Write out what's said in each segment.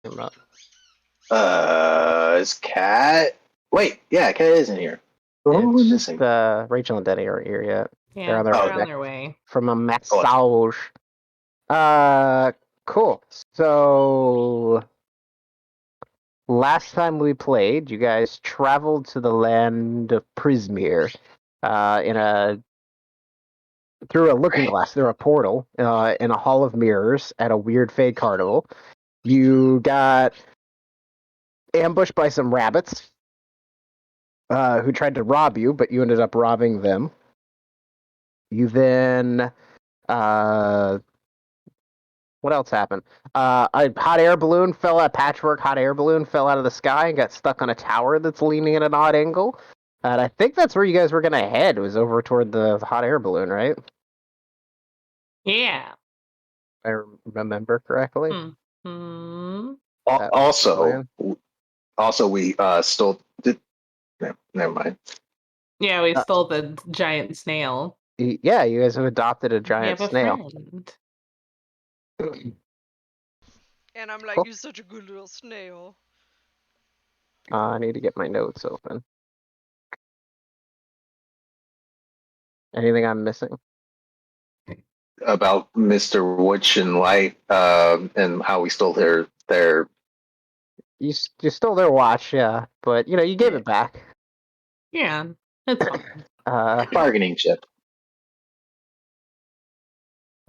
Is Cat? Wait, yeah, Cat is in here. Who are we missing? Rachel and Denny aren't here yet. Yeah, they're on their way. From a massage. Cool. So last time we played, you guys traveled to the land of Prismeer, through a looking glass, through a portal, in a hall of mirrors at a weird fey carnival. You got ambushed by some rabbits, who tried to rob you, but you ended up robbing them. You then, what else happened? A patchwork hot air balloon fell out of the sky and got stuck on a tower that's leaning at an odd angle. And I think that's where you guys were going to head, was over toward the hot air balloon, right? Yeah. I remember correctly. Mm-hmm. Also, we stole. Never mind. Yeah, we stole the giant snail. Yeah, you guys have adopted a giant snail. And I'm like, cool. You're such a good little snail. I need to get my notes open. Anything I'm missing? About Mr. Witch and Light, and how we stole their. You stole their watch, yeah, but you gave it back. Yeah, that's fine. Bargaining chip.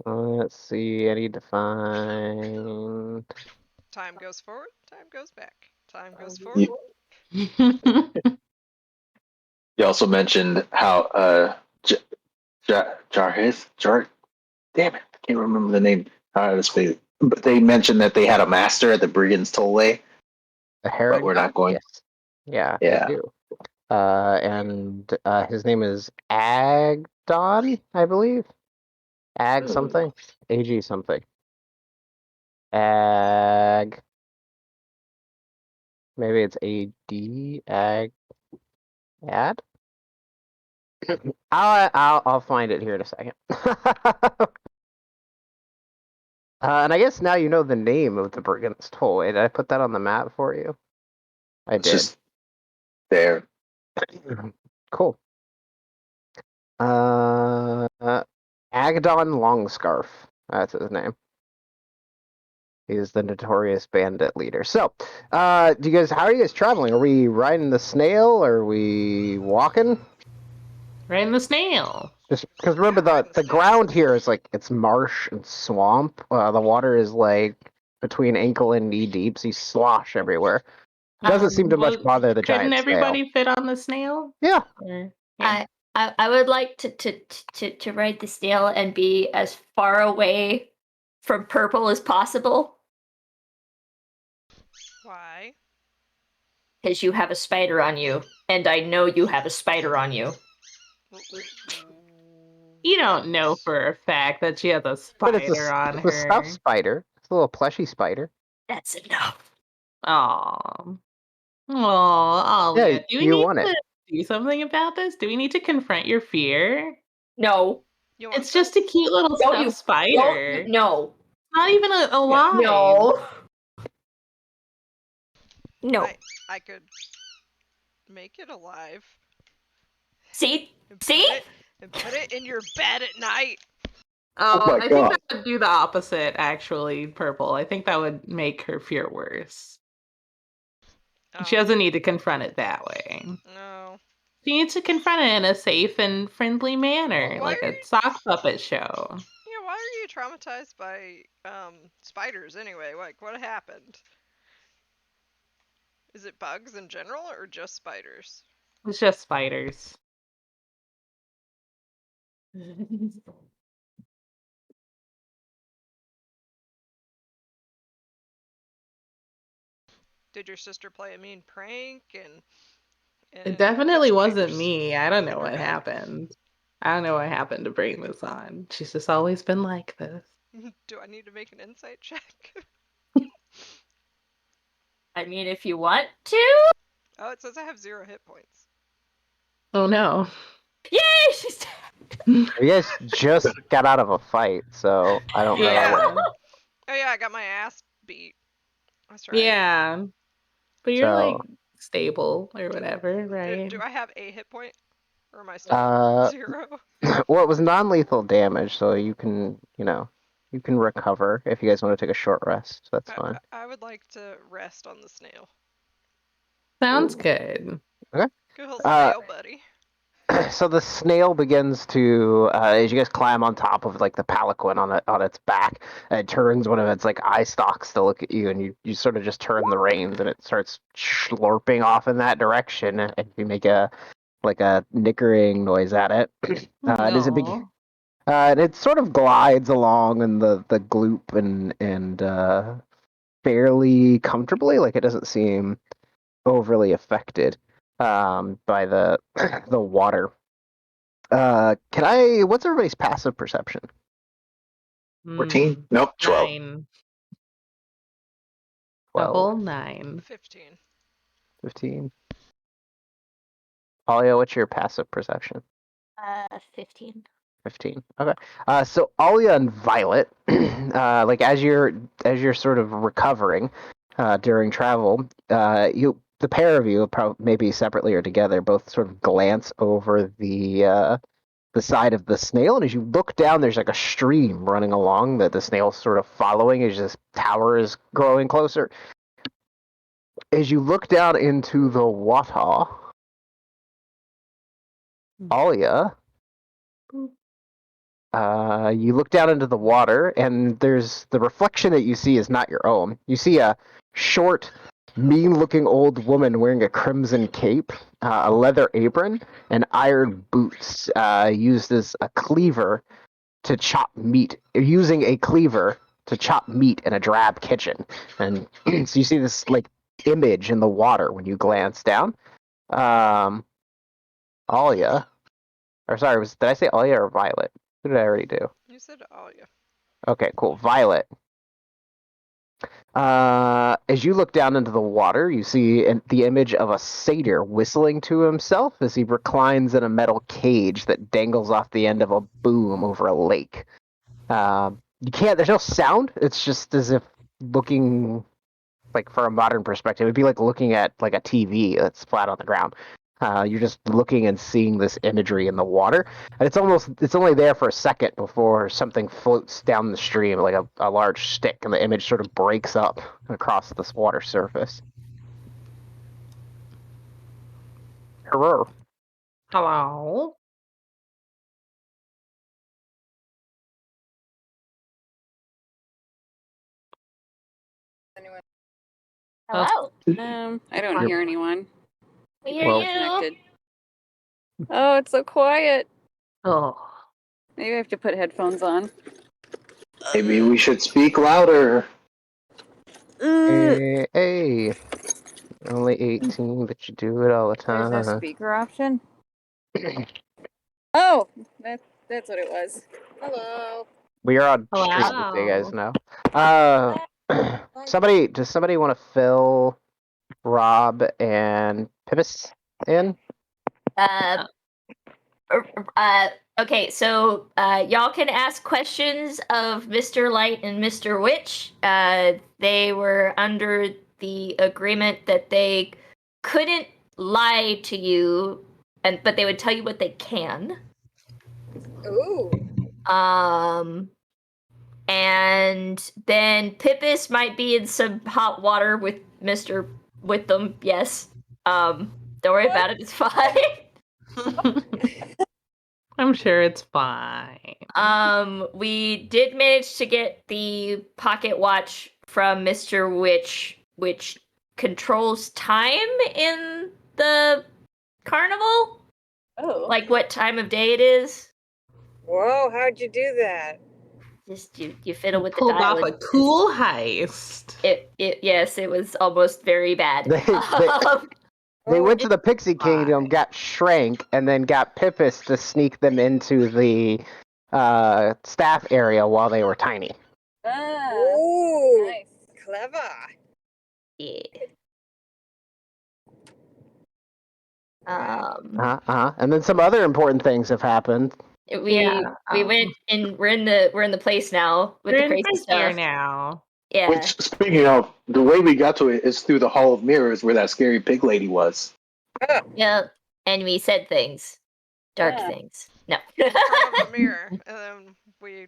Let's see. I need to find. Time goes forward. Time goes back. Time goes forward. You also mentioned how damn it, I can't remember the name. But they mentioned that they had a master at the Brigands Tollway. But we're not going. Yes. Yeah. They do. And his name is Agdon, I believe. Ag something. AG something. Ag. Maybe it's AD. Ag. Ad. I'll find it here in a second. And I guess now you know the name of the Brigands Tollway. Did I put that on the map for you? I did. Just there. Cool. Agadon Longscarf. That's his name. He's the notorious bandit leader. So, how are you guys traveling? Are we riding the snail? Or are we walking? Riding the snail. Just because remember the ground here is it's marsh and swamp. The water is between ankle and knee deep, so you slosh everywhere. Doesn't seem to much bother the giant snail. Couldn't everybody fit on the snail? Yeah. I would like to ride the snail and be as far away from Purple as possible. Why? Because you have a spider on you, and I know you have a spider on you. You don't know for a fact that she has a spider on her. It's a stuffed spider. It's a little plushy spider. That's enough. Aww. Oh, yeah, do we need to do something about this? Do we need to confront your fear? No. It's just a cute little stuffed spider. No. Not even alive. No. No. I could make it alive. See? And put it in your bed at night. Oh I think that would do the opposite, actually, Purple. I think that would make her fear worse. She doesn't need to confront it that way. No. She needs to confront it in a safe and friendly manner, like a sock puppet show. Yeah, why are you traumatized by spiders anyway? What happened? Is it bugs in general or just spiders? It's just spiders. Did your sister play a mean prank and it definitely wasn't me. I don't know what happened. I don't know what happened to bring this on. She's just always been like this. Do I need to make an insight check? I mean, if you want to. Oh, it says I have 0 hit points. Oh no. Yay! She's dead. You guys just got out of a fight, so I don't know. Oh yeah, I got my ass beat. That's right. Yeah. But you're So, like stable or whatever, right? Do I have a hit point? Or am I still 0? well, it was non-lethal damage, so you can, you can recover if you guys want to take a short rest. That's fine. I would like to rest on the snail. Sounds good. Okay. Good old snail buddy. So the snail begins to, as you guys climb on top of like the palanquin on its back, it turns one of its like eye stalks to look at you, and you sort of just turn the reins, and it starts slurping off in that direction, and you make a nickering noise at it. It is a big, Aw. and it sort of glides along in the gloop and fairly comfortably, like it doesn't seem overly affected by the the water. What's everybody's passive perception? 14? Nope, 12. 9. 12, Double 9. 15. 15. Alia, what's your passive perception? 15. 15. Okay. So Alia and Violet, like as you're sort of recovering during travel, the pair of you, maybe separately or together, both sort of glance over the side of the snail, and as you look down, there's like a stream running along that the snail's sort of following as this tower is growing closer. As you look down into the water, Alia, you look down into the water, and there's the reflection that you see is not your own. You see a short, mean-looking old woman wearing a crimson cape, a leather apron, and iron boots, used as a cleaver to chop meat, using a cleaver to chop meat in a drab kitchen. And so you see this like image in the water when you glance down. Alia, or sorry, did I say Alia or Violet? Who did I already do? You said Alia. Okay, cool. Violet. As you look down into the water, you see the image of a satyr whistling to himself as he reclines in a metal cage that dangles off the end of a boom over a lake. There's no sound. It's just as if looking, like for a modern perspective, it'd be like looking at like a TV that's flat on the ground. You're just looking and seeing this imagery in the water, and it's only there for a second before something floats down the stream like a large stick, and the image sort of breaks up across this water surface. Hello. Hello. Hello. I don't hear anyone. We hear Well- you. Connected. Oh, it's so quiet. Oh. Maybe I have to put headphones on. Maybe we should speak louder. Hey, only 18, but you do it all the There's no time. speaker option. Oh, that's what it was. Hello. We are on Hello. stream, so you guys know. Does somebody want to fill Rob and Pibis in? Okay, so y'all can ask questions of Mr. Light and Mr. Witch. They were under the agreement that they couldn't lie to you, but they would tell you what they can. Ooh. And then Pippis might be in some hot water with them. Yes. Don't worry about it. It's fine. I'm sure it's fine. We did manage to get the pocket watch from Mr. Witch, which controls time in the carnival. Oh. Like what time of day it is. Whoa, how'd you do that? Just you fiddle with the Pulled dial. off a cool heist. Yes, it was almost very bad. They went to the Pixie Kingdom, got Shrank, and then got Pippis to sneak them into the staff area while they were tiny. Ooh, nice. Clever. Yeah. And then some other important things have happened. We went and we're in the place now with the crazy here stuff. now. Yeah. Which, speaking of, the way we got to it is through the Hall of Mirrors where that scary pig lady was. Yep. And we said things. Dark things. No. In front of a mirror, and then we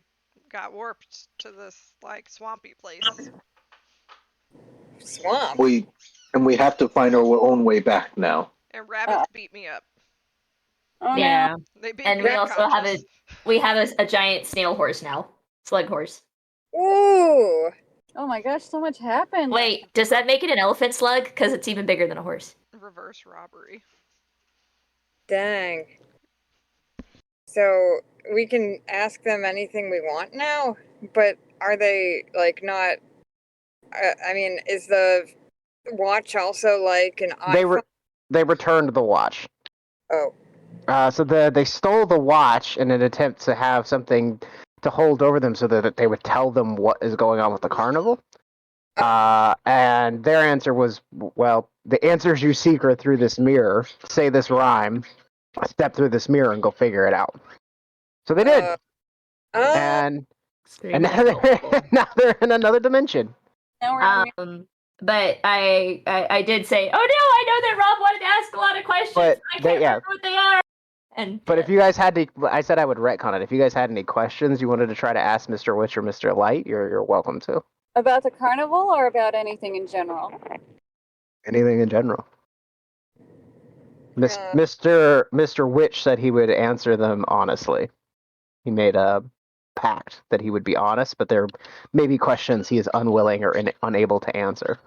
got warped to this like swampy place. Swamp. We have to find our own way back now. And rabbits beat me up. Oh, Yeah. They beat And me we also have a giant snail horse now. Slug horse. no. Ooh. Oh my gosh, so much happened. Wait, does that make it an elephant slug? Because it's even bigger than a horse. Reverse robbery. Dang. So we can ask them anything we want now, but are they like not? I mean, is the watch also like an iPhone? They returned the watch. Oh. So they stole the watch in an attempt to have something to hold over them so that they would tell them what is going on with the carnival. And their answer was, well, the answers you seek are through this mirror. Say this rhyme, step through this mirror, and go figure it out. So they did. And now they're in another dimension. Now we're But I did say, oh no, I know that Rob wanted to ask a lot of questions. But I can't remember what they are. But if you guys had to, I said I would retcon it. If you guys had any questions you wanted to try to ask Mr. Witch or Mr. Light, you're welcome to. about the carnival or about anything in general? Anything in general. Mr. Witch said he would answer them honestly. He made a pact that he would be honest, but there may be questions he is unwilling or unable to answer.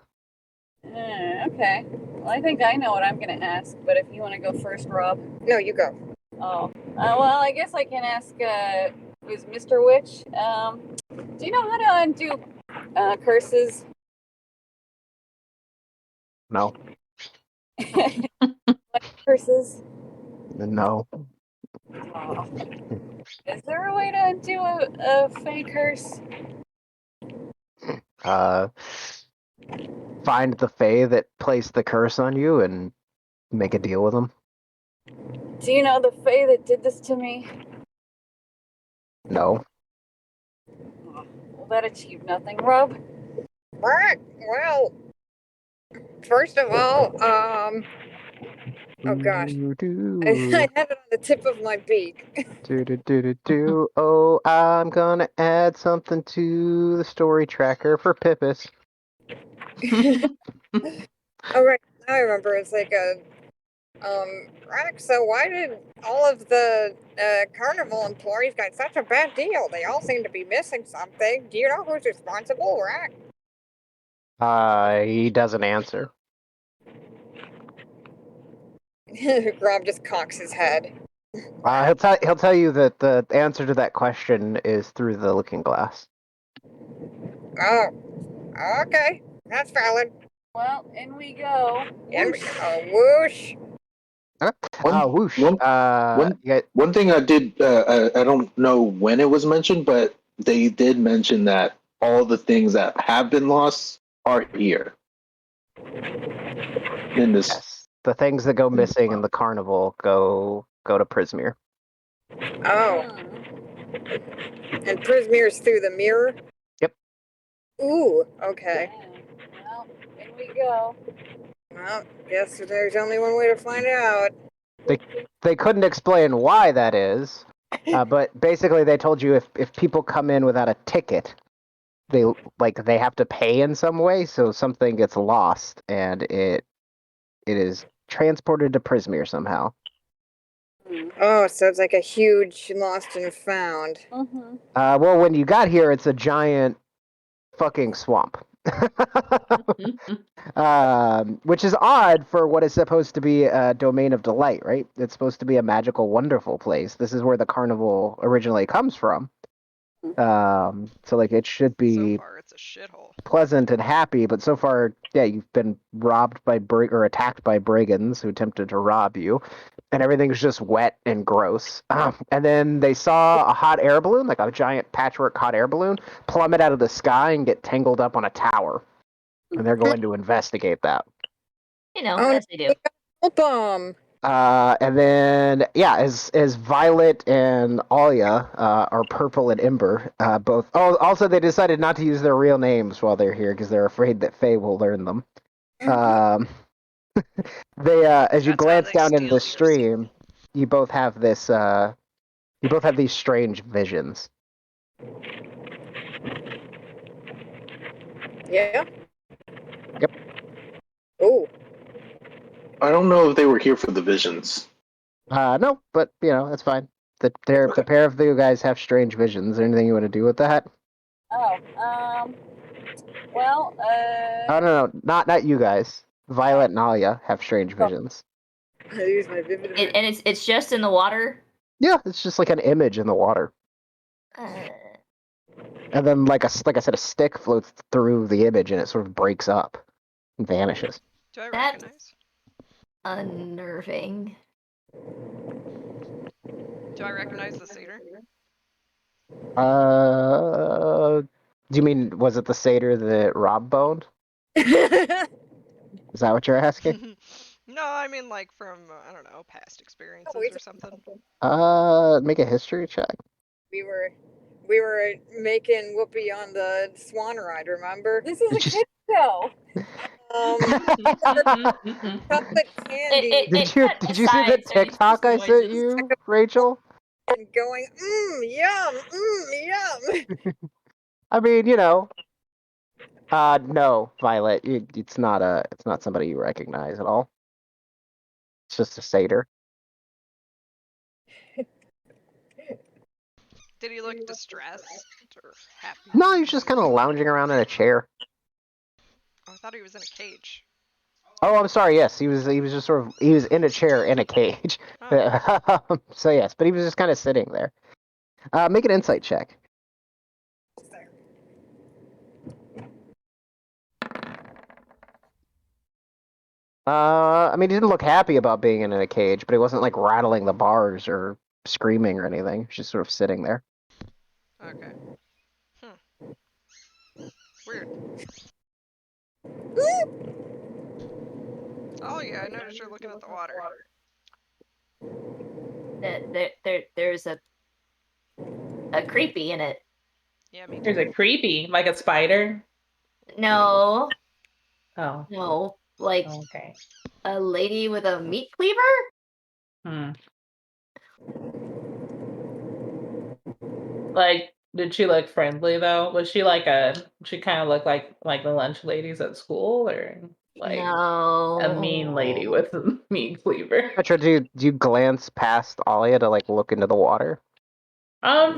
Okay. Well, I think I know what I'm going to ask, but if you want to go first, Rob. No, you go. Oh. Well, I guess I can ask, is Mr. Witch, do you know how to undo curses? No. Curses? No. Oh. Is there a way to undo a fake curse? Find the Fae that placed the curse on you and make a deal with them. Do you know the Fae that did this to me? No. Will that achieve nothing, Rob? Right. Well, first of all, oh gosh, I had it on the tip of my beak. Oh, I'm gonna add something to the story tracker for Pippis. Oh right, now I remember. It's like Rex, so why did all of the carnival employees got such a bad deal? They all seem to be missing something. Do you know who's responsible, Rex? He doesn't answer. Rob just cocks his head. He'll tell you that the answer to that question is through the looking glass. Oh, okay, that's valid. Well, in we go. And whoosh. Whoosh. One thing I did, I don't know when it was mentioned, but they did mention that all the things that have been lost are here. In this, yes. The things that go missing in the carnival go to Prismeer. Oh. And Prismeer's through the mirror? Yep. Ooh, okay. Well, in we go. Well, guess there's only one way to find out. They couldn't explain why that is, but basically they told you if people come in without a ticket, they have to pay in some way, so something gets lost and it is transported to Prismeer somehow. Oh, so it's like a huge lost and found. Mm-hmm. Well, when you got here, it's a giant fucking swamp. Which is odd for what is supposed to be a domain of delight, right? It's supposed to be a magical, wonderful place. This is where the carnival originally comes from. So like it should be So far, it's a shithole. pleasant and happy, but so far, yeah, you've been robbed by or attacked by brigands who attempted to rob you, and everything's just wet and gross. And then they saw a hot air balloon, like a giant patchwork hot air balloon, plummet out of the sky and get tangled up on a tower, and they're going to investigate that. As they do. Bomb. And then, yeah, as Violet and Alia are Purple and Ember, both. Oh, also they decided not to use their real names while they're here because they're afraid that Faye will learn them. They, as you That's how glance they down into steal the your stream, you both have this. You both have these strange visions. Yeah. Yep. Ooh. I don't know if they were here for the visions. No, but that's fine. The pair of you guys have strange visions. Is there anything you want to do with that? Oh, well, Oh no, not you guys. Violet and Alia have strange visions. I use my vivid And it's just in the water. Yeah, it's just like an image in the water, Uh, and then like I said, a stick floats through the image and it sort of breaks up and vanishes. Do I That's- recognize? unnerving. Do I recognize the satyr? Do you mean was it the satyr that Rob boned? Is that what you're asking? No, I mean like from I don't know, past experiences or something. Make a history check. we were making whoopee on the swan ride, remember? this is a Did you- kid show. Chocolate candy Did you see the TikTok I sent you, Rachel? and going, yum, yum. I mean, no, Violet, it's not somebody you recognize at all. It's just a satyr. Did he look distressed or happy? No, he's just kind of lounging around in a chair. Oh, I thought he was in a cage. Oh, I'm sorry. Yes, he was just he was in a chair in a cage. Oh. So yes, but he was just kind of sitting there. Make an insight check. I mean, he didn't look happy about being in a cage, but he wasn't like rattling the bars or screaming or anything. He was just sort of sitting there. Okay. Weird. Oh yeah, I noticed you're looking at the water. There's a creepy in it. Yeah, me too. There's a creepy, like a spider. No, Oh, no, like okay. a lady with a meat cleaver. Hmm. Like, did she look friendly though? Was she like she kind of looked like the lunch ladies at school, or like No, a mean lady with a meat cleaver? Petra, do you glance past Alia to like look into the water?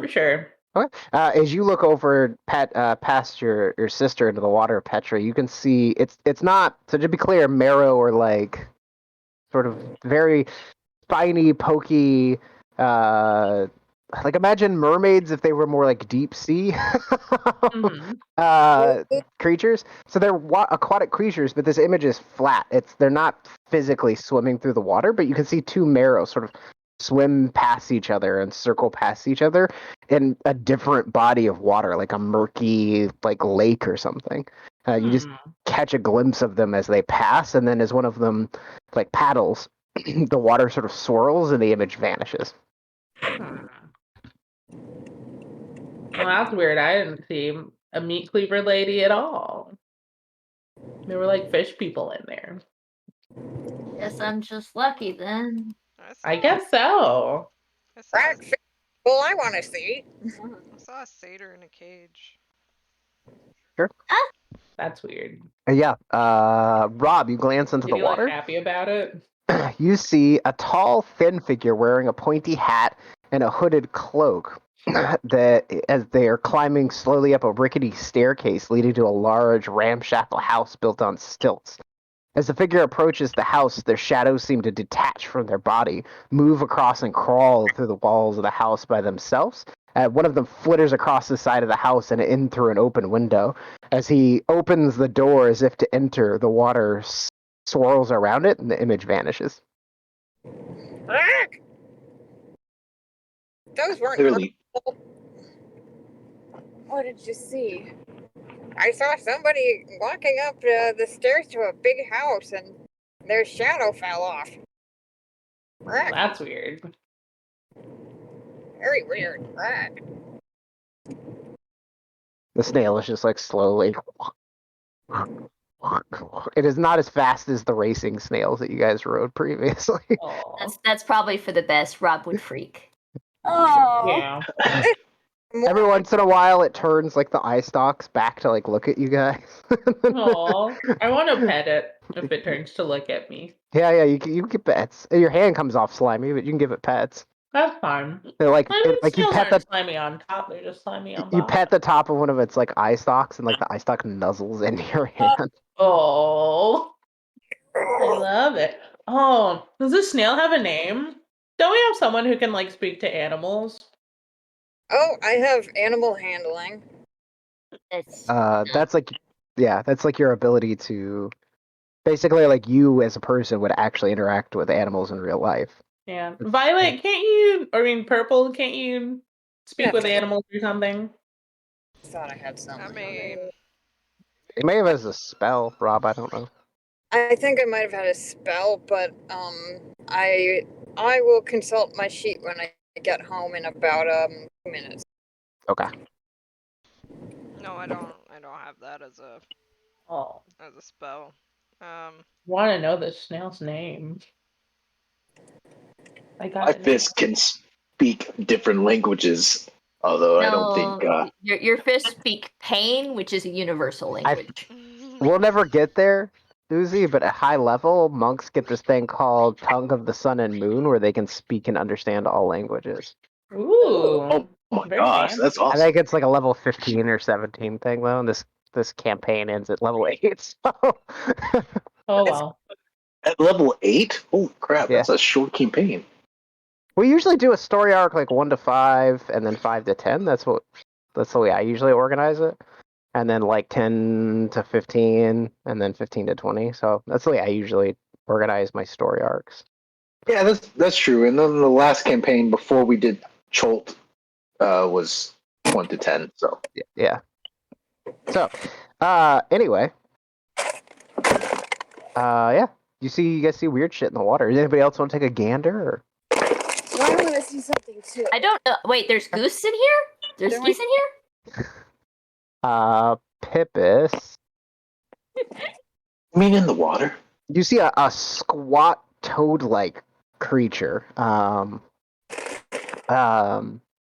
Sure. Okay. As you look over past your sister into the water, Petra, you can see it's not, so to be clear, marrow or like sort of very spiny, pokey, like imagine mermaids if they were more like deep sea creatures. So they're aquatic creatures, but this image is flat. They're not physically swimming through the water, but you can see two marrows sort of swim past each other and circle past each other in a different body of water, like a murky like lake or something. You just catch a glimpse of them as they pass, and then as one of them like paddles, the water sort of swirls and the image vanishes. Well, that's weird. I didn't see a meat cleaver lady at all. There were like fish people in there. guess I'm just lucky then. I guess so. Well, I want to see. I saw a satyr in a cage. Sure. That's weird. Yeah. Rob, you glance into Did the you water. look happy about it? You see a tall, thin figure wearing a pointy hat and a hooded cloak. As they are climbing slowly up a rickety staircase leading to a large, ramshackle house built on stilts. As the figure approaches the house, their shadows seem to detach from their body, move across and crawl through the walls of the house by themselves. One of them flitters across the side of the house and in through an open window. As he opens the door as if to enter, the water swirls around it and the image vanishes. Those weren't Clearly. What did you see? I saw somebody walking up the stairs to a big house and their shadow fell off. That's weird. Very weird. The snail is just like slowly. It is not as fast as the racing snails that you guys rode previously. Oh, That's probably for the best. Rob would freak. Oh. yeah. Every once in a while, it turns like the eye stalks back to like look at you guys. Oh, I want to pet it if it turns to look at me. Yeah, you can get pets. Your hand comes off slimy, but you can give it pets. That's fine. They're like Like you pet the slimy on top; they're just slimy on you bottom. pet the top of one of its like eye stalks, and like the eye stalk nuzzles into your hand. Oh, I love it. Oh, does this snail have a name? Don't we have someone who can like speak to animals? Oh, I have animal handling. That's like that's like your ability to basically like you as a person would actually interact with animals in real life. Yeah, Violet, can't you? I mean, Purple, can't you speak with animals or something? Thought I had some. I mean, It may have as a spell, Rob. I don't know. I think I might have had a spell, but I will consult my sheet when I get home in about 2 minutes. Okay. no, I don't have that as a spell. Want to know the snail's name? My fist can speak different languages, although I don't think. Your fists speak pain, which is a universal language. We'll never get there, Susie, but at high level, monks get this thing called Tongue of the Sun and Moon, where they can speak and understand all languages. Ooh. Oh my Very gosh, fancy. that's I awesome. think it's like a level 15 or 17 thing, though, and this campaign ends at level 8, so... Oh well. At level 8? Holy crap, Yeah. that's a short campaign. We usually do a story arc like 1 to 5, and then 5 to 10. That's the way I usually organize it. And then like 10 to 15, and then 15 to 20. So that's the way I usually organize my story arcs. Yeah, that's true. And then the last campaign before we did Cholt was 1 to 10. So Yeah. So, anyway, yeah. You guys see weird shit in the water. Does anybody else want to take a gander? Or? I want to see something too. I don't know. Wait, there's goose in here? There's There geese in here? Pippis. I mean, in the water. You see a squat toad-like creature.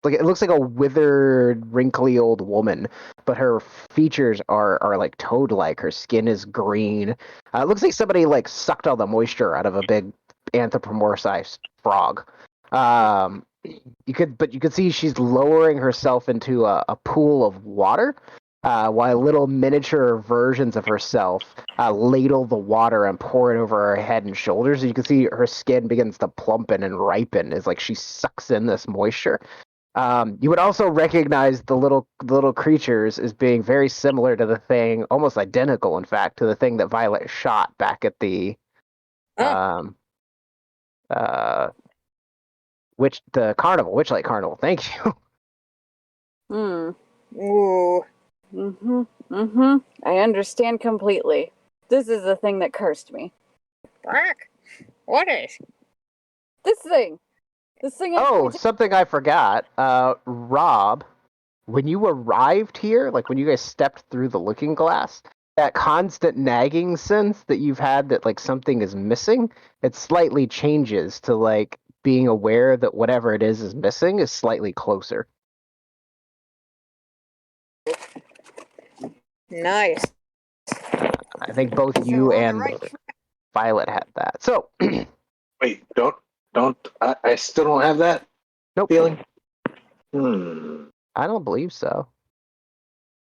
Like it looks like a withered, wrinkly old woman, but her features are like toad-like. Her skin is green. It looks like somebody like sucked all the moisture out of a big anthropomorphized frog. You could see she's lowering herself into a pool of water, while little miniature versions of herself ladle the water and pour it over her head and shoulders. You can see her skin begins to plumpen and ripen as like she sucks in this moisture. You would also recognize the little creatures as being very similar to the thing, almost identical, in fact, to the thing that Violet shot back at the Witchlight Carnival. Thank you. Ooh. I understand completely. This is the thing that cursed me. Black. What is? This thing. This thing. Oh, something I forgot. Rob, when you arrived here, like when you guys stepped through the looking glass, that constant nagging sense that you've had that like something is missing, it slightly changes to like being aware that whatever it is missing is slightly closer. Nice. I think both you and Violet had that. So, Wait, I still don't have that nope. feeling? I don't believe so.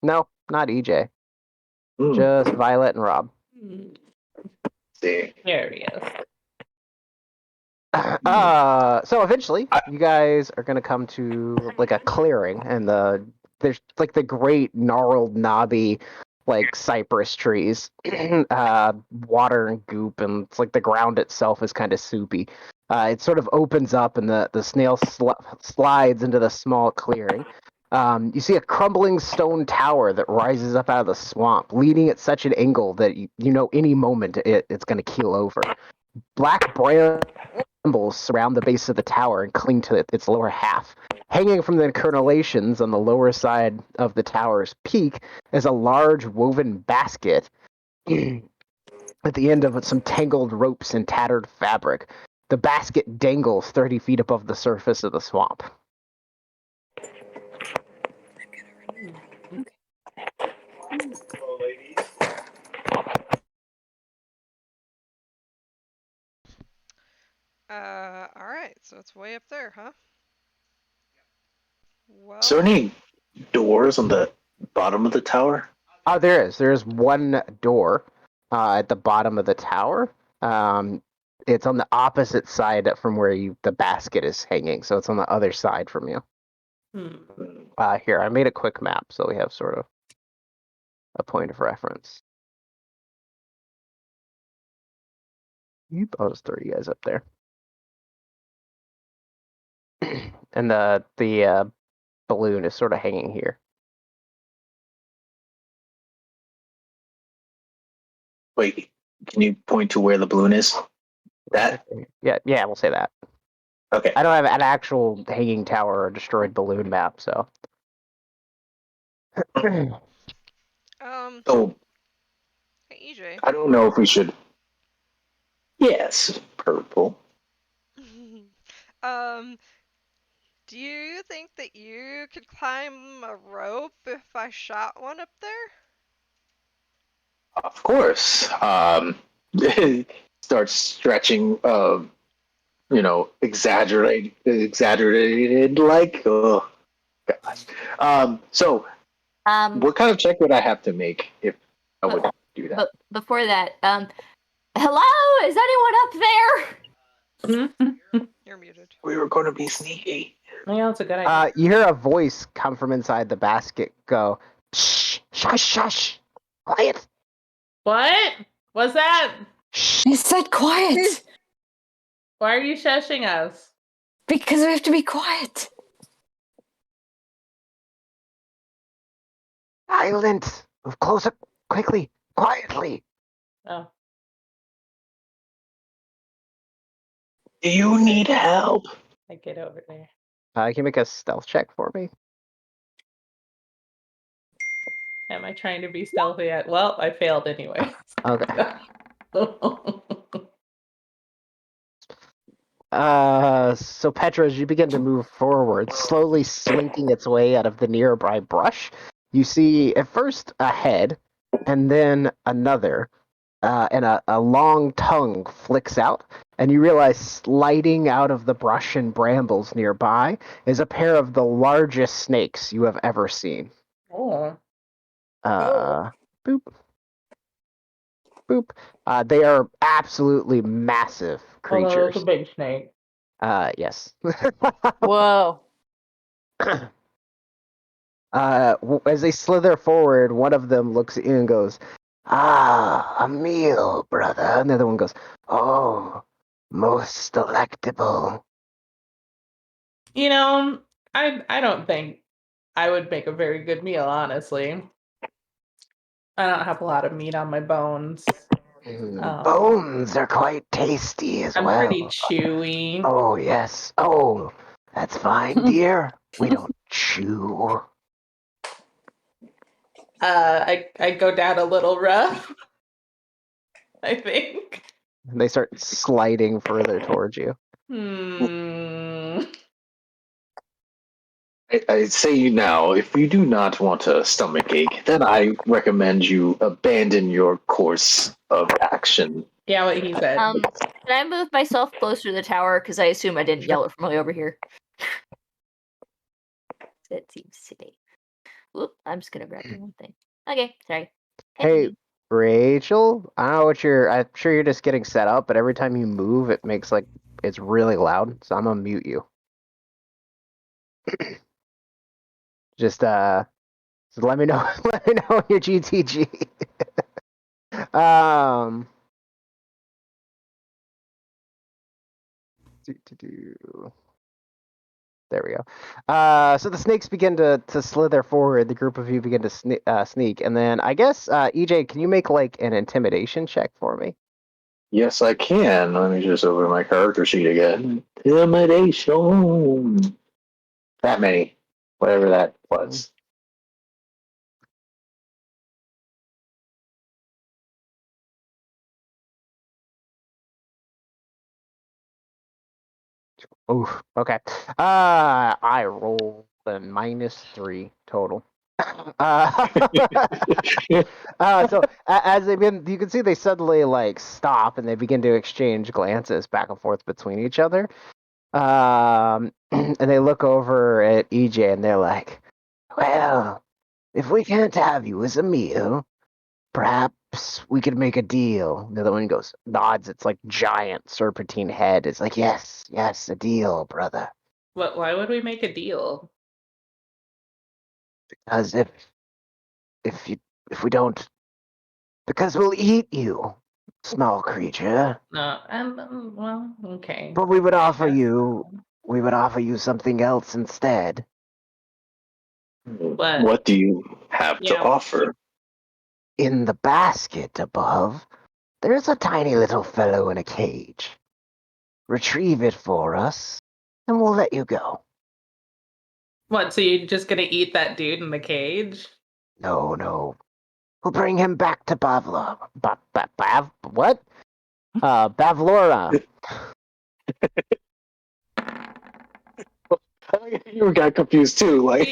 No, not EJ. Hmm. Just Violet and Rob. See. There he is. So eventually, you guys are gonna come to like a clearing, and there's like the great gnarled, knobby, like cypress trees, water and goop, and it's like the ground itself is kind of soupy. It sort of opens up, and the snail slides into the small clearing. You see a crumbling stone tower that rises up out of the swamp, leaning at such an angle that you know any moment it's going to keel over. Black branches brambles surround the base of the tower and cling to its lower half. Hanging from the crenellations on the lower side of the tower's peak is a large woven basket at the end of some tangled ropes and tattered fabric. The basket dangles 30 feet above the surface of the swamp. Alright, so it's way up there, huh? Well, Is there any doors on the bottom of the tower? Oh, there is. There's one door at the bottom of the tower. It's on the opposite side from where the basket is hanging, so it's on the other side from you. Here, I made a quick map, so we have sort of a point of reference. I'll just throw you guys up there. And the balloon is sort of hanging here. Wait, can you point to where the balloon is? That? Yeah, we'll say that. Okay. I don't have an actual hanging tower or destroyed balloon map, so. So, hey, EJ. I don't know if we should. Yes, purple. Do you think that you could climb a rope if I shot one up there? Of course. Starts stretching. Exaggerated like. Oh, gosh. So, what kind of check would I have to make if I would do that? But before that, hello, is anyone up there? You're muted. We were going to be sneaky. Yeah, that's a good idea. You hear a voice come from inside the basket go, shh, shush, shush, quiet. What? What's that? He said quiet. Why are you shushing us? Because we have to be quiet. Silent. Move closer, quickly, quietly. Oh. Do you need help? I get over there. Can you make a stealth check for me? Am I trying to be stealthy yet? Well, I failed anyway. Okay. So Petra, as you begin to move forward, slowly slinking its way out of the nearby brush, you see at first a head, and then another, and a long tongue flicks out, and you realize sliding out of the brush and brambles nearby is a pair of the largest snakes you have ever seen. Oh. Boop. Boop. They are absolutely massive Oh, no, creatures. that's a big snake. Yes. Whoa. As they slither forward, one of them looks at you and goes, "Ah, a meal, brother." And the other one goes, "Oh, most delectable." You know, I don't think I would make a very good meal, honestly. I don't have a lot of meat on my bones. Bones are quite tasty as I'm well. pretty chewy. Oh, yes. Oh, that's fine, dear. We don't chew. I go down a little rough, I think. And they start sliding further towards you. I say now, if you do not want a stomach ache, then I recommend you abandon your course of action. Yeah, what he said. Can I move myself closer to the tower? Because I assume I didn't yell it from way over here. That seems silly. Whoop, I'm just gonna grab the one thing. Okay, sorry. Hey, Rachel, I don't know what I'm sure you're just getting set up, but every time you move, it makes it's really loud, so I'm gonna mute you. Just let me know when you're GTG. There we go. So the snakes begin to slither forward. The group of you begin to sneak, and then I guess EJ, can you make an intimidation check for me? Yes, I can. Let me just open my character sheet again. Intimidation. That many. Whatever that was. Oof. Okay. I rolled a -3 total. Uh, so as they begin, you can see they suddenly like stop and they begin to exchange glances back and forth between each other. And they look over at EJ and they're like, "Well, if we can't have you as a meal, perhaps we could make a deal." The other one goes, nods. It's like giant serpentine head. It's like, yes, yes, a deal, brother. Why would we make a deal? Because if you if we don't, because we'll eat you, small creature. No, well, okay. But we would I offer guess you so. we would offer you something else instead. What do you have to Yeah. offer? In the basket above, there's a tiny little fellow in a cage. Retrieve it for us, and we'll let you go. What? So you're just gonna eat that dude in the cage? No, no. We'll bring him back to Bavla. What? Bavlora. You got confused too. Like,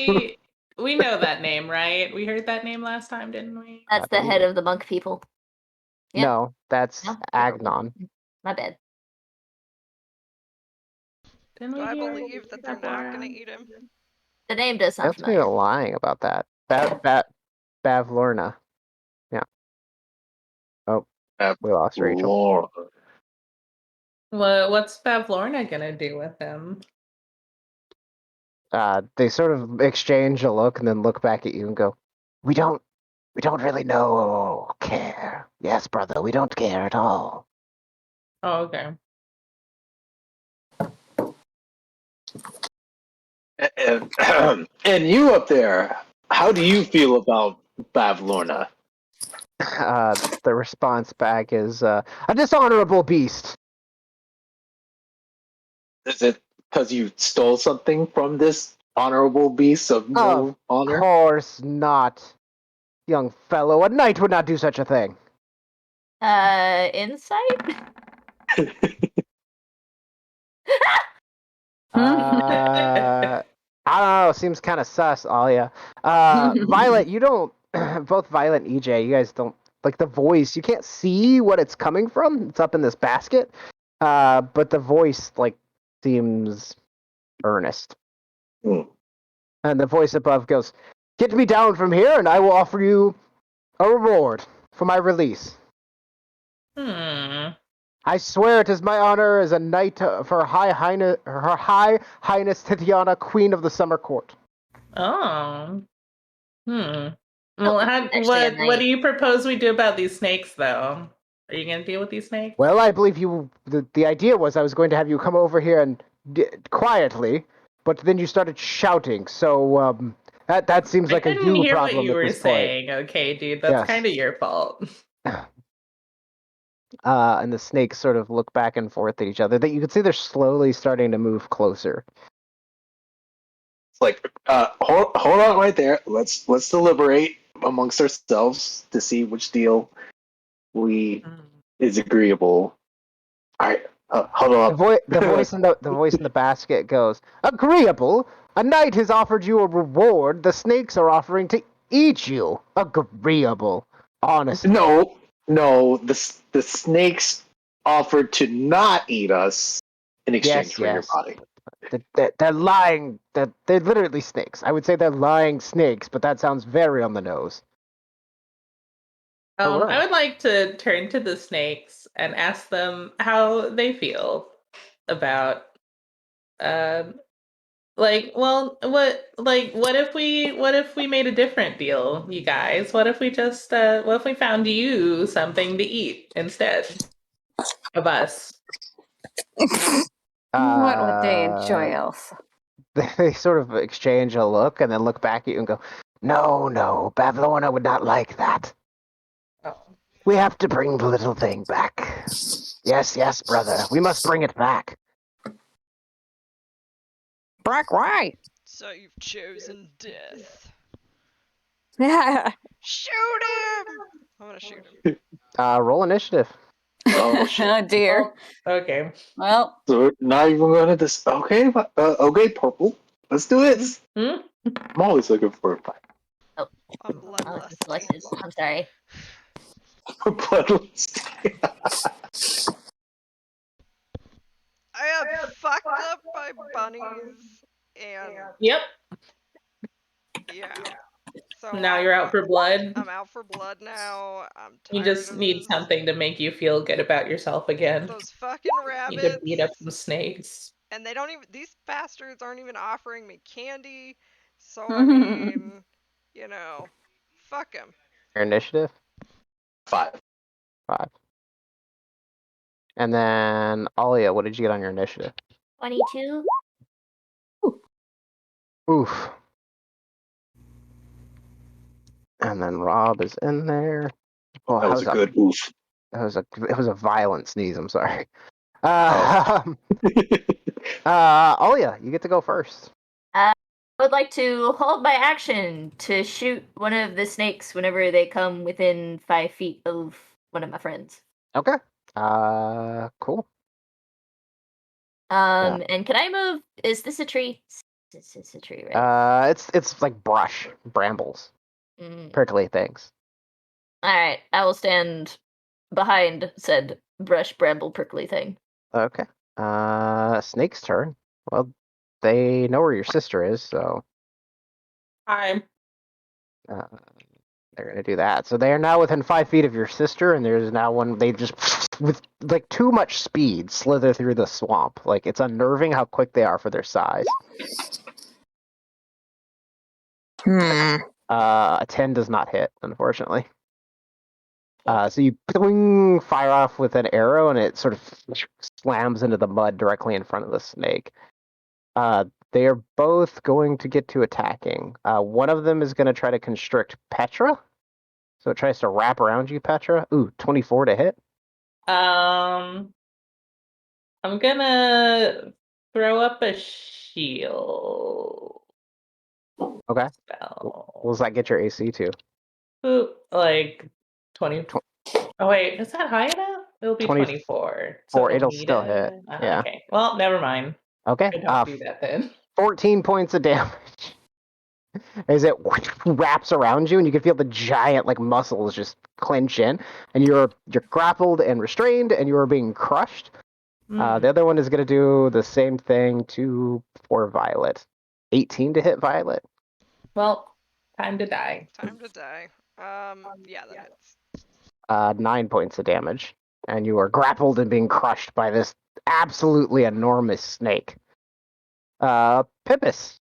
We know that name, right? We heard that name last time, didn't we? That's the head of the monk people. Yep. No, that's No? Agnon. My bad. Didn't Do we I hear believe that they're not going to eat him? The name does sound That's me familiar. lying about that. Bavlorna. Yeah. Oh, we lost Rachel. Lord. What's Bavlorna gonna do with him? They sort of exchange a look and then look back at you and go, We don't really know or care. Yes, brother, we don't care at all." Oh, okay. And you up there, how do you feel about Bavlorna? The response back is, a dishonorable beast. Is it because you stole something from this honorable beast of no Of honor? course not, young fellow. A knight would not do such a thing. Insight? I don't know. Seems kind of sus, Alia. Violet, you don't. Both Violet and EJ, you guys don't like the voice. You can't see what it's coming from. It's up in this basket. But the voice like seems earnest. Hmm. And the voice above goes, "Get me down from here, and I will offer you a reward for my release. I swear it is my honor as a knight for Her High Highness Titiana, Queen of the Summer Court." Oh. Well, actually a what knight. do you propose we do about these snakes, though? Are you gonna deal with these snakes? Well, I believe you. The idea was I was going to have you come over here and quietly, but then you started shouting. So that seems like I a couldn't you hear problem what you at were this point. saying. Okay, dude, that's Yes. kind of your fault. And the snakes sort of look back and forth at each other. That you can see they're slowly starting to move closer. It's like, hold on right there. Let's deliberate amongst ourselves to see which deal is agreeable. All right, hold on. The voice in the basket goes, "Agreeable. A knight has offered you a reward. The snakes are offering to eat you. Agreeable. Honestly." No. The snakes offered to not eat us in exchange for your Yes. body. They're lying. They're literally snakes. I would say they're lying snakes, but that sounds very on the nose. I would like to turn to the snakes and ask them how they feel about, what if we made a different deal, you guys? What if we just, what if we found you something to eat instead of us? What would they enjoy else? They sort of exchange a look and then look back at you and go, No, Bavlorna would not like that. Oh. We have to bring the little thing back. Yes, yes, brother. We must bring it back. Brock, why? So you've chosen death. Yeah. Shoot him! I'm gonna shoot him. Roll initiative. Oh, shit. Oh dear. Okay. Well, So we're not even going to this. Okay, okay, purple. Let's do this. Hmm? I'm always looking for a fight. Oh, I'm Alex bloodlust. is selected. I'm sorry. Bloodlust. I got fucked up by bunnies, and Yep. yeah. So Now you're out for blood. I'm out for blood now. I'm tired You just of need something to make you feel good about yourself again. those fucking You need to rabbits. beat up some snakes. And they don't even, these bastards aren't even offering me candy. So, I mean, you know, fuck them. Your initiative? 5. 5. And then, Alia, what did you get on your initiative? 22. Oof. And then Rob is in there. Oh, That was a good oof. It was a violent sneeze. I'm sorry. Oh. Alia, you get to go first. I would like to hold my action to shoot one of the snakes whenever they come within 5 feet of one of my friends. Okay. Cool. And can I move? Is this a tree? This is a tree, right? It's like brush, brambles, prickly things. All right, I will stand behind said brush, bramble, prickly thing. Okay. Snake's turn. Well, they know where your sister is, so I'm they're gonna do that. So they are now within 5 feet of your sister, and there's now one. They just with like too much speed slither through the swamp. Like it's unnerving how quick they are for their size. A 10 does not hit, unfortunately. So you fire off with an arrow, and it sort of slams into the mud directly in front of the snake. They are both going to get to attacking. One of them is going to try to constrict Petra. So it tries to wrap around you, Petra. Ooh, 24 to hit. I'm gonna throw up a shield. Okay. Spell. What does that get your AC to? Ooh, like 20. Oh wait, is that high enough? It'll be 24. So It'll need still hit. Yeah. Okay. Well, never mind. Okay. I don't do that then. 14 points of damage. As it wraps around you, and you can feel the giant like muscles just clench in, and you're grappled and restrained, and you are being crushed. The other one is going to do the same thing for Violet. 18 to hit Violet. Well, time to die. Time to die. Yeah, that hits. 9 points of damage, and you are grappled and being crushed by this absolutely enormous snake. Pippis.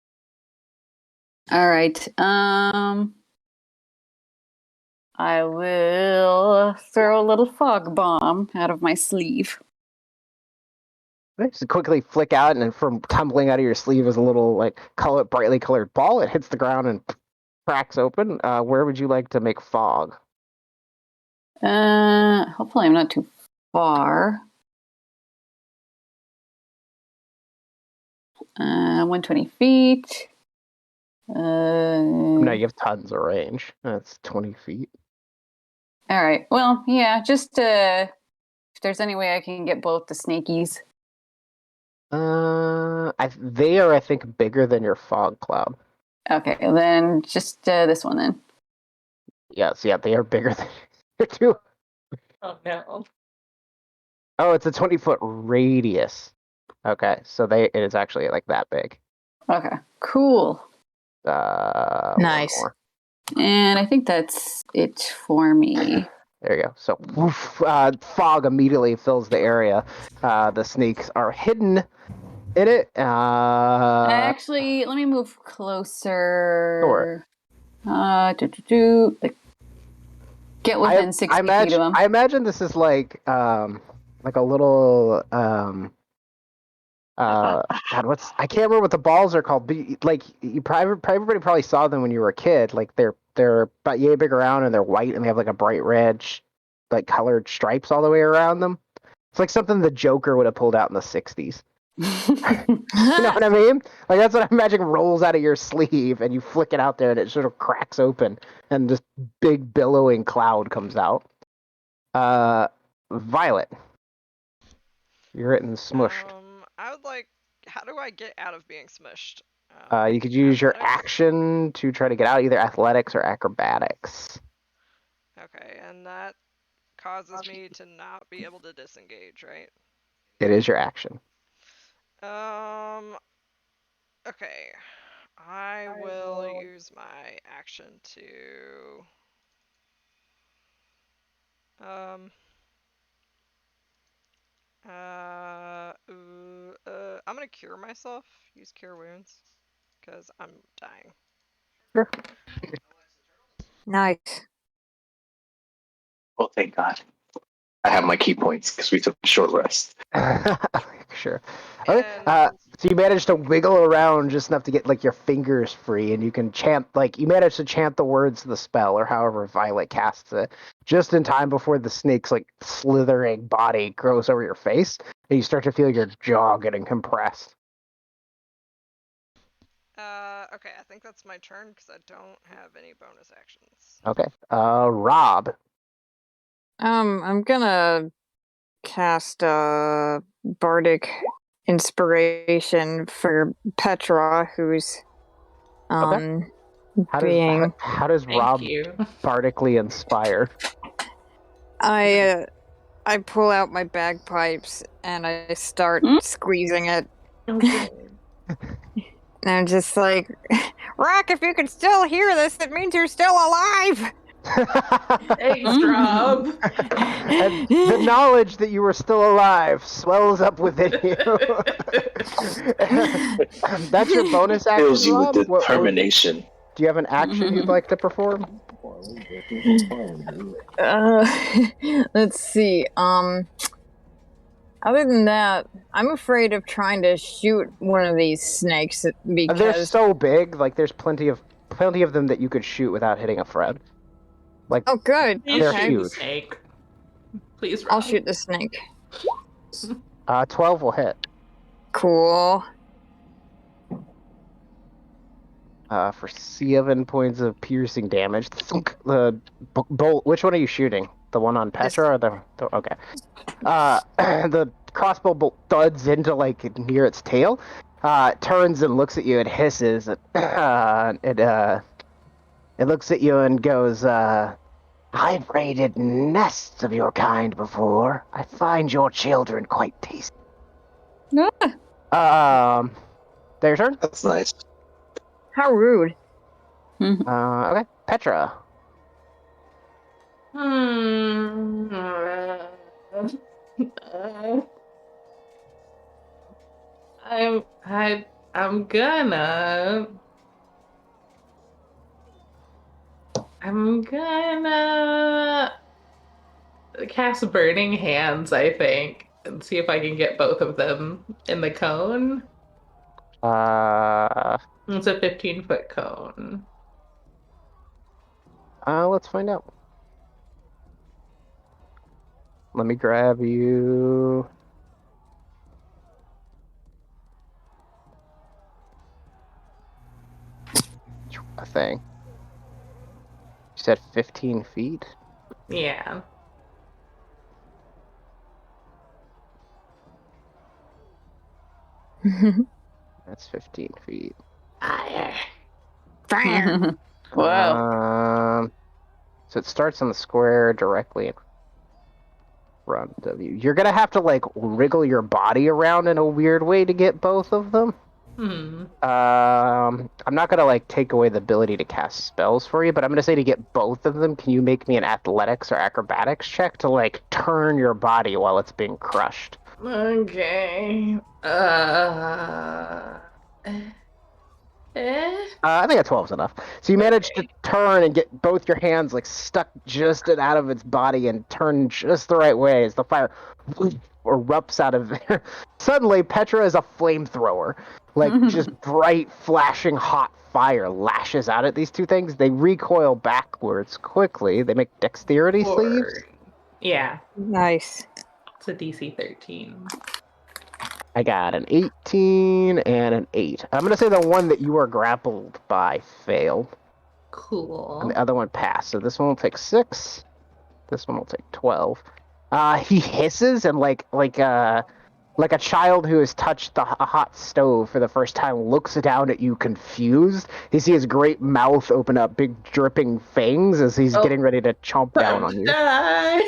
all right. I will throw a little fog bomb out of my sleeve. Just quickly flick out, and then from tumbling out of your sleeve is a little like brightly colored ball. It hits the ground and cracks open. Where would you like to make fog? Hopefully I'm not too far. 120 feet. No, you have tons of range. That's 20 feet. All right. Well, yeah, just if there's any way I can get both the snakies. They are, I think, bigger than your fog cloud. Okay, then just this one then. Yes, yeah, they are bigger than your two. Oh no. Oh, it's a 20-foot radius. Okay, so it is actually like that big. Okay, cool. Nice. One more. And I think that's it for me. There you go. So fog immediately fills the area. The snakes are hidden in it. Actually, let me move closer. Like get within 60 feet of them. I imagine this is like a little God, I can't remember what the balls are called, but like everybody probably saw them when you were a kid. Like they're about yay big around, and they're white, and they have like a bright red like colored stripes all the way around them. It's like something the Joker would have pulled out in the 60s. You know what I mean? Like that's what I imagine rolls out of your sleeve and you flick it out there and it sort of cracks open and this big billowing cloud comes out. Violet. You're getting smushed. I would like. How do I get out of being smushed? You could use your athletics? action to try to get out, either athletics or acrobatics. Okay, and that causes me to not be able to disengage, right? It is your action. Okay. I will use my action to I'm gonna cure myself. Use cure wounds. Because I'm dying. Sure. Nice. Oh, thank God. I have my key points because we took a short rest. Sure. Okay. So you managed to wiggle around just enough to get like your fingers free, and you can chant you managed to chant the words of the spell, or however Violet casts it, just in time before the snake's like slithering body grows over your face, and you start to feel your jaw getting compressed. Okay, I think that's my turn because I don't have any bonus actions. Okay. Rob. I'm gonna cast bardic inspiration for Petra, who's How does Rob you. bardically inspire? I pull out my bagpipes and I start squeezing it. Okay. And I'm just like, Rock, if you can still hear this, it means you're still alive. Thanks, Rob. And the knowledge that you were still alive swells up within you. That's your bonus action, Fills you Rob? with determination. Do you have an action you'd like to perform? Let's see. Other than that, I'm afraid of trying to shoot one of these snakes because They're so big. Like there's plenty of them that you could shoot without hitting a Fred. Like, oh, good. Please they're shoot huge. the snake. Please, Rob. I'll shoot the snake. 12 will hit. Cool. For 7 points of piercing damage. The bolt. Which one are you shooting? The one on Petra or the okay? The crossbow bolt thuds into near its tail. It turns and looks at you and hisses. It looks at you and goes, I've raided nests of your kind before. I find your children quite tasty. Their turn? That's nice. How rude. Okay. Petra. I'm gonna cast Burning Hands, I think, and see if I can get both of them in the cone. It's a 15-foot cone. Let's find out. Let me grab you. A thing. You said 15 feet? Yeah. That's 15 feet. Fire. Fire. Wow. So it starts on the square directly in front of you. You're gonna have to wriggle your body around in a weird way to get both of them. I'm not gonna take away the ability to cast spells for you, but I'm gonna say to get both of them, can you make me an athletics or acrobatics check to turn your body while it's being crushed? Okay. I think a 12 is enough. So you manage to turn and get both your hands stuck just out of its body and turn just the right way as the fire erupts out of there. Suddenly, Petra is a flamethrower. Just bright, flashing hot fire lashes out at these two things. They recoil backwards quickly. They make dexterity sleeves. Yeah, Nice. it's a DC 13. I got an 18 and an 8. I'm going to say the one that you are grappled by failed. Cool. And the other one passed. So this one will take 6. This one will take 12. He hisses and like a child who has touched a hot stove for the first time looks down at you confused. You see his great mouth open up, big dripping fangs as he's getting ready to chomp down on you. Die.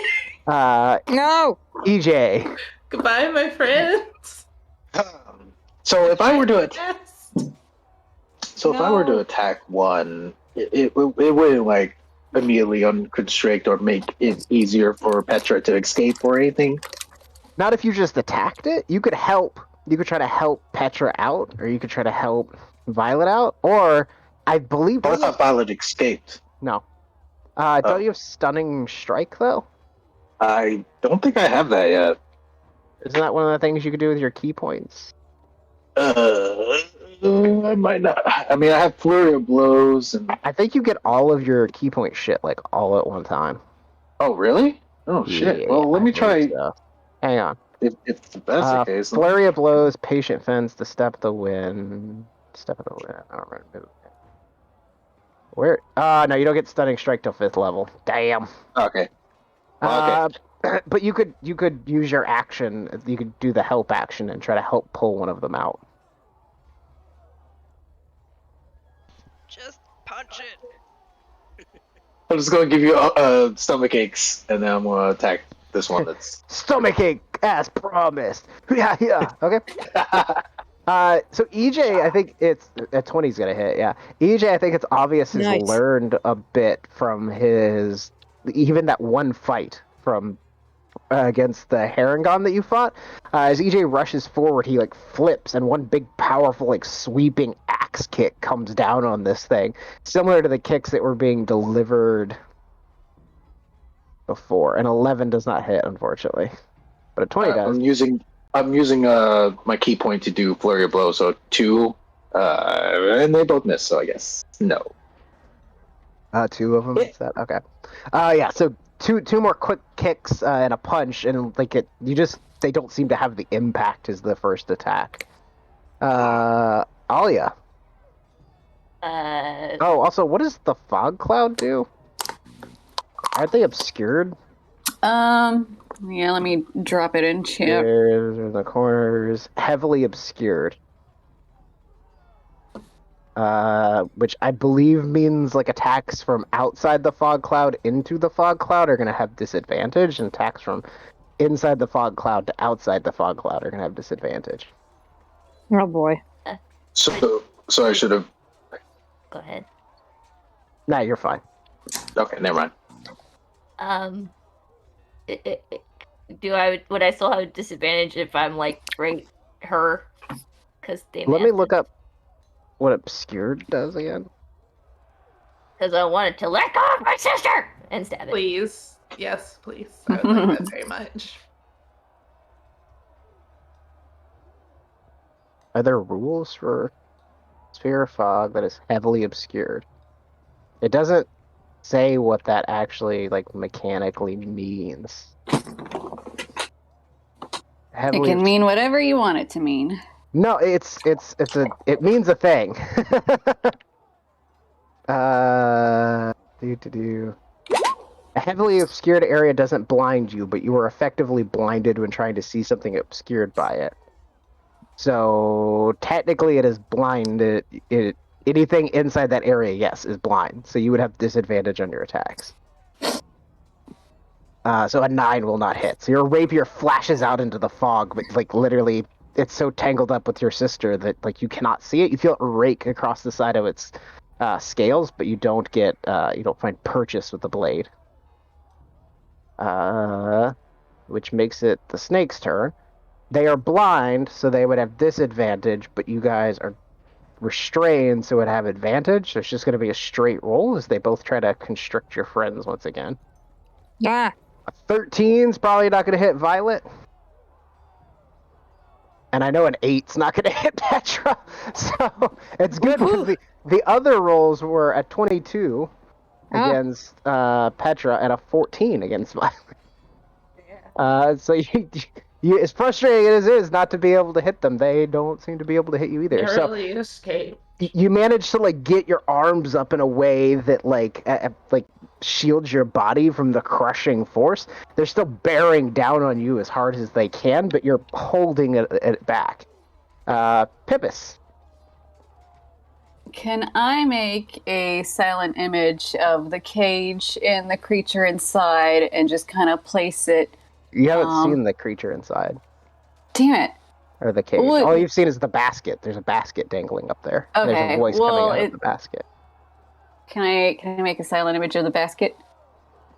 No. EJ. Goodbye, my friends. So if I were to No. attack one, it wouldn't like immediately unconstrict or make it easier for Petra to escape or anything. Not if you just attacked it. You could help. You could try to help Petra out, or you could try to help Violet out, or I believe. I thought Violet escaped. No. Don't you have Stunning Strike though? I don't think I have that yet. Isn't that one of the things you could do with your key points? I might not. I mean, I have Flurry of Blows, and I think you get all of your key point shit like all at one time. oh really? Oh shit. Well, let me try. So. Hang on. If that's the case, Flurry of Blows, Patient Fence, the Step of the Wind. Step of the Wind. I don't remember. Where? No, you don't get Stunning Strike till 5th level. Damn. Okay. Okay. But you could use your action. You could do the help action and try to help pull one of them out. Just punch it. I'm just gonna give you stomach aches, and then I'm gonna attack this one that's Stomachache, as promised. Yeah. Okay. So EJ, I think it's at 20's gonna hit. Yeah. EJ, I think it's obvious has Nice. learned a bit from his even that one fight from against the Harangon that you fought. As EJ rushes forward, he like flips, and one big, powerful, like sweeping axe kick comes down on this thing, similar to the kicks that were being delivered before. An 11 does not hit, unfortunately, but a 20 does. I'm using my key point to do Flurry of Blows, so 2, and they both miss. So I guess no. 2 of them. Is that okay? Yeah. So two more quick kicks and a punch, and like they don't seem to have the impact as the first attack. Alia. Oh, also, what does the fog cloud do? Aren't they obscured? Yeah, let me drop it in chat. There's in the corners, heavily obscured. Which I believe means like attacks from outside the fog cloud into the fog cloud are going to have disadvantage, and attacks from inside the fog cloud to outside the fog cloud are going to have disadvantage. Oh boy. So I should have. Go ahead. Nah, you're fine. Okay, never mind. Would I still have a disadvantage if I'm like right her? Because they. Let me look up what obscured does again. Because I wanted to let go of my sister and stab it. Please. Yes, please. I would like that very much. Are there rules for Sphere of Fog that is heavily obscured? It doesn't say what that actually like mechanically means. It can mean whatever you want it to mean. No, it means a thing. A heavily obscured area doesn't blind you, but you are effectively blinded when trying to see something obscured by it. So technically, it is blind. Anything inside that area, yes, is blind. So you would have disadvantage on your attacks. So a 9 will not hit. So your rapier flashes out into the fog, but like literally, it's so tangled up with your sister that like you cannot see it. You feel it rake across the side of its scales, but you don't find purchase with the blade. Which makes it the snake's turn. They are blind, so they would have disadvantage, but you guys are restrained, so it would have advantage. So it's just going to be a straight roll as they both try to constrict your friends once again. Yeah. A 13's probably not going to hit Violet. And I know an 8's not going to hit Petra. So it's good because the other rolls were a 22 against Petra and a 14 against Violet. So as frustrating as it is not to be able to hit them, they don't seem to be able to hit you either. So Narrowly escaped. you manage to like get your arms up in a way that like shields your body from the crushing force. They're still bearing down on you as hard as they can, but you're holding it back. Pippis. Can I make a silent image of the cage and the creature inside and just kind of place it? You haven't seen the creature inside. Damn it. Or the cage. Well, All you've seen is the basket. There's a basket dangling up there. Okay, There's a voice coming out of the basket. Can I make a silent image of the basket?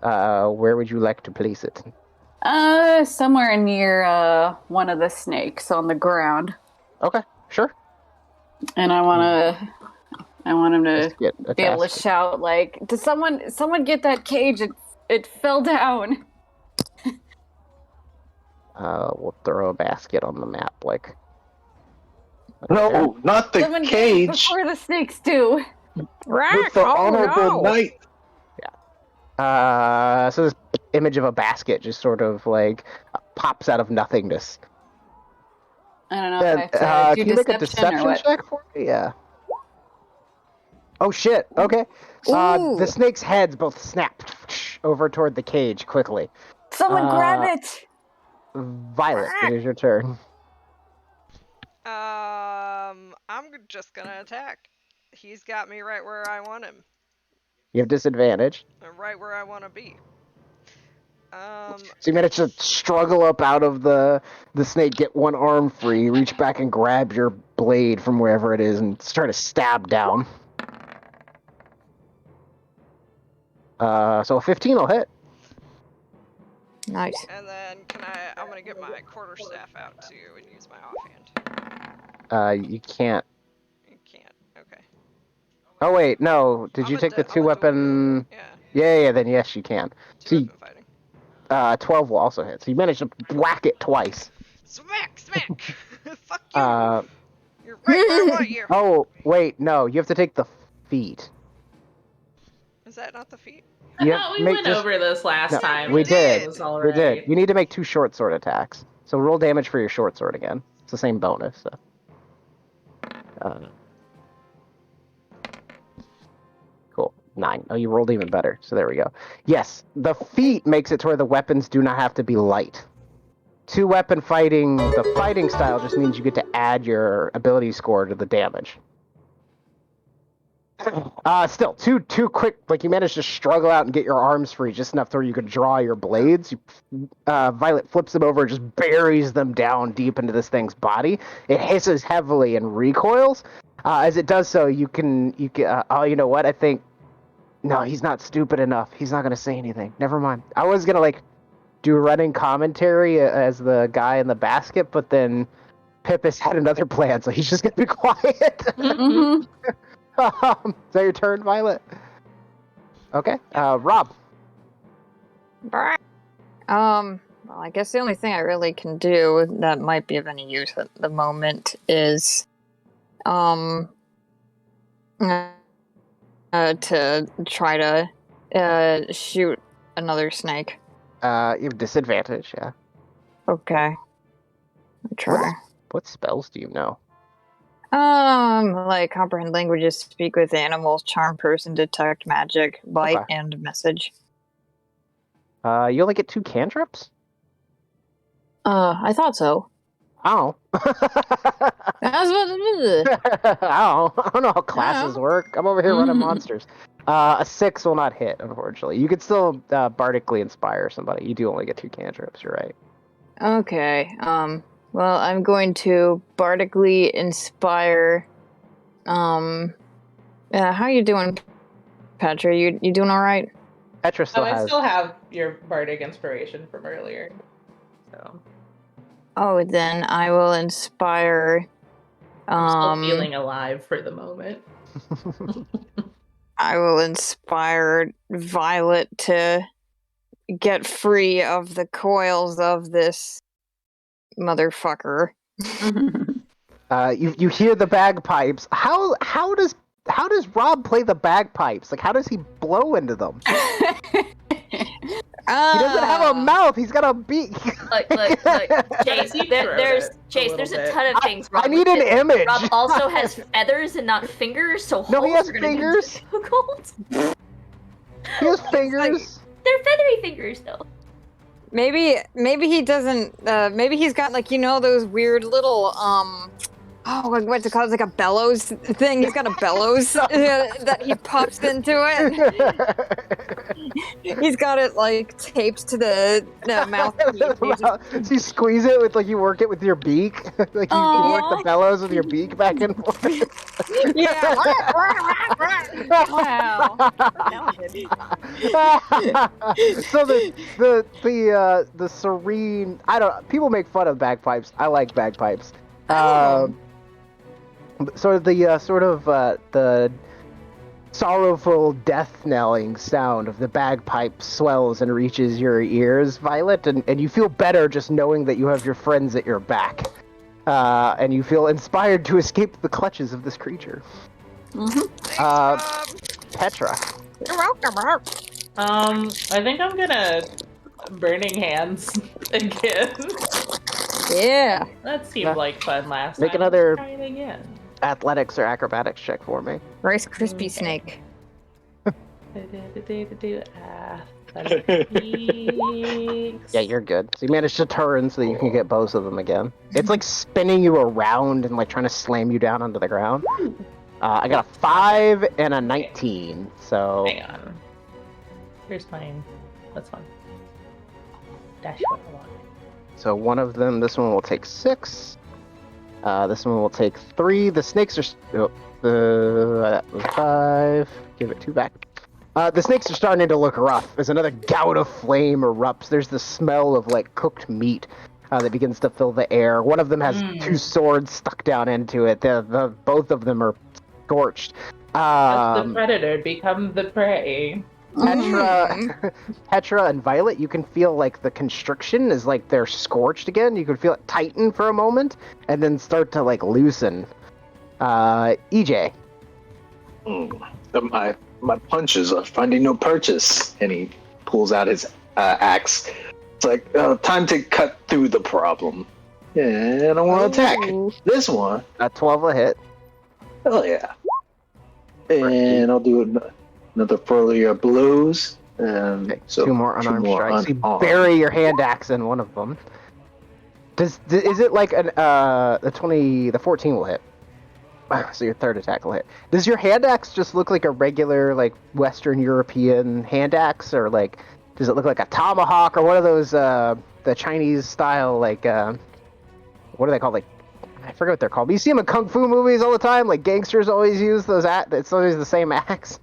Where would you like to place it? Somewhere near one of the snakes on the ground. Okay, sure. And I want him to get be able to shout like, "Does someone get that cage? It fell down." We'll throw a basket on the map, like. No, not the Someone cage. get it before the snakes do. With the honorable knight. Yeah. So this image of a basket just sort of like pops out of nothingness. I don't know if I have to do can you make a deception or what? check for me? Yeah. Oh shit. Okay. The snake's heads both snap over toward the cage quickly. Someone grab it. Violet, it is your turn. I'm just gonna attack. He's got me right where I want him. You have disadvantage. Right where I want to be. So you manage to struggle up out of the snake, get one arm free, reach back and grab your blade from wherever it is, and start to stab down. So a 15 will hit. Nice. And then I'm gonna get my quarterstaff out too and use my offhand. You can't. You can't. Okay. Oh wait, no. Did you take the 2-weapon? Yeah. Then yes, you can. Two-weapon fighting. 12 will also hit. So you managed to whack it twice. Smack! Fuck you! You're right where I want you. Oh wait, no. You have to take the feet. Is that not the feet? I thought we went over this last time. We did. It was all We right. did. You need to make 2 short sword attacks. So roll damage for your short sword again. It's the same bonus. So. Cool. 9. Oh, you rolled even better. So there we go. Yes, the feat makes it to where the weapons do not have to be light. 2-weapon fighting, the fighting style just means you get to add your ability score to the damage. Still, too quick. Like you managed to struggle out and get your arms free just enough to where you could draw your blades. Violet flips them over and just buries them down deep into this thing's body. It hisses heavily and recoils. As it does so, you can. Oh, you know what? I think. No, he's not stupid enough. He's not gonna say anything. Never mind. I was gonna do running commentary as the guy in the basket, but then Pippis had another plan, so he's just gonna be quiet. Mm-hmm. Is that your turn, Violet? Okay. Rob. Well, I guess the only thing I really can do that might be of any use at the moment is, to try to shoot another snake. You have disadvantage, yeah. Okay. I'll try. What spells do you know? Like comprehend languages, speak with animals, charm person, detect magic, light, and message. You only get 2 cantrips? I thought so. Oh. I don't know how classes work. I'm over here running monsters. A 6 will not hit, unfortunately. You could still bardically inspire somebody. You do only get 2 cantrips, you're right. Okay. Well, I'm going to bardically inspire. How you doing, Petra? You doing all right? Petra still I still have your bardic inspiration from earlier. So. Oh, then I will inspire. I'm still feeling alive for the moment. I will inspire Violet to get free of the coils of this motherfucker. You hear the bagpipes. How does Rob play the bagpipes? Like, how does he blow into them? He doesn't have a mouth. He's got a beak. Look, Chase. He There's throat it a Chase. little There's a bit. ton of things wrong. I need with an it. image. Rob also has feathers and not fingers, so No, he holes has are gonna be fingers. difficult. He has fingers. They're feathery fingers, though. Maybe he doesn't. Maybe he's got like those weird little what's it called? Like a bellows thing. He's got a bellows that he pops into it. He's got it like taped to the mouth. So you squeeze it with you work it with your beak. Like you work the bellows with your beak back and forth. Yeah. Wow. So the serene. People make fun of bagpipes. I like bagpipes. Sort of the sorrowful death knelling sound of the bagpipe swells and reaches your ears, Violet, and you feel better just knowing that you have your friends at your back, and you feel inspired to escape the clutches of this creature. Petra. I think I'm gonna burning hands again. Yeah. That seemed like fun last Make time. another- Let's try it again. Athletics or acrobatics check for me. Rice Krispie Okay. Snake. Yeah, you're good. So you managed to turn so that you can get both of them again. It's like spinning you around and like trying to slam you down onto the ground. I got a 5 and a 19, so... Hang on. Here's mine. That's fun. Dash what I want. So one of them, this one will take 6. This one will take 3. The snakes are... that was 5. Give it 2 back. The snakes are starting to look rough as another gout of flame erupts. There's the smell of like cooked meat that begins to fill the air. One of them has 2 swords stuck down into it. Both of them are scorched. As the predator become the prey. Petra and Violet, you can feel like the constriction is like they're scorched again. You can feel it tighten for a moment and then start to like loosen. EJ. My punches are finding no purchase, and he pulls out his axe. It's like time to cut through the problem. And I want to attack this one. A 12 a hit. Hell yeah! And I'll do another further blows. Okay, So 2 more unarmed strikes. You bury your hand axe in one of them. Is it like the 14 will hit? So your third attack will hit. Does your hand axe just look like a regular like Western European hand axe, or like does it look like a tomahawk or one of those the Chinese style like what are they called, like I forget what they're called, but you see them in kung fu movies all the time, like gangsters always use those it's always the same axe.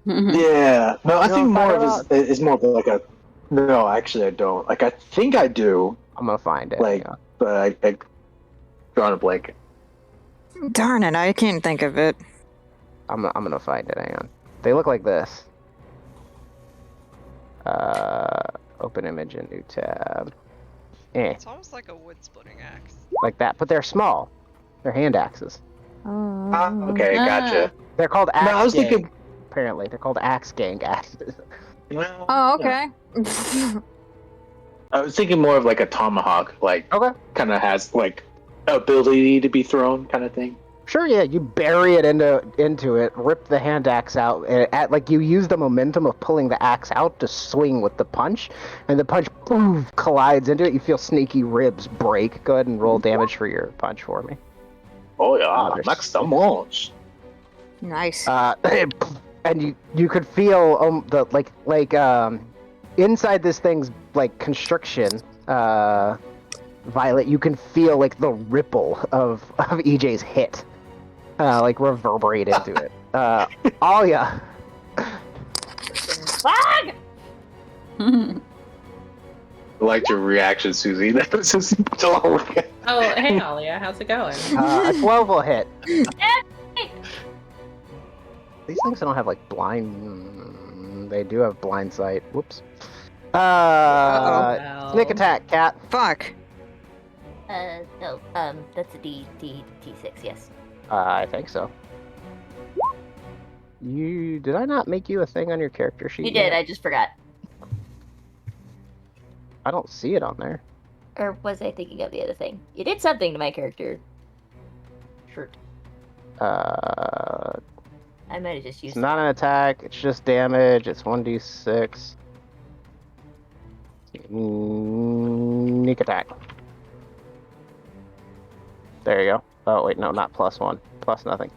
Yeah. No, I You think know what more I'm of talking it is more of like a. No, actually, I don't. Like, I think I do. I'm gonna find it. Like, but I drawing a blank. Darn it, I can't think of it. I'm gonna find it. Hang on. They look like this. Open image in new tab. It's almost like a wood splitting axe. Like that, but they're small. They're hand axes. Okay, gotcha. They're called axe. No, I was gang. thinking. Apparently, they're called axe gang axes. Oh, okay. I was thinking more of like a tomahawk, like Okay. kind of has like ability to be thrown, kind of thing. Sure, yeah. You bury it into it, rip the hand axe out, and like you use the momentum of pulling the axe out to swing with the punch, and the punch boom collides into it. You feel sneaky ribs break. Go ahead and roll damage for your punch for me. Oh yeah, there's- max damage. Nice. And you could feel inside this thing's like constriction, Violet. You can feel like the ripple of EJ's hit, like reverberate into it. Alia. Flag! I liked your reaction, Susie. That was just Oh, hey, Alia, how's it going? A 12 will hit. These things don't have like blind. They do have blind sight. Whoops. Well. Sneak attack, cat. Fuck. No, that's a D6, yes. I think so. Did I not make you a thing on your character sheet? You did, yet? I just forgot. I don't see it on there. Or was I thinking of the other thing? You did something to my character. Sure. I might have just used It's not an attack. It's just damage. It's 1d6. Sneak attack. There you go. Oh wait, no, not +1. Plus nothing.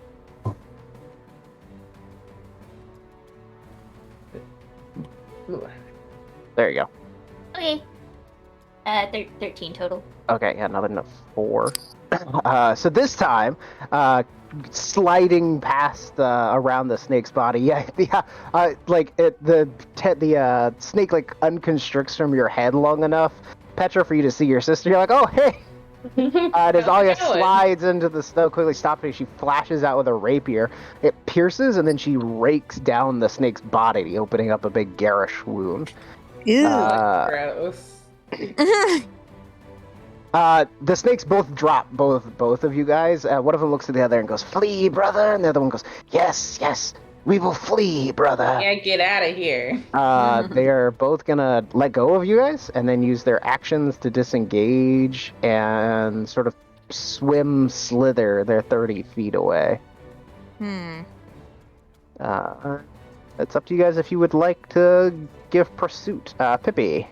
There you go. Okay. 13 total. Okay, yeah, another 4. So this time, sliding past around the snake's body, the snake like unconstricts from your head long enough, Petra, for you to see your sister. You're like, oh hey. As Alia slides into the snow, quickly stopping, she flashes out with a rapier. It pierces, and then she rakes down the snake's body, opening up a big garish wound. Ew. Gross. The snakes both drop, both of you guys. One of them looks at the other and goes, "Flee, brother!" And the other one goes, "Yes, we will flee, brother." Yeah, get out of here. They are both gonna let go of you guys and then use their actions to disengage and sort of slither. They're 30 feet away. It's up to you guys if you would like to give pursuit. Pippi.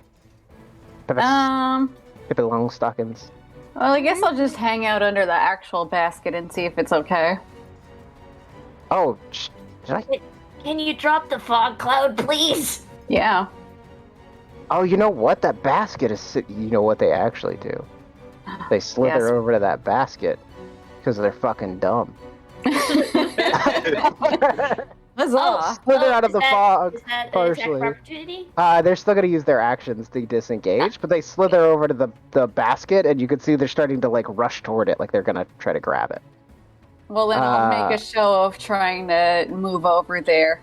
Pippi Longstockings. Well, I guess I'll just hang out under the actual basket and see if it's okay. Oh, did I? Can you drop the fog cloud, please? Yeah. Oh, you know what? That basket is. You know what they actually do? They slither Yes. over to that basket because they're fucking dumb. Huzzah! Slither out of the fog. Is that an attack partially. of opportunity? They're still going to use their actions to disengage, but they slither over to the basket, and you can see they're starting to like rush toward it, like they're going to try to grab it. Well, then I'll make a show of trying to move over there.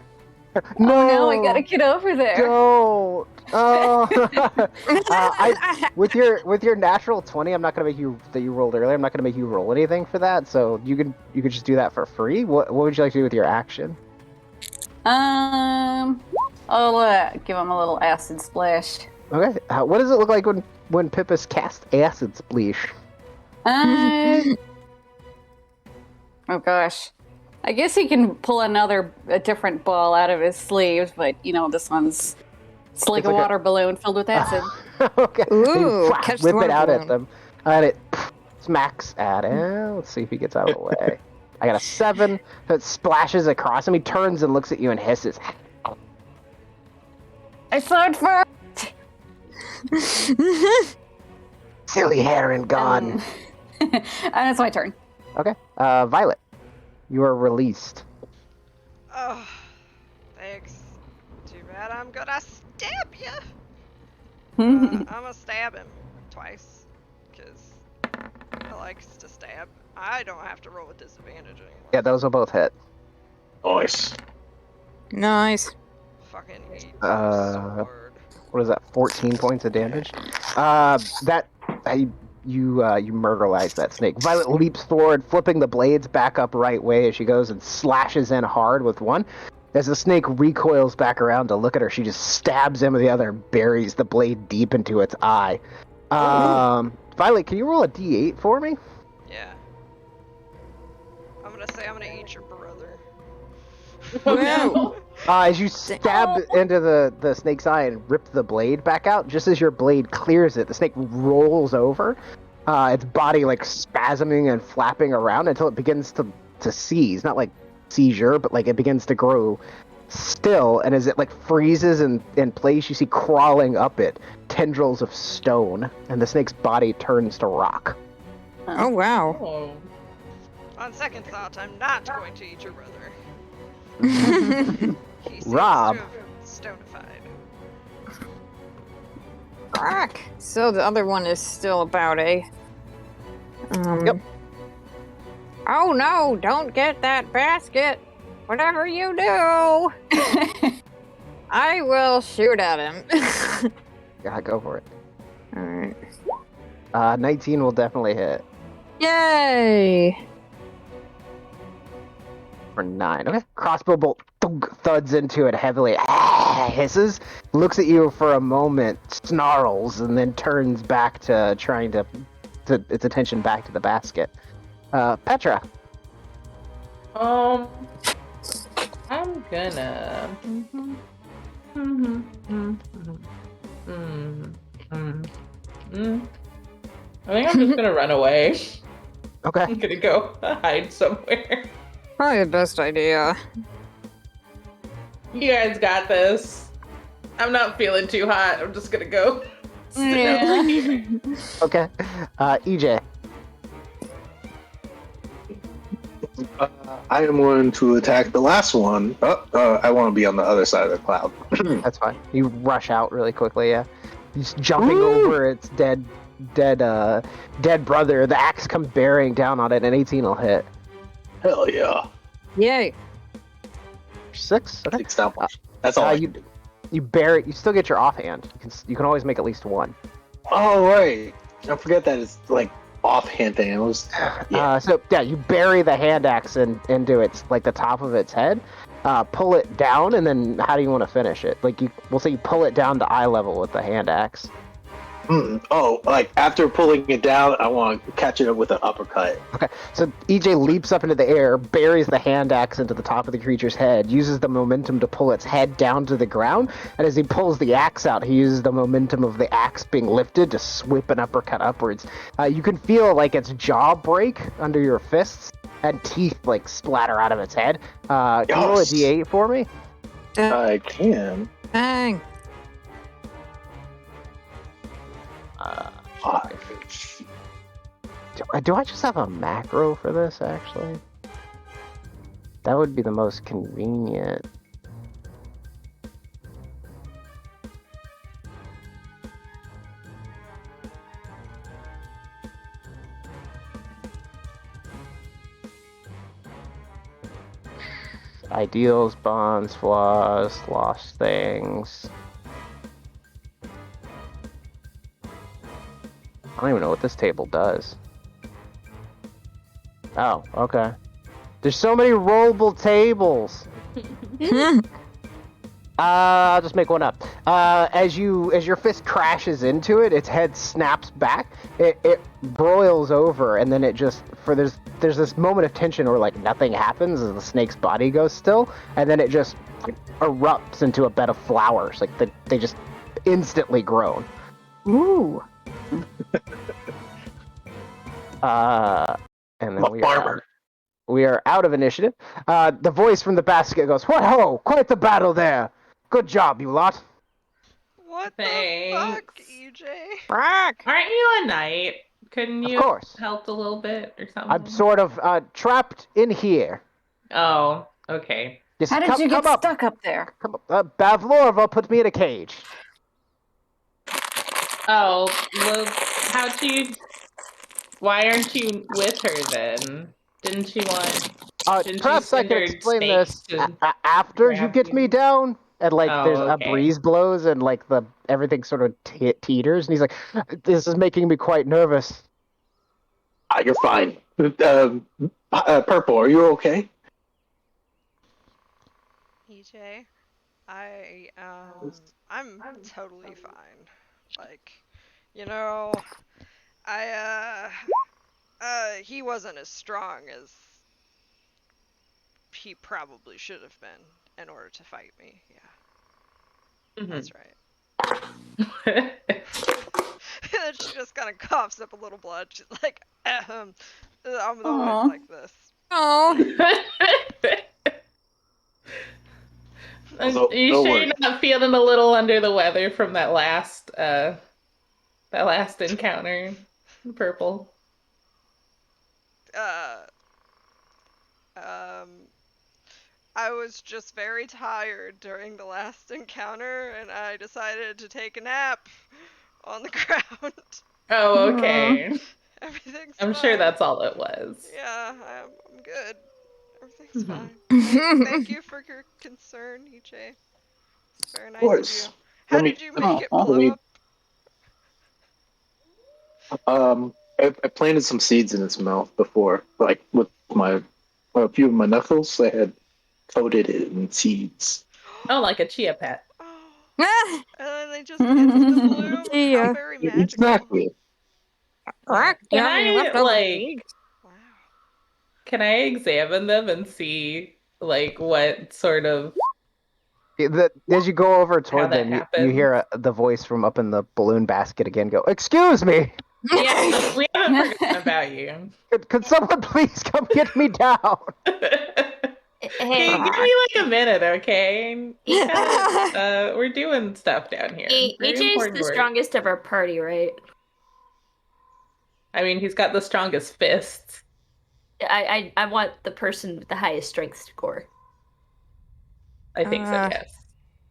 No, Oh no, I gotta get over there. Don't. Oh. With your natural 20, I'm not gonna make you that you rolled earlier. I'm not gonna make you roll anything for that. So you could just do that for free. What would you like to do with your action? I'll give him a little acid splash. Okay. What does it look like when Pippus cast acid splash? Oh gosh. I guess he can pull a different ball out of his sleeves, but this one's it's like a water balloon filled with acid. Okay. Ooh, You catch the whip it water out balloon. at them, and it smacks at him. Let's see if he gets out of the way. I got a 7. So it splashes across him. He turns and looks at you and hisses. I saw it first! Silly Heron gone. That's my turn. Okay. Violet, you are released. Oh, thanks. Too bad I'm gonna stab you. I'm gonna stab him twice, because he likes to stab. I don't have to roll with disadvantage anymore. Yeah, those will both hit. Nice. Nice. Fucking hate this Uh, sword. What is that? 14 points of damage. You murderalize that snake. Violet leaps forward, flipping the blades back up right way as she goes and slashes in hard with one. As the snake recoils back around to look at her, she just stabs him with the other and buries the blade deep into its eye. Violet, can you roll a d8 for me? Yeah. I'm gonna say I'm gonna eat your brother. Whoa. As you stab into the snake's eye and rip the blade back out, just as your blade clears it, the snake rolls over, its body like spasming and flapping around until it begins to seize. Not like seizure, but like it begins to grow still, and as it like freezes in place, you see crawling up it tendrils of stone, and the snake's body turns to rock. Oh, wow. Oh. On second thought, I'm not going to eat your brother. He seems Rob. to have stonified. Crack. So the other one is still about, eh? Yep. Oh no, don't get that basket. Whatever you do. I will shoot at him. Yeah, go for it. Alright. 19 will definitely hit. Yay! for 9. Okay. Crossbow bolt thuds into it heavily. Hisses, looks at you for a moment, snarls, and then turns back to trying to its attention back to the basket. Petra. I'm gonna. I think I'm just gonna run away. Okay. I'm gonna go hide somewhere. Probably the best idea. You guys got this. I'm not feeling too hot. I'm just gonna go. Yeah. Okay. EJ. I am going to attack the last one. I want to be on the other side of the cloud. That's fine. You rush out really quickly, yeah. He's jumping over its dead brother. The axe comes bearing down on it, and 18 will hit. Hell yeah. Yay. 6? Okay. It's that much. That's all. You bear it. You still get your offhand. You can always make at least 1. Oh, right. I forget that it's like offhand thing. It was. Yeah. You bury the hand axe into its like the top of its head. Pull it down, and then how do you want to finish it? Like we'll say you pull it down to eye level with the hand axe. Oh, like after pulling it down, I want to catch it up with an uppercut. Okay, so EJ leaps up into the air, buries the hand axe into the top of the creature's head, uses the momentum to pull its head down to the ground, and as he pulls the axe out, he uses the momentum of the axe being lifted to sweep an uppercut upwards. You can feel like its jaw break under your fists, and teeth like splatter out of its head. Can you roll a d8 for me? I can. Dang. 5. Do I just have a macro for this, actually? That would be the most convenient. Ideals, bonds, flaws, lost things. I don't even know what this table does. Oh, okay. There's so many rollable tables. I'll just make one up. As your fist crashes into it, its head snaps back. It broils over, and then it just there's this moment of tension where like nothing happens as the snake's body goes still, and then it just erupts into a bed of flowers. Like they just instantly grown. Ooh. And then we are out of initiative. The voice from the basket goes, "What ho! Quite the battle there! Good job, you lot." What Thanks. the fuck, EJ? Brack. Aren't you a knight? Couldn't you Of course. help a little bit or something? I'm sort of trapped in here. Oh, okay. Just How did you get come up. stuck up there? Come up. Bavlorva put me in a cage. Oh, well, how'd you... Why aren't you with her then? Didn't you want... Didn't Perhaps you I send can her explain snakes this to after you grab get me you? down. And like, there's a okay. breeze blows, and like everything sort of teeters. And he's like, "This is making me quite nervous." You're fine. Purple, are you okay? EJ, I'm totally fine. Like, you know, he wasn't as strong as he probably should have been in order to fight me. Yeah, that's right. And she just kind of coughs up a little blood. She's like, I'm always like this. Oh. Are you sure you're not feeling a little under the weather from that last encounter, Purple? I was just very tired during the last encounter, and I decided to take a nap on the ground. Oh, okay. Everything's I'm fine. sure that's all it was. Yeah, I'm good. Everything's fine. Thank you for your concern, EJ. It's very nice of you. How did you make it blow up? I planted some seeds in its mouth before, like with my a few of my knuckles. I had coated it in seeds. Oh, like a chia pet. Oh, and then they just entered the bloom. Yeah. How very magical. Exactly. Correct. Do you Can have any I leftover like? seeds? Wow. Can I examine them and see like what sort of As you go over how toward that them, you happens? hear the voice from up in the balloon basket again go, "Excuse me! Yeah, we haven't forgotten about you. Could someone please come get me down?" Hey, give me like a minute, okay? We gotta, we're doing stuff down here. Very EJ is important the work. strongest of our party, right? I mean, he's got the strongest fists. I want the person with the highest strength score. I think so, yes.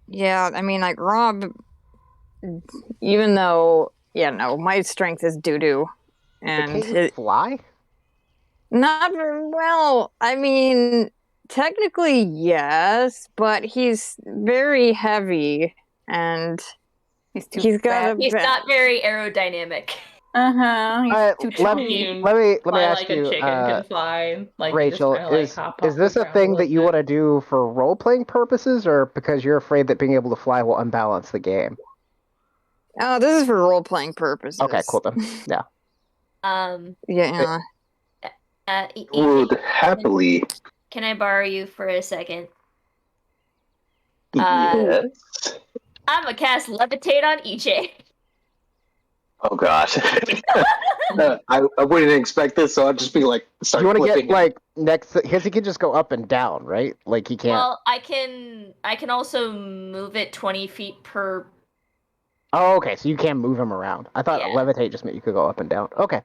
Yeah, I mean, like Rob, even though, my strength is doo-doo. But And can't you fly? not very well. I mean, technically, yes, but he's very heavy and He's got a He's bit. not very aerodynamic. He's too let chubby. me Fly ask like you, a chicken can fly. Like Rachel, you just kinda, like, hop is off this the a ground thing a that little you bit. want to do for role playing purposes, or because you're afraid that being able to fly will unbalance the game? Oh, this is for role-playing purposes. Okay, cool then. Yeah. Yeah. Would happily. Can I borrow you for a second? Yes. I'm gonna cast Levitate on EJ. Oh gosh. I wouldn't expect this, so I'll just be like, start You want to flipping. get like next? Because he can just go up and down, right? Like he can't. Well, I can also move it 20 feet per. Oh, okay. So you can move him around. I thought Yeah. levitate just meant you could go up and down. Okay.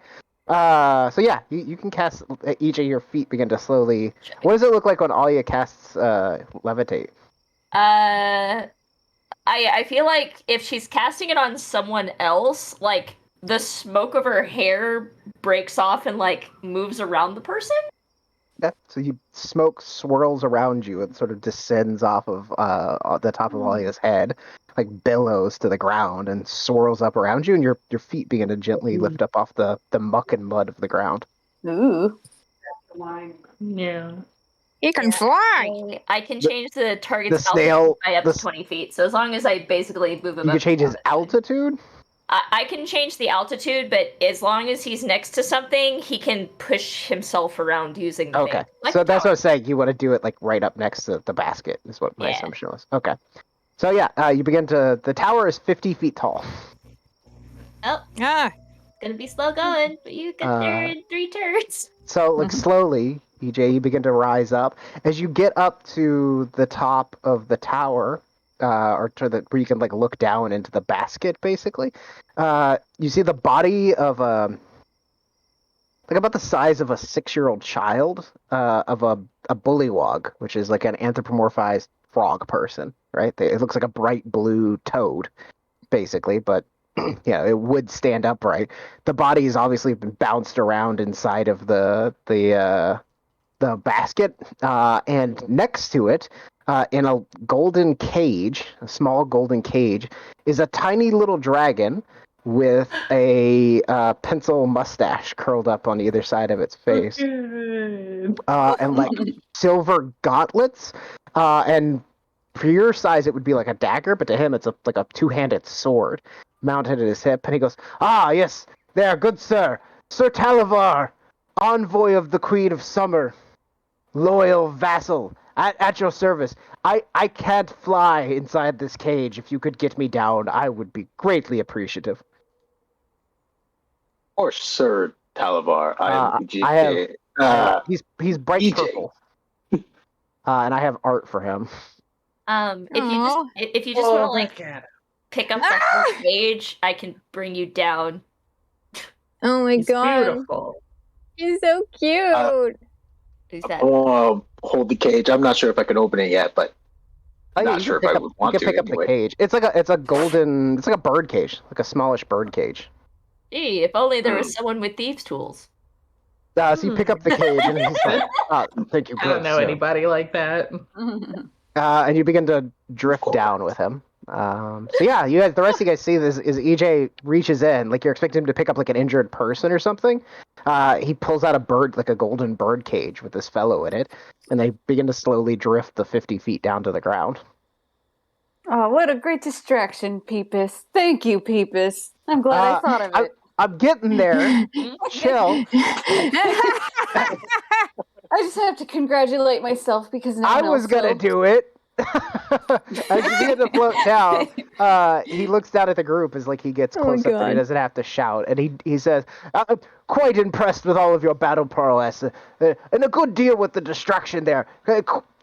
So yeah, you can cast each of your feet begin to slowly. What does it look like when Alia casts levitate? I feel like if she's casting it on someone else, like the smoke of her hair breaks off and like moves around the person. Yeah. So smoke swirls around you and sort of descends off of the top of Alia's head, like billows to the ground and swirls up around you, and your feet begin to gently lift up off the muck and mud of the ground. Ooh. Yeah. You can fly! I can change the target's snail- altitude by up to 20 feet. So as long as I basically move him You up. can change his altitude. I can change the altitude, but as long as he's next to something, he can push himself around using the Okay, thing. Like so a that's tower. what I was saying. You want to do it like right up next to the basket, is what my Yeah. assumption was. Okay, so yeah, you begin to. The tower is 50 feet tall. Oh, Ah, gonna be slow going, but you get there in 3 turns. So like slowly, EJ, you begin to rise up as you get up to the top of the tower, or to the where you can like look down into the basket. Basically, you see the body of like about the size of a 6-year-old child, of a bullywog, which is like an anthropomorphized frog person, right? It looks like a bright blue toad, basically, but yeah, it would stand upright. The body has obviously been bounced around inside of the basket, and next to it, in a golden cage, a small golden cage, is a tiny little dragon with a pencil mustache curled up on either side of its face, and like silver gauntlets, and for your size it would be like a dagger, but to him it's like a two-handed sword mounted at his hip, and he goes, "Ah, yes, there, good sir, Sir Talavar, envoy of the Queen of Summer, loyal vassal, at your service. I can't fly inside this cage. If you could get me down, I would be greatly appreciative." Or Sir Talavar. I have. He's bright EJ. purple, and I have art for him. If you just want to like pick up the whole page, I can bring you down. oh my He's god. beautiful. He's so cute. Who's I that? want to hold the cage. I'm not sure if I can open it yet, but Oh, yeah, not sure if I would want you to can pick up anyway. the cage. It's like a golden. It's like a bird cage, like a smallish bird cage. Gee, if only there was someone with thieves' tools. So you pick up the cage, and he's like, "Thank you, I don't know sir." anybody like that. And you begin to drift down with him. So yeah, you guys, the rest of you guys see this is EJ reaches in, like you're expecting him to pick up like an injured person or something. He pulls out a bird, like a golden bird cage with this fellow in it, and they begin to slowly drift the 50 feet down to the ground. Oh, what a great distraction, Peepus. Thank you, Peepus. I'm glad I thought of it. I'm getting there. Chill. I just have to congratulate myself because no one I was else gonna will. do it. As you begin to float down, he looks down at the group as like he gets close up and he doesn't have to shout, and he says, "I'm quite impressed with all of your battle prowess, and a good deal with the distraction there.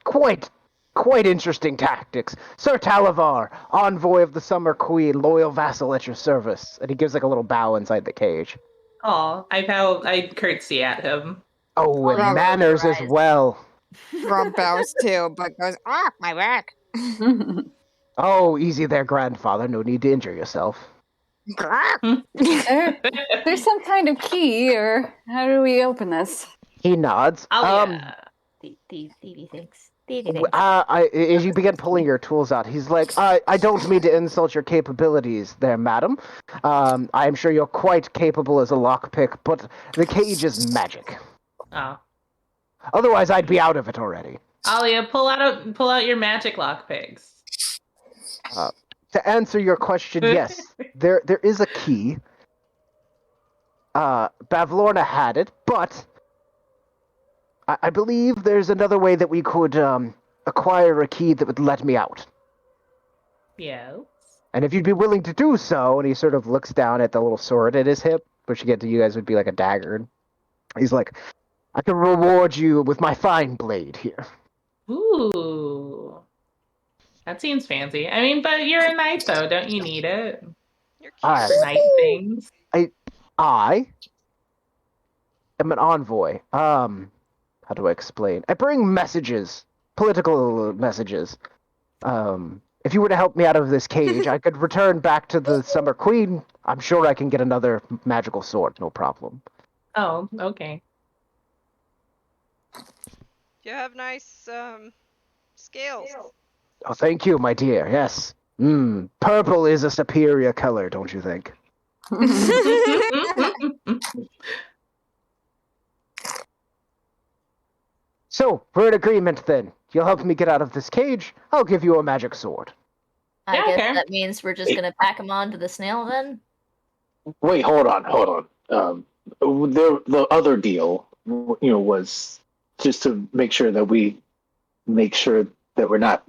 Quite interesting tactics. Sir Talavar, envoy of the Summer Queen, loyal vassal at your service." And he gives like a little bow inside the cage. Oh, I curtsy at him. Oh, and manners as well. Rob bows too, but goes, my back. Oh, easy there, grandfather. No need to injure yourself. There's some kind of key, or how do we open this? He nods. Yeah. Stevie thinks. As you begin pulling your tools out, he's like, I don't mean to insult your capabilities there, madam. I am sure you're quite capable as a lockpick, but the cage is magic. Oh. Otherwise, I'd be out of it already. Alia, pull out your magic lockpicks. To answer your question, yes, there is a key. Bavlorna had it, but I believe there's another way that we could acquire a key that would let me out. Yes. And if you'd be willing to do so, and he sort of looks down at the little sword at his hip, which again to you guys would be like a dagger. He's like, I can reward you with my fine blade here. Ooh. That seems fancy. I mean, but you're a knight, though. Don't you need it? You're cute. For knight things. I am an envoy. How do I explain? I bring messages, political messages. If you were to help me out of this cage, I could return back to the Summer Queen. I'm sure I can get another magical sword, no problem. Oh, okay. You have nice scales. Oh, thank you, my dear. Yes. Purple is a superior color, don't you think? So, we're in agreement then. You'll help me get out of this cage. I'll give you a magic sword. I Yeah, guess okay. that means we're just gonna pack him onto the snail then? Wait, hold on. The other deal, was just to make sure that we're not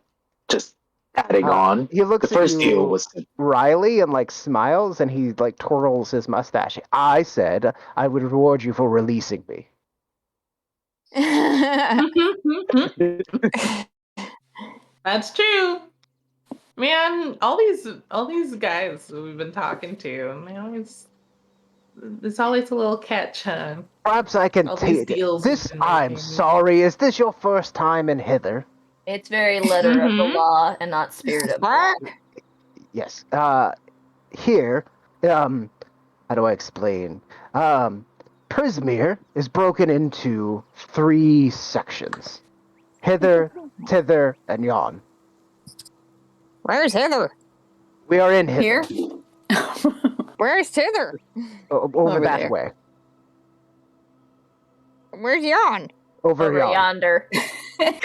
just adding on. He looks The first at you, deal was Riley, and like smiles, and he like twirls his mustache. I said I would reward you for releasing me. That's true. Man, all these guys we've been talking to, there's always a little catch, huh? Perhaps I can All these take deals this. we've been I'm making. sorry. Is this your first time in hither? It's very letter of the law and not spirit of the law. Yes. Here, how do I explain? Prismeer is broken into 3 sections: hither, tither, and yon. Where's Hither? We are in hither. Here? Where's Tither? Over that there. way. Where's Yon? Over yon. yonder. Yes,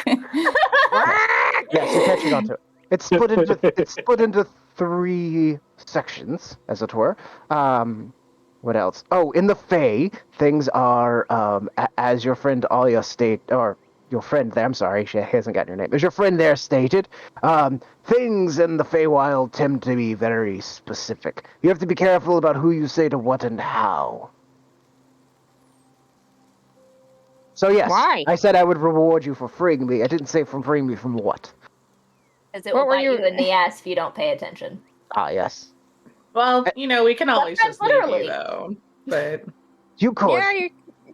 you're catching on to it. It's split into 3 sections, as it were. What else? Oh, in the Fae, things are as your friend Alia or your friend there. I'm sorry, she hasn't gotten your name. As your friend there stated, things in the Feywild tend to be very specific. You have to be careful about who you say to what and how. So yes, Why? I said I would reward you for freeing me. I didn't say from freeing me from what. Because it What will were bite you- you in the ass if you don't pay attention. Ah, yes. Well, we can always Sometimes just leave literally. you, though. But You could. Yeah, you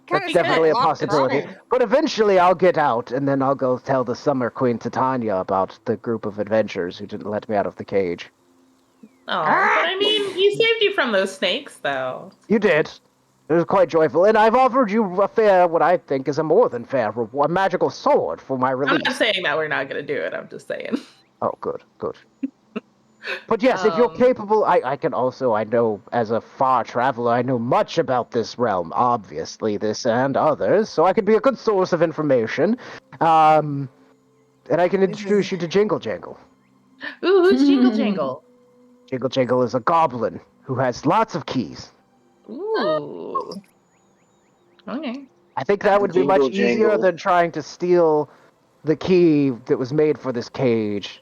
kind That's of definitely a possibility. But eventually I'll get out, and then I'll go tell the Summer Queen Titania about the group of adventurers who didn't let me out of the cage. but I mean, he saved you from those snakes, though. You did. It was quite joyful, and I've offered you what I think is a more than fair reward, a magical sword for my I'm release. not saying that we're not going to do it. I'm just saying. Oh, good. But yes, if you're Um, capable, I can also, I know, as a far traveler, I know much about this realm, obviously, this and others, so I could be a good source of information. And I can introduce you to Jingle Jangle. Ooh, who's Jingle Jangle? Jingle Jangle is a goblin who has lots of keys. Ooh. Okay. I think that would be much Jingle easier Jangle. than trying to steal the key that was made for this cage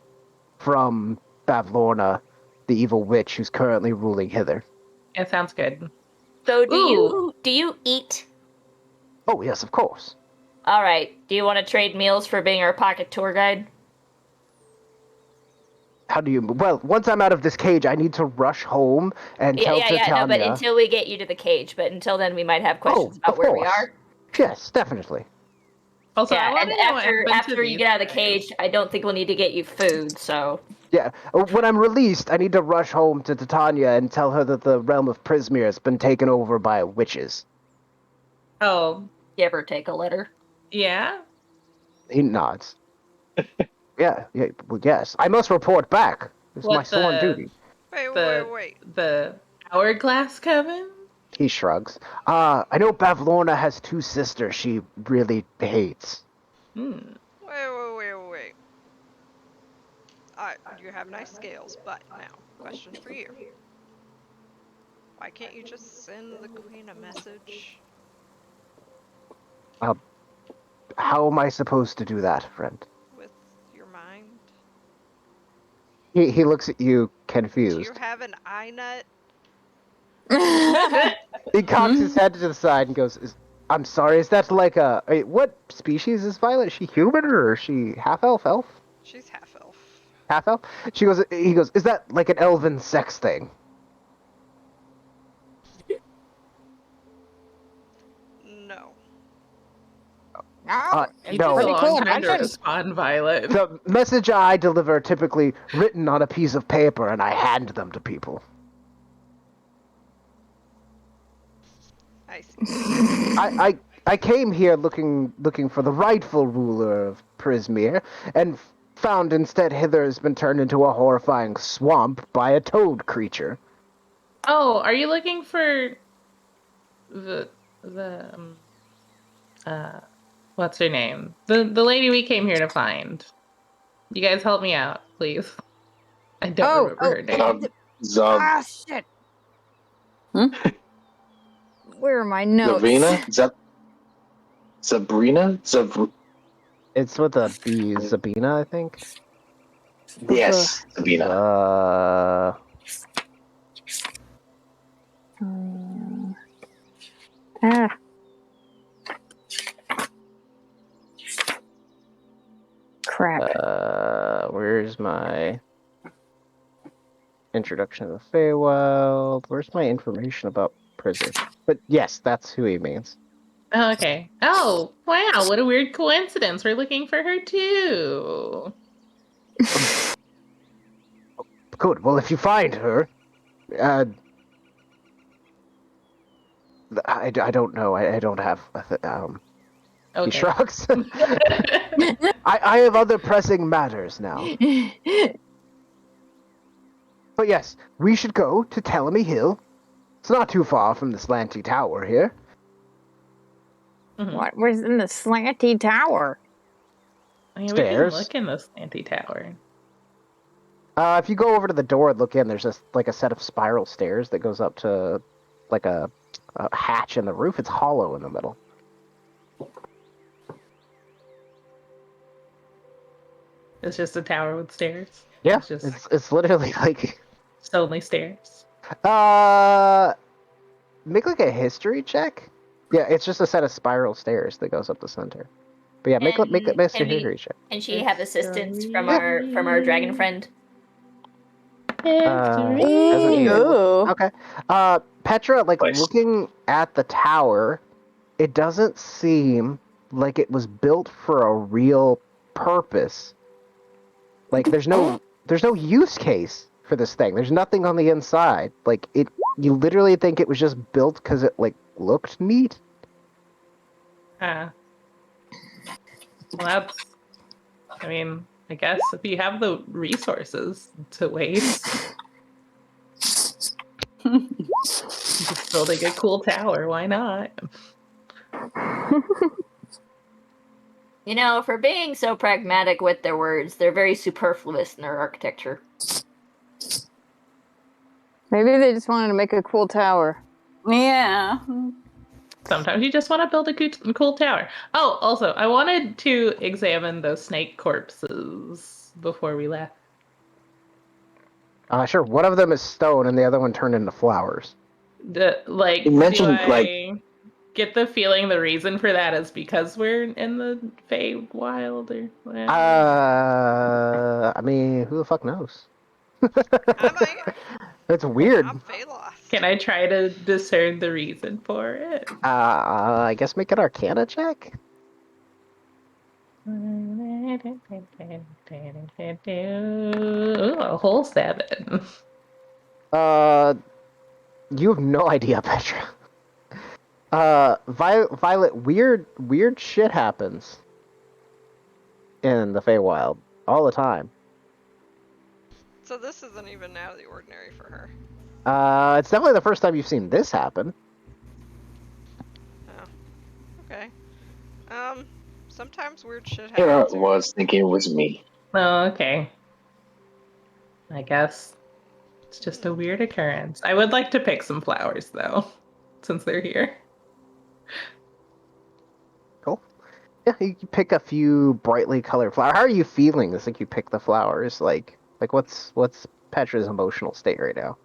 from Bavlorna, the evil witch who's currently ruling hither. It sounds good. So Ooh. do you eat? Oh, yes, of course. All right. Do you want to trade meals for being our pocket tour guide? How do you... Well, once I'm out of this cage, I need to rush home and tell Titania... No, but until we get you to the cage. But until then, we might have questions about of where we course. are. Yes, definitely. Also, Yeah, I want and to know what happened after to you these get out of the guys. cage, I don't think we'll need to get you food. So Yeah, when I'm released, I need to rush home to Titania and tell her that the realm of Prismeer has been taken over by witches. Oh, you ever take a letter? yeah? He nods. Yeah, well, yes. I must report back. It's my What sworn duty. Wait. The hourglass coven? He shrugs. I know Bavlorna has two sisters she really hates. Hmm. Wait. You have nice scales, but now, question for you. Why can't you just send the queen a message? How am I supposed to do that, friend? With your mind? He looks at you Do confused. you have an eye nut? He cocks his head to the side and goes, I'm sorry, is that like a... What species is Violet? Is she human or is she half-elf? Elf? She's half elf. Half-elf? He goes, is that like an elven sex thing? No. No, You No. took a pretty cool long time to invention. respond, Violet. The message I deliver typically written on a piece of paper and I hand them to people. I see. I came here looking for the rightful ruler of Prismeer, and found instead hither has been turned into a horrifying swamp by a toad creature. Oh, are you looking for the what's her name? The lady we came here to find. You guys help me out, please. I don't remember her name. Ah, shit. Where are my notes? Sabrina? It's with a B, Sabina, I think. Yes, Sabina. Crap. Where's my introduction to the Feywild? Where's my information about prison? But yes, that's who he means. Oh, okay. Oh, wow, what a weird coincidence. We're looking for her too. Good. Well, if you find her, I don't know. I don't have. Okay. He shrugs. I have other pressing matters now. But yes, we should go to Telemy Hill. It's not too far from the Slanty Tower here. Mhm. What was in the Slanty Tower? I mean, Stairs. we can look in the Slanty Tower. If you go over to the door and look in, there's just like a set of spiral stairs that goes up to like a hatch in the roof. It's hollow in the middle. It's just a tower with stairs. Yeah, It's just it's literally like it's only stairs. make like a history check. Yeah, it's just a set of spiral stairs that goes up the center. But yeah, make a history check. Can she have assistance from our dragon friend? Ooh. Okay. Petra, like Nice. looking at the tower, it doesn't seem like it was built for a real purpose. Like there's no use case for this thing. There's nothing on the inside. Like you literally think it was just built because it like looked neat. Well, that's. I mean, I guess if you have the resources to waste, just building a cool tower, why not? You know, for being so pragmatic with their words, they're very superfluous in their architecture. Maybe they just wanted to make a cool tower. Yeah. Sometimes you just want to build a cool tower. Oh, also, I wanted to examine those snake corpses before we left. Sure. One of them is stone, and the other one turned into flowers. Like, You mentioned, do I get the feeling the reason for that is because we're in the Feywild or whatever? I mean, who the fuck knows? I might. It's weird. I'm Phalos. Can I try to discern the reason for it? I guess make an Arcana check. Ooh, a whole 7. You have no idea, Petra. Violet, weird shit happens in the Feywild all the time. So this isn't even out of the ordinary for her. It's definitely the first time you've seen this happen. Oh. Okay. Sometimes weird shit Here I happens. was thinking it was me. Oh, okay. I guess it's just a weird occurrence. I would like to pick some flowers, though, since they're here. Cool. Yeah, you can pick a few brightly colored flowers. How are you feeling? It's like you pick the flowers. Like what's Petra's emotional state right now?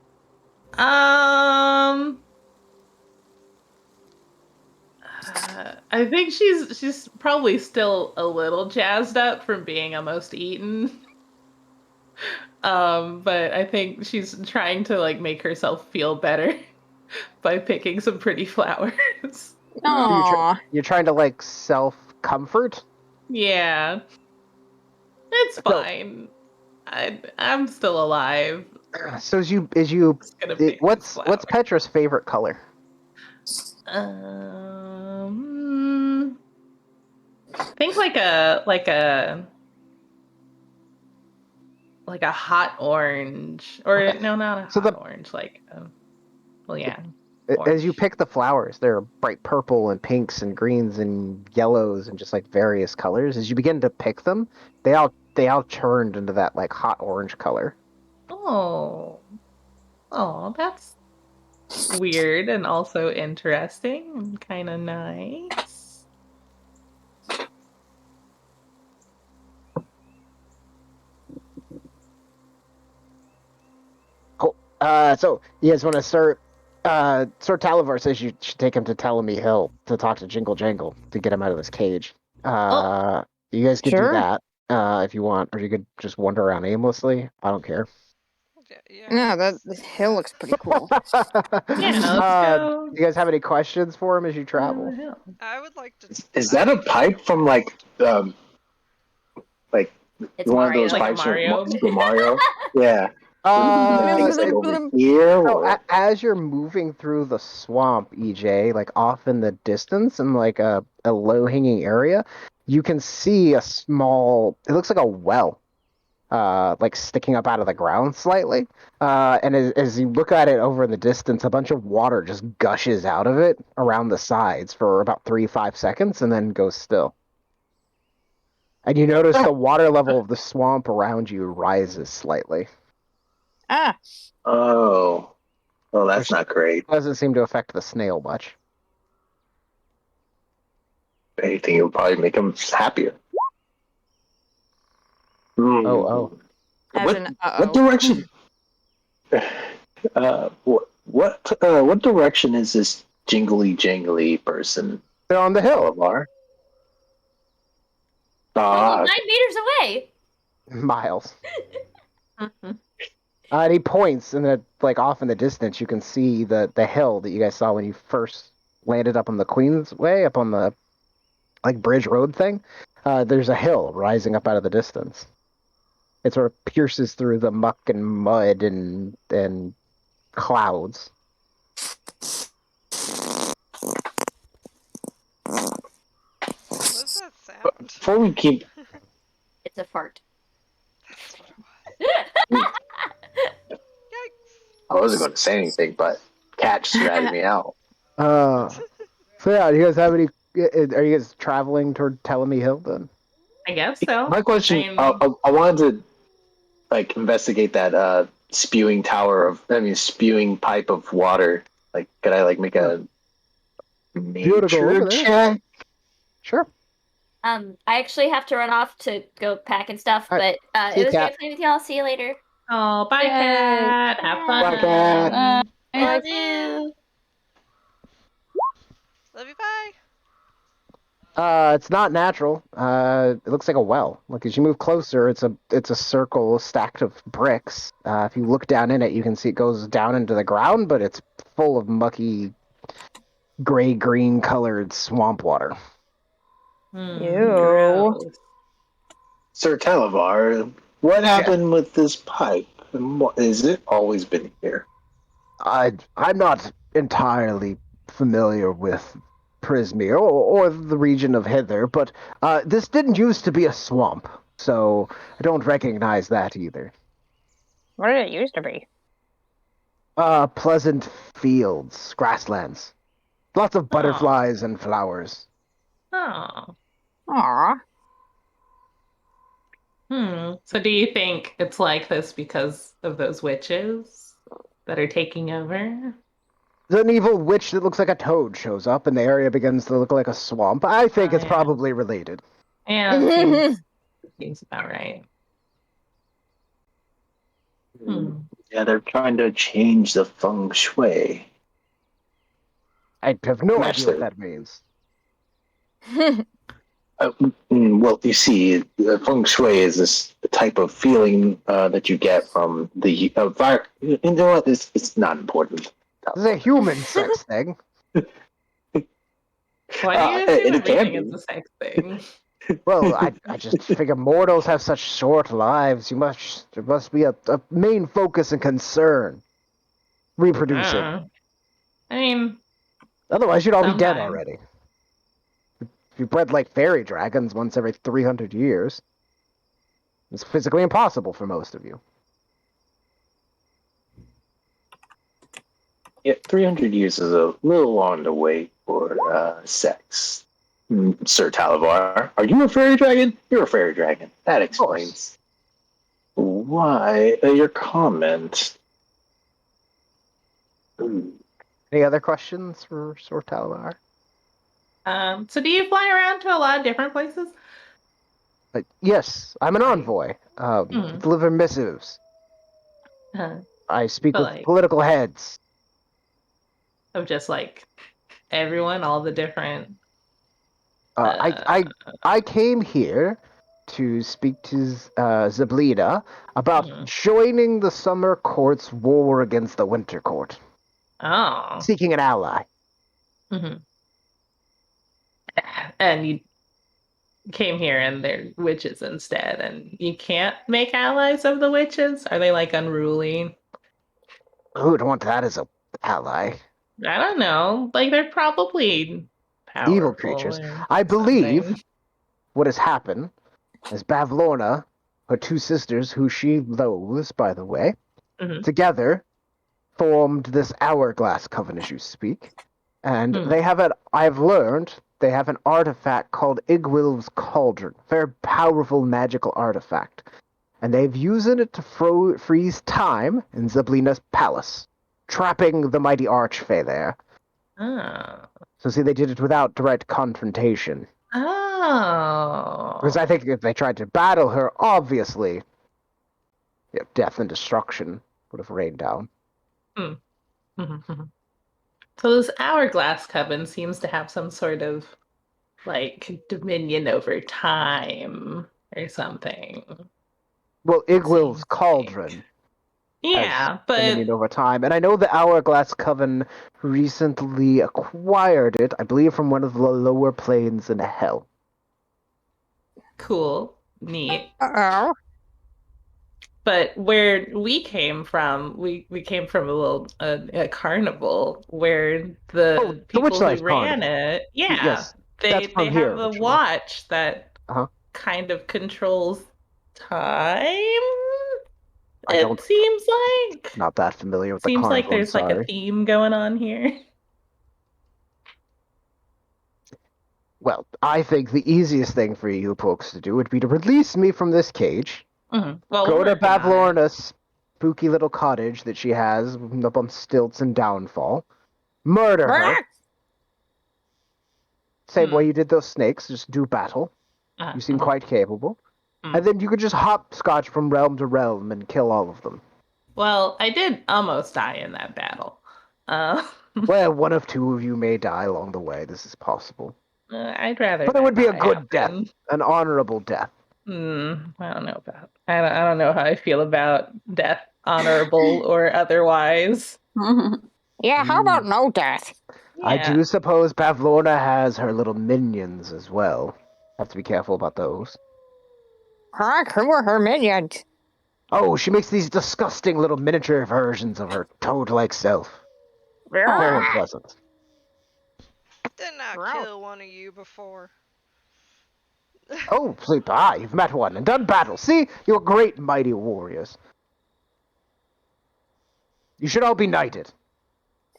I think she's probably still a little jazzed up from being almost eaten. But I think she's trying to like make herself feel better by picking some pretty flowers. Aww. You're trying to like self-comfort? Yeah. It's fine. I'm still alive. So as you Just gonna pick what's these flowers. Petra's favorite color? I think like a hot orange, or Okay. no, not a hot orange. Like, well, yeah. As you Orange. pick the flowers, there are bright purple and pinks and greens and yellows and just like various colors. As you begin to pick them, they all turned into that like hot orange color. Oh, that's weird and also interesting and kind of nice. Cool. So you guys want to start? Sir Talivar says you should take him to Telemy Hill to talk to Jingle Jangle to get him out of this cage. You guys could do Sure. that if you want, or you could just wander around aimlessly. I don't care. Yeah, this hill looks pretty cool. Yeah, let's go. Do you guys have any questions for him as you travel? I would like to. Is that a pipe from like It's one Mario. of those Like a pipes Mario? from Super Mario? Yeah. Uh, Like over here, So or as you're moving through the swamp, EJ, like off in the distance in like a low-hanging area, you can see a small, it looks like a well, like sticking up out of the ground slightly. And as you look at it over in the distance, a bunch of water just gushes out of it around the sides for about 3-5 seconds and then goes still. And you notice the water level of the swamp around you rises slightly. Ah, oh, that's not great. Doesn't seem to affect the snail much. If anything, it would probably make him happier. Oh. as in, What direction? What direction is this jingly jangly person? They're on the hill. Talivar? Almost 9 meters away. Miles. And he points, and then, like off in the distance, you can see the hill that you guys saw when you first landed up on the Queensway, up on the like bridge road thing. There's a hill rising up out of the distance. It sort of pierces through the muck and mud and clouds. What's that sound? Before we keep It's a fart. I wasn't going to say anything, but Cat just ratted me out. So yeah, do you guys have any? Are you guys traveling toward Telemy Hill then? I guess so. My question, I mean, I wanted to like investigate that spewing pipe of water. Like, could I like make a You to go nature over there? check? Sure. I actually have to run off to go pack and stuff, All right. but See it you, was Kat. great playing with y'all. See you later. oh, bye, Yay. Cat. Have fun. Bye, Cat. Love you. Love you, bye. It's not natural. It looks like a well. Like as you move closer, it's a circle stacked of bricks. If you look down in it, you can see it goes down into the ground, but it's full of mucky, gray-green colored swamp water. Ew. Gross. Sir Televar, what happened with this pipe? And is it always been here? I'm not entirely familiar with Prismeer or the region of Hither, but this didn't used to be a swamp, so I don't recognize that either. What did it used to be? Pleasant fields, grasslands, lots of butterflies and flowers. Oh. Aw. So do you think it's like this because of those witches that are taking over? An evil witch that looks like a toad shows up, and the area begins to look like a swamp. I think it's Yeah. probably related. Yeah, it seems about right. Yeah, they're trying to change the feng shui. I have no Match idea what the- that means. Well, you see, feng shui is this type of feeling that you get from the environment. You know what? It's not important. This is a human sex thing. Why do you assume it can everything be. is a sex thing? Well, I just figure mortals have such short lives. There must be a main focus and concern. Reproducing. I mean, Otherwise, you'd all be dead sometimes. already. If you bred like fairy dragons once every 300 years, it's physically impossible for most of you. Yeah, 300 years is a little long to wait for sex. Sir Talavar, are you a fairy dragon? You're a fairy dragon. That explains why your comment. Any other questions for Sir Talavar? So do you fly around to a lot of different places? Yes, I'm an envoy. Deliver missives. I speak But, with like, political heads. of just like everyone, all the different. I came here to speak to Zablida about joining the Summer Court's war against the Winter Court. Oh. Seeking an ally. And you came here and they're witches instead, and you can't make allies of the witches? Are they like unruly? Who would want that as an ally? I don't know. Like they're probably powerful. Evil creatures. or I believe something. what has happened is Bavlorna, her two sisters, who she loathes, by the way, together formed this hourglass coven, as you speak. And they have I've learned they have an artifact called Igwil's Cauldron, a very powerful magical artifact. And they've used it to freeze time in Zablina's palace, trapping the mighty Archfey there. Oh. So see, they did it without direct confrontation. Oh. Because I think if they tried to battle her, obviously, death and destruction would have rained down. So this hourglass coven seems to have some sort of like dominion over time or something. Well, Igwil's Cauldron. Yeah, but dominion over time, and I know the Hourglass Coven recently acquired it, I believe, from one of the lower planes in Hell. Cool, neat. Uh-oh. But where we came from, we came from a carnival where the people who ran it, yes, they from have here, a originally. watch that kind of controls time. It seems like. Not that familiar with the Seems carnival. like there's like a theme going on here. Well, I think the easiest thing for you folks to do would be to release me from this cage, Well, go to we're working on it. Bavlorna's spooky little cottage that she has up on stilts and Downfall, murder her, same way you did those snakes, just do battle. You seem quite capable. And then you could just hopscotch from realm to realm and kill all of them. Well, I did almost die in that battle. Well, one of two of you may die along the way. This is possible. I'd rather. But it would be a good death, happen. an honorable death. I don't know about. I don't know how I feel about death, honorable or otherwise. Yeah, how about no death? Yeah. I do suppose Bavlorna has her little minions as well. Have to be careful about those. Heck, who are her minions? Oh, she makes these disgusting little miniature versions of her toad-like self. Very unpleasant. Didn't I kill one of you before? Oh, sleep. You've met one and done battle. See? You're great mighty warriors. You should all be knighted.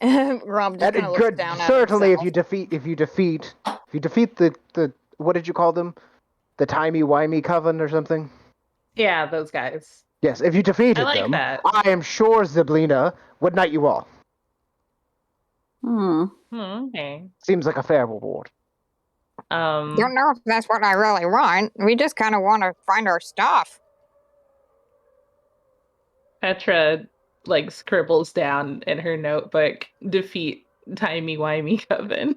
Rob just kind of looks down at certainly himself. if you defeat the what did you call them? The timey-wimey coven or something? Yeah, those guys. Yes, if you defeated I like them, that. I am sure Ziblina would knight you all. Okay. Seems like a fair reward. Don't know if that's what I really want. We just kind of want to find our stuff. Petra like scribbles down in her notebook, defeat timey-wimey coven.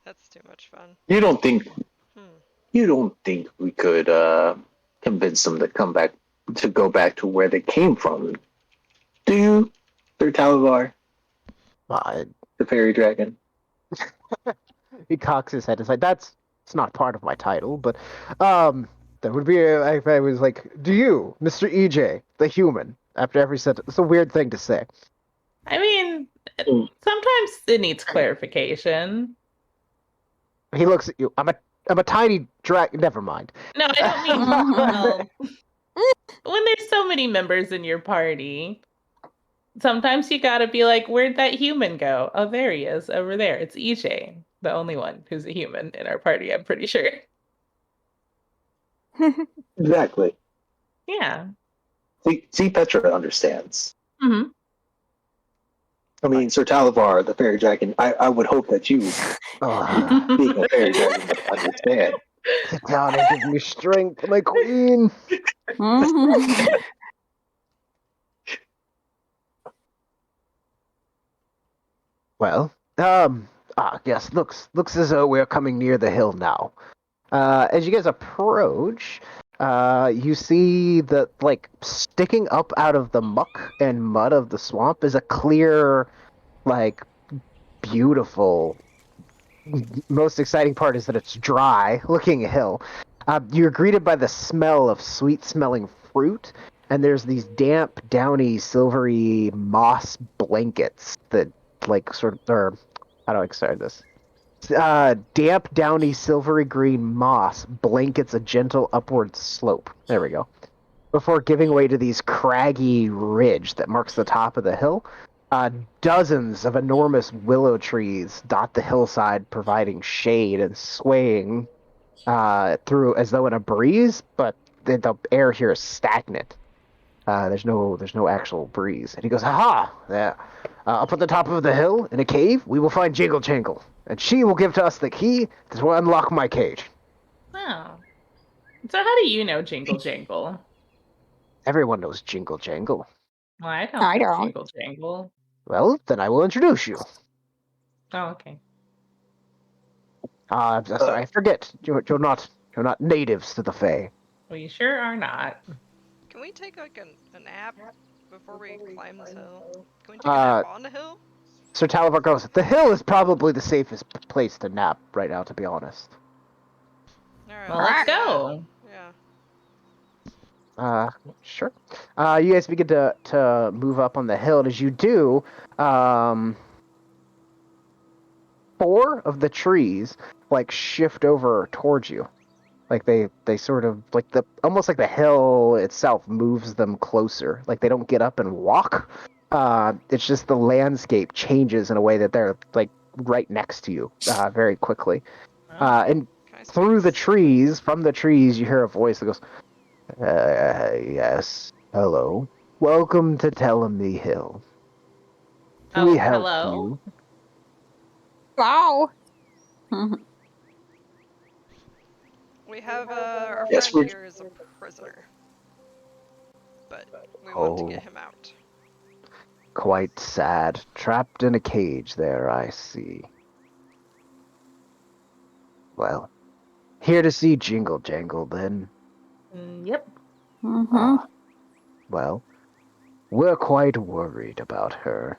That's too much fun. You don't think we could convince them to go back to where they came from? Do you, Sir Talavar? The fairy dragon? He cocks his head and says, it's not part of my title, but that would be if I was like, do you, Mr. EJ, the human, after every sentence. It's a weird thing to say. I mean, sometimes it needs clarification. He looks at you. I'm a tiny dragon. Never mind. No, I don't mean when there's so many members in your party, sometimes you gotta be like, where'd that human go? Oh, there he is, over there. It's EJ, the only one who's a human in our party, I'm pretty sure. Exactly. Yeah. See, Petra understands. Mm-hmm. I mean, Sir Talavar, the fairy dragon, I would hope that you, being a fairy dragon, would understand. Sit down and give me strength, my queen. Well, yes, looks as though we're coming near the hill now. As you guys approach, you see that, like, sticking up out of the muck and mud of the swamp is a clear, like, beautiful. Most exciting part is that it's dry-looking hill. You're greeted by the smell of sweet-smelling fruit, and there's these damp, downy, silvery moss blankets that, like, sort of, or how do I describe this? Damp, downy, silvery green moss blankets a gentle upward slope. There we go. Before giving way to these craggy ridge that marks the top of the hill. Dozens of enormous willow trees dot the hillside, providing shade and swaying through as though in a breeze, but the air here is stagnant. There's no actual breeze. And he goes, "Aha! There. Up at the top of the hill, in a cave, we will find Jingle Jangle, and she will give to us the key that will unlock my cage." Oh. So how do you know Jingle Jangle? Everyone knows Jingle Jangle. Well, I I know don't. Jingle Jangle. Well, then I will introduce you. Oh, okay. Sorry, I forget. You're not natives to the Fae. We sure are not. Can we take like a nap before we climb this hill? Can we take a nap on the hill? Sir Talavar goes, "The hill is probably the safest place to nap right now, to be honest." Alright, Well, let's go. Yeah. Sure. You guys begin to move up on the hill, and as you do, 4 of the trees like shift over towards you. Like they sort of like almost like the hill itself moves them closer. Like they don't get up and walk. It's just the landscape changes in a way that they're like right next to you very quickly. And Can I speak through the Sylvan? trees, from the trees, you hear a voice that goes, yes, hello. Welcome to Telemy Hill. Can we help hello. you? Wow. We have our Yes, friend we're- here is a prisoner, but we want to Oh. get him out. Quite sad. Trapped in a cage there, I see. Well, here to see Jingle Jangle, then. Yep. Ah, well, we're quite worried about her.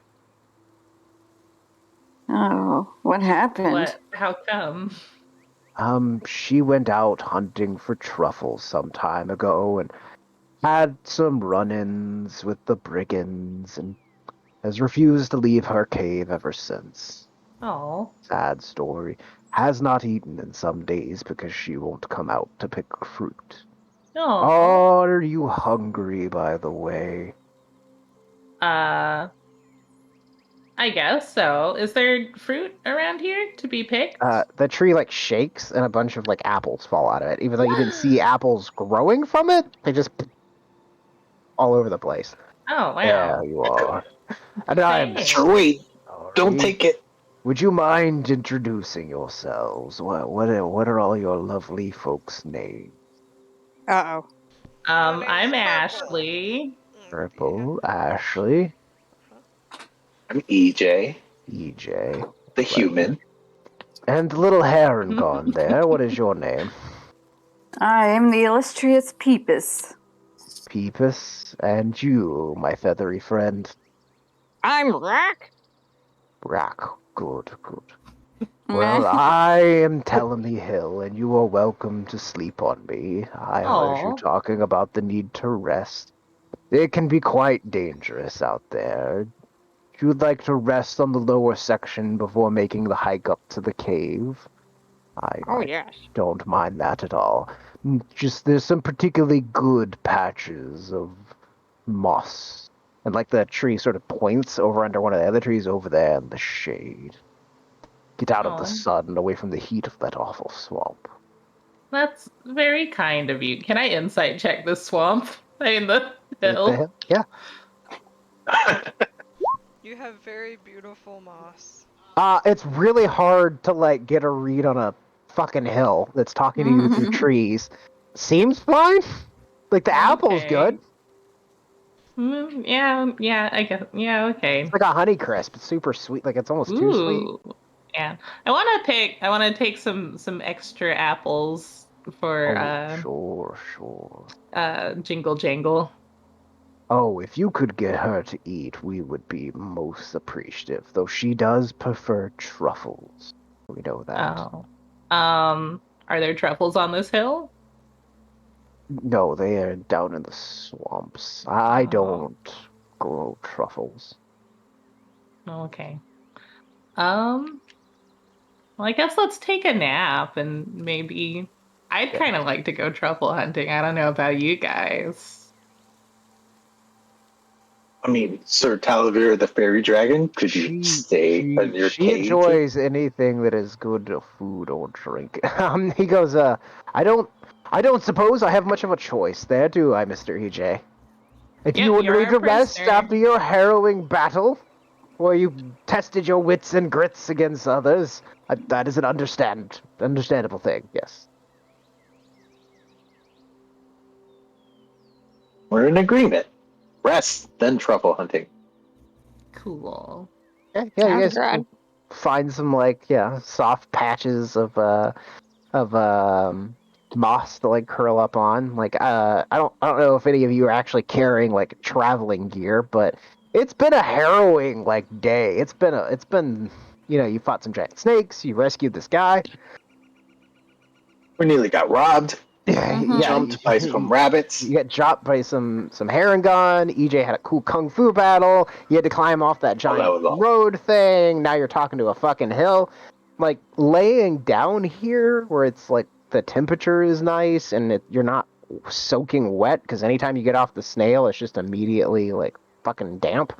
Oh, what happened? What? How come? She went out hunting for truffles some time ago and had some run-ins with the brigands and has refused to leave her cave ever since. Oh. Sad story. Has not eaten in some days because she won't come out to pick fruit. Oh. Are you hungry, by the way? I guess so. Is there fruit around here to be picked? The tree like shakes and a bunch of like apples fall out of it. Even though you didn't see apples growing from it, they just all over the place. Oh, wow. There you are. And I'm Thanks. Sure, wait. sorry. Don't take it. Would you mind introducing yourselves? What are all your lovely folks' names? Uh-oh. My name I'm is Purple. Ashley. Purple, Ashley, I'm EJ, EJ, the human. and the little heron gone there. What is your name? I am the illustrious Peepus. Peepus, and you, my feathery friend. I'm Rack. Rack. Good. Well, I am Telemy Hill, and you are welcome to sleep on me. I heard you Aw. talking about the need to rest. It can be quite dangerous out there. If you would like to rest on the lower section before making the hike up to the cave, Oh, I yes. don't mind that at all. Just there's some particularly good patches of moss. And like the tree sort of points over under one of the other trees over there in the shade. Get out of the Aw. sun and away from the heat of that awful swamp. That's very kind of you. Can I insight check the swamp? I mean, the What the hill. hell? Yeah. You have very beautiful moss. It's really hard to like get a read on a fucking hill that's talking to you through trees. Seems fine. Like the apple's Okay. good. Yeah, I guess. Yeah, okay. It's like a honey crisp. It's super sweet. Like it's almost too sweet. Ooh. Yeah. I want to take some extra apples for Sure. Jingle Jangle. Oh, if you could get her to eat, we would be most appreciative. Though she does prefer truffles. We know that. Oh. Are there truffles on this hill? No, they are down in the swamps. I Oh. don't grow truffles. Okay. Well, I guess let's take a nap and maybe I'd Yeah. kind of like to go truffle hunting. I don't know about you guys. I mean, Sir Talavera the fairy dragon, could you stay in your She cage? enjoys anything that is good food or drink. He goes, I don't suppose I have much of a choice there, do I, Mr. EJ? If Yep, you would you're need our to rest prisoner. after your harrowing battle, where you tested your wits and grits against others, that is an understandable thing, yes. We're in agreement. Rest, then truffle hunting. Cool. Yeah, you Sounds guys good. can find some soft patches of moss to like curl up on. Like I don't know if any of you are actually carrying like traveling gear, but it's been a harrowing like day. It's been you fought some giant snakes, you rescued this guy. We nearly got robbed. Yeah, Jumped by some rabbits. You got dropped by some heron gun. EJ had a cool kung fu battle. You had to climb off that giant was all. road thing. Now you're talking to a fucking hill. Like laying down here where it's like the temperature is nice, and you're not soaking wet because anytime you get off the snail, it's just immediately like fucking damp.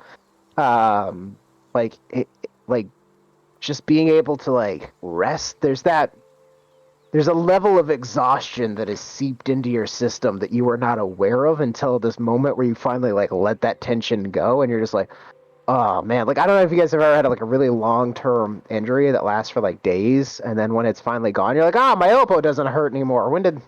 Like just being able to like rest. There's a level of exhaustion that is seeped into your system that you were not aware of until this moment where you finally like let that tension go, and you're just like, oh man. Like I don't know if you guys have ever had like a really long-term injury that lasts for like days, and then when it's finally gone, you're like, my elbow doesn't hurt anymore. When did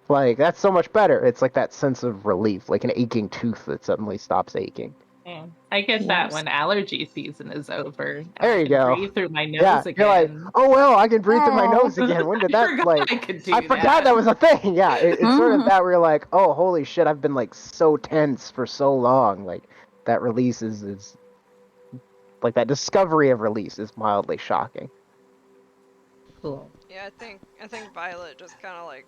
like that's so much better. It's like that sense of relief, like an aching tooth that suddenly stops aching. Yeah. I get that when allergy season is over. There you go. Breathe through my nose Yeah, you're like, again. oh well, I can breathe through my nose again. When did that I forgot like? I could do I forgot that was a thing. Yeah, it's sort of that where you're like, oh holy shit, I've been like so tense for so long. Like that release is like that discovery of release is mildly shocking. Cool. Yeah, I think Violet just kind of like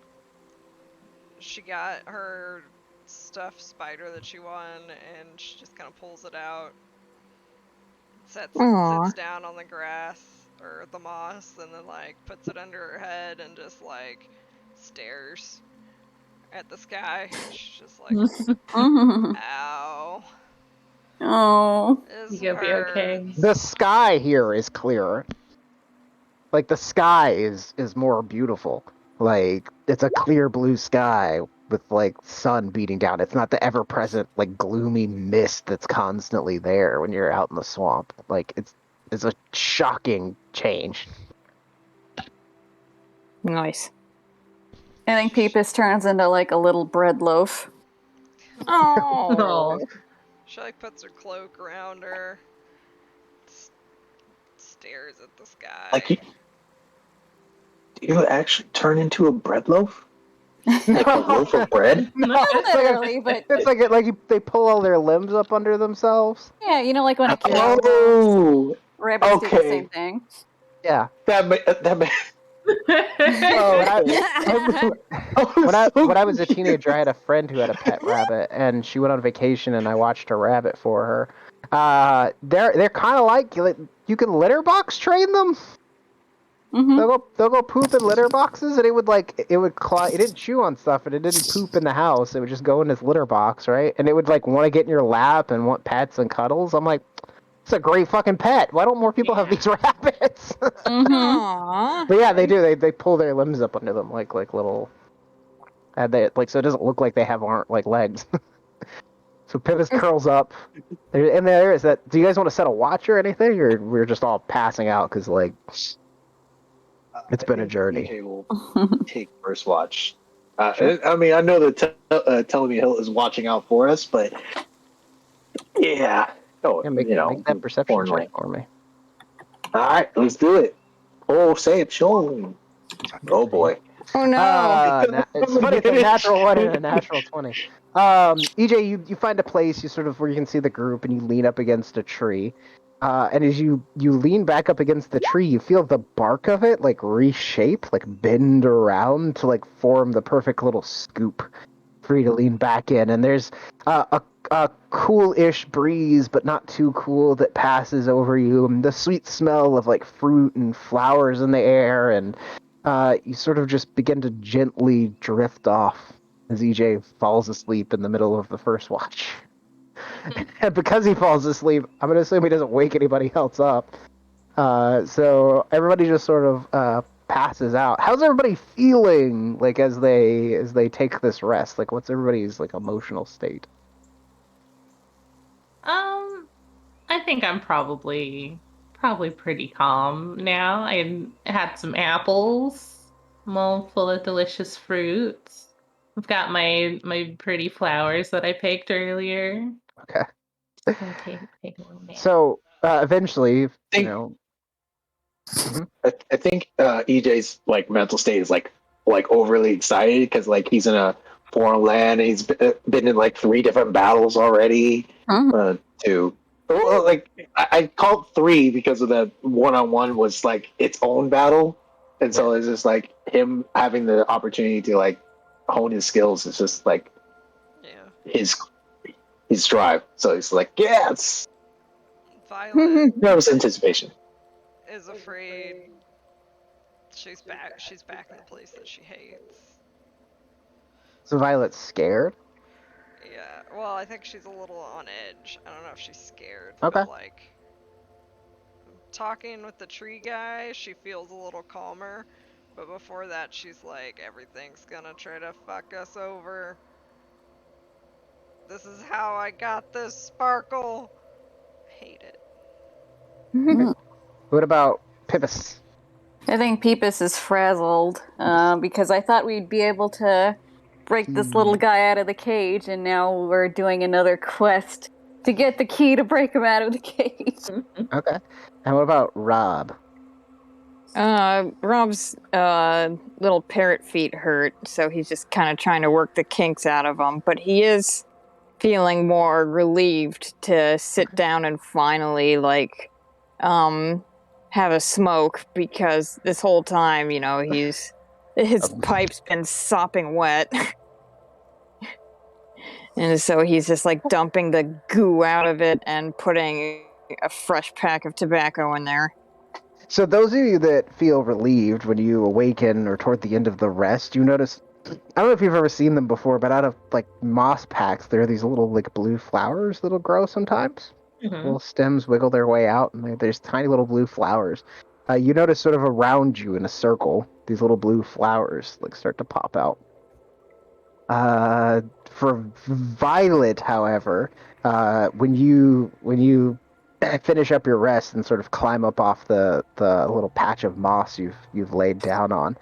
she got her stuffed spider that she won, and she just kind of pulls it out, sits down on the grass or the moss, and then like puts it under her head and just like stares at the sky. She's just like, ow. Oh. You'll be okay. The sky here is clearer. Like the sky is more beautiful. Like it's a clear blue sky with like sun beating down. It's not the ever-present like gloomy mist that's constantly there when you're out in the swamp. Like it's a shocking change. Nice. I think Peepus turns into like a little bread loaf. Oh. She like puts her cloak around her, stares at the sky. Like you actually turn into a bread loaf? Like a loaf of bread? No, Not literally, but it's like they pull all their limbs up under themselves. yeah, you know, like when a kid Oh, rabbits do the okay. same thing. Yeah. that When I was a teenager, I had a friend who had a pet rabbit, and she went on vacation, and I watched her rabbit for her. They're kind of like you can litter box train them. Mm-hmm. They'll go poop in litter boxes, and it would claw. It didn't chew on stuff, and it didn't poop in the house. It would just go in this litter box, right? And it would like want to get in your lap and want pets and cuddles. I'm like, it's a great fucking pet. Why don't more people have these rabbits? Mm-hmm. But yeah, they do. They pull their limbs up under them like little. They like so it doesn't look like they have legs. So Pivot curls up, and there is that. Do you guys want to set a watch or anything, or we're just all passing out because like it's been a journey? DJ will take first watch. I mean, I know that Telemi Hill is watching out for us, but yeah. Oh, Yeah, make that perception check for me. All right, let's do it. Oh, say it, show. Oh boy. Oh no! It's funny. It's a natural 1 and a natural 20. EJ, you find a place where you can see the group, and you lean up against a tree. And as you lean back up against the tree, you feel the bark of it like reshape, like bend around to like form the perfect little scoop for you to lean back in. And there's a cool-ish breeze, but not too cool, that passes over you. And the sweet smell of like fruit and flowers in the air, and you sort of just begin to gently drift off as EJ falls asleep in the middle of the first watch. And because he falls asleep, I'm going to assume he doesn't wake anybody else up. So everybody just sort of passes out. How's everybody feeling like as they take this rest? Like what's everybody's like emotional state? I think I'm probably pretty calm now. I had some apples. I'm all full of delicious fruits. I've got my pretty flowers that I picked earlier. Okay. Just gonna take a little nap. So eventually, I think EJ's like mental state is like overly excited because like he's in a foreign land. And he's been in like 3 different battles already. 2. Well, like I called 3 because of the one-on-one was like its own battle, and so it's just like him having the opportunity to like hone his skills. It's just like his drive. So he's like, yeah, it's Violet nervous anticipation. is afraid she's back. She's back in the place that she hates. So Violet's scared? Yeah. Well, I think she's a little on edge. I don't know if she's scared, Okay. but like talking with the tree guy, she feels a little calmer. But before that, she's like, everything's gonna try to fuck us over. This is how I got this sparkle. Hate it. What about Pipis? I think Peepus is frazzled because I thought we'd be able to break this little guy out of the cage, and now we're doing another quest to get the key to break him out of the cage. Okay. And what about Rob? Rob's little parrot feet hurt, so he's just kind of trying to work the kinks out of them. But he is feeling more relieved to sit down and finally have a smoke, because this whole time, his pipe's been sopping wet. And so he's just like dumping the goo out of it and putting a fresh pack of tobacco in there. So those of you that feel relieved when you awaken or toward the end of the rest, you notice, I don't know if you've ever seen them before, but out of like moss packs, there are these little like blue flowers that'll grow sometimes. Little stems wiggle their way out, and there's tiny little blue flowers. You notice sort of around you in a circle, these little blue flowers like start to pop out. For Violet, however, when you finish up your rest and sort of climb up off the little patch of moss you've laid down on,